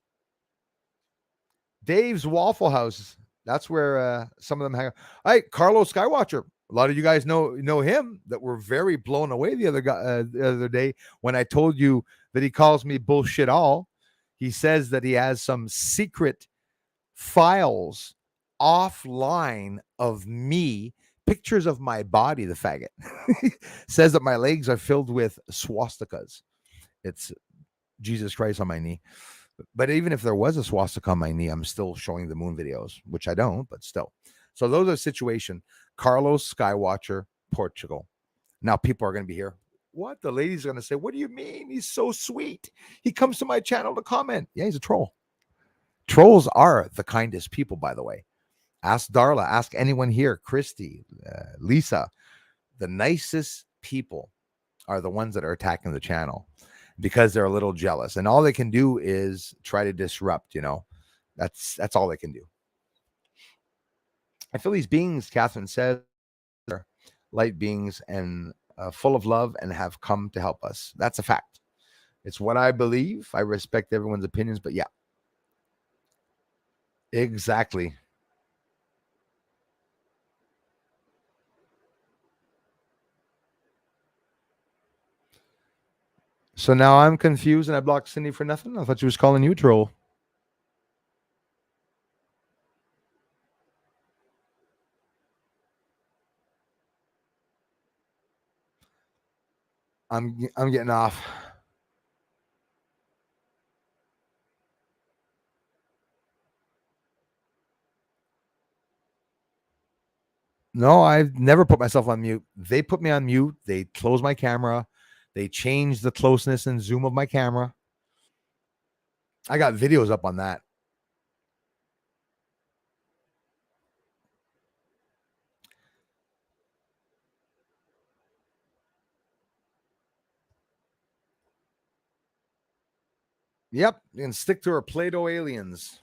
Dave's Waffle House. That's where some of them hang out. Hey, Carlos Skywatcher. A lot of you guys know him. That were very blown away the other day when I told you that he calls me bullshit all. He says that he has some secret files offline of me, pictures of my body. The faggot says that my legs are filled with swastikas. It's Jesus Christ on my knee. But even if there was a swastika on my knee, I'm still showing the moon videos, which I don't, but still. So those are situation. Carlos Skywatcher, Portugal. Now people are going to be here. What? The lady's going to say, what do you mean? He's so sweet. He comes to my channel to comment. Yeah, he's a troll. Trolls are the kindest people, by the way. Ask Darla, ask anyone here, Christy, Lisa. The nicest people are the ones that are attacking the channel because they're a little jealous, and all they can do is try to disrupt. That's all they can do. I feel these beings, Catherine says, are light beings and full of love and have come to help us. That's a fact. It's what I believe. I respect everyone's opinions, but yeah, exactly. So now I'm confused and I blocked Cindy for nothing. I thought she was calling you troll. I'm getting off. No, I've never put myself on mute. They put me on mute. They close my camera. They change the closeness and zoom of my camera. I got videos up on that. Yep, you can stick to her Play-Doh aliens.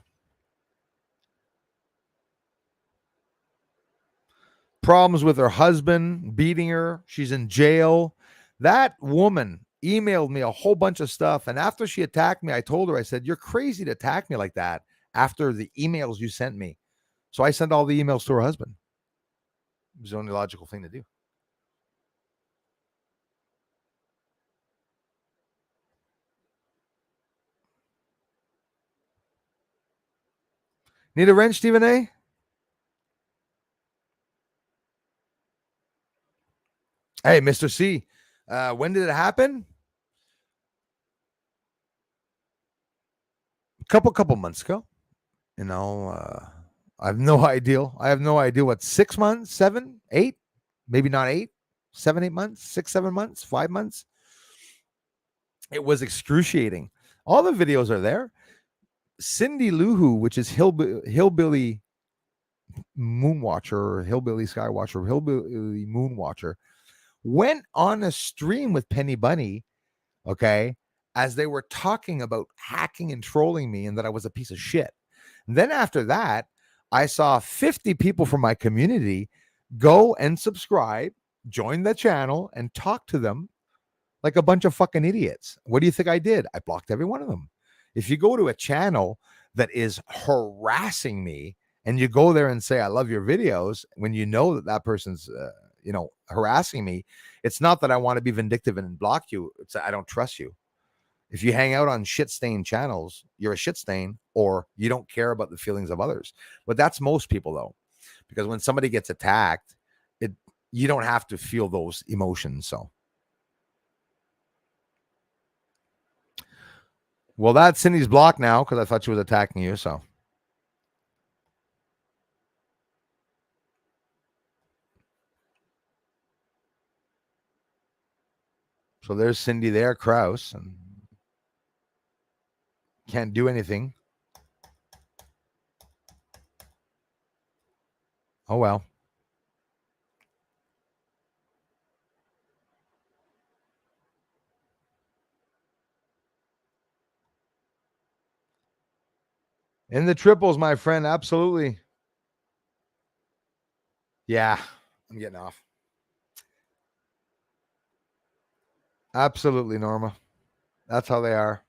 problems with her husband, beating her. She's in jail. That woman emailed me a whole bunch of stuff. And after she attacked me, I told her, I said, "You're crazy to attack me like that after the emails you sent me." So I sent all the emails to her husband. It was the only logical thing to do. Need a wrench, Stephen A? Hey, Mr. C, when did it happen? Couple months ago. You know, I have no idea. I have no idea what 6 months, 7, 8, maybe not 8, 7, 8 months, 6, 7 months, 5 months. It was excruciating. All the videos are there. Cindy Lou Who, which is hillbilly moonwatcher, hillbilly skywatcher, hillbilly moonwatcher, went on a stream with Penny Bunny, okay, as they were talking about hacking and trolling me and that I was a piece of shit. And then after that, I saw 50 people from my community go and subscribe, join the channel, and talk to them like a bunch of fucking idiots. What do you think I did? I blocked every one of them. If you go to a channel that is harassing me and you go there and say, "I love your videos," when you know that that person's, harassing me, it's not that I want to be vindictive and block you. It's I don't trust you. If you hang out on shit stain channels, you're a shit stain or you don't care about the feelings of others. But that's most people though, because when somebody gets attacked, you don't have to feel those emotions. So, well, that's Cindy's block now because I thought she was attacking you. So there's Cindy there, Kraus, and can't do anything. Oh well. In the triples, my friend, absolutely. Yeah, I'm getting off. Absolutely, Norma. That's how they are.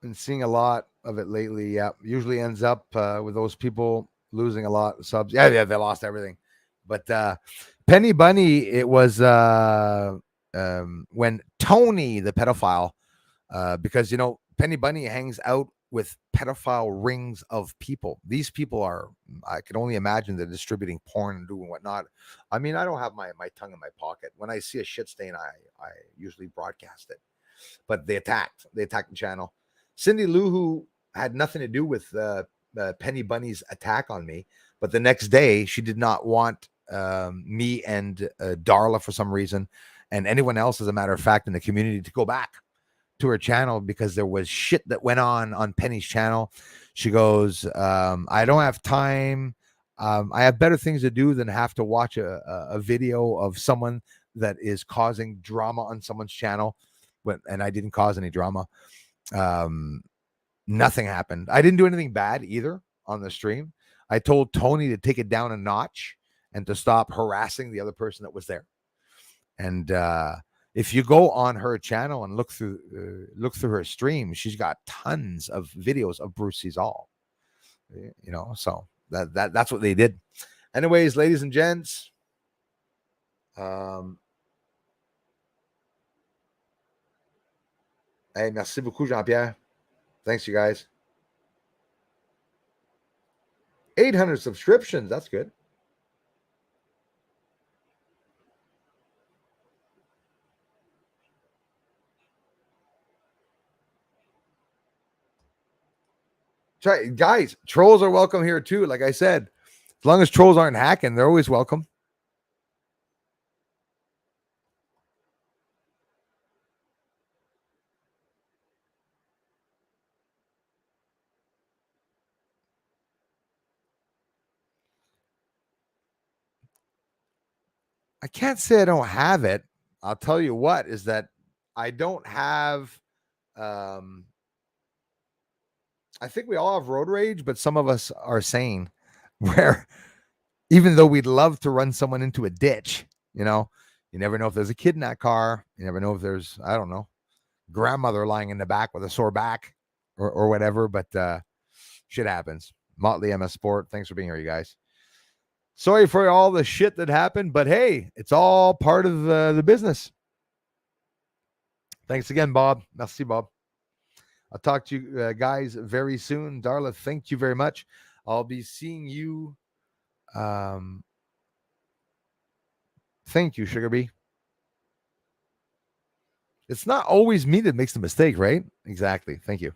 Been seeing a lot of it lately. Yeah, usually ends up with those people losing a lot of subs. Yeah, they lost everything. But Penny Bunny, it was when Tony, the pedophile, because Penny Bunny hangs out with pedophile rings of people. These people are, I can only imagine, they're distributing porn and doing whatnot. I mean, I don't have my tongue in my pocket. When I see a shit stain, I usually broadcast it. But they attacked the channel. Cindy Lou Who had nothing to do with Penny Bunny's attack on me, but the next day she did not want me and Darla for some reason, and anyone else, as a matter of fact, in the community, to go back to her channel because there was shit that went on Penny's channel. She goes, "I don't have time. I have better things to do than have to watch a video of someone that is causing drama on someone's channel." And I didn't cause any drama. Nothing happened. I didn't do anything bad either on the stream. I told Tony to take it down a notch and to stop harassing the other person that was there. And if you go on her channel and look through her stream, she's got tons of videos of Bruce Seasall. So that's what they did. Anyways, ladies and gents, hey, merci beaucoup, Jean-Pierre. Thanks, you guys. 800 subscriptions. That's good. Try, guys, trolls are welcome here too. Like I said, as long as trolls aren't hacking, they're always welcome. I can't say I don't have it. I'll tell you what is that I don't have I think we all have road rage, but some of us are sane, where even though we'd love to run someone into a ditch, you never know if there's a kid in that car. You never know if there's, I don't know, grandmother lying in the back with a sore back or whatever. But shit happens. Motley MS Sport. Thanks for being here, you guys. Sorry for all the shit that happened, but hey, it's all part of the business. Thanks again, Bob. Merci, Bob. I'll talk to you guys very soon. Darla, thank you very much. I'll be seeing you. Thank you, Sugar Bee. It's not always me that makes the mistake, right? Exactly. Thank you.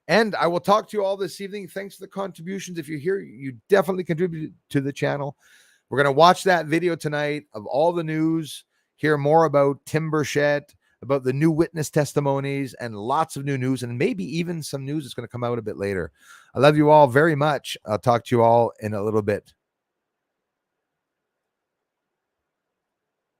And I will talk to you all this evening. Thanks for the contributions. If you're here, you definitely contributed to the channel. We're going to watch that video tonight of all the news, hear more about Tim Burchett, about the new witness testimonies, and lots of new news, and maybe even some news that's going to come out a bit later. I love you all very much. I'll talk to you all in a little bit.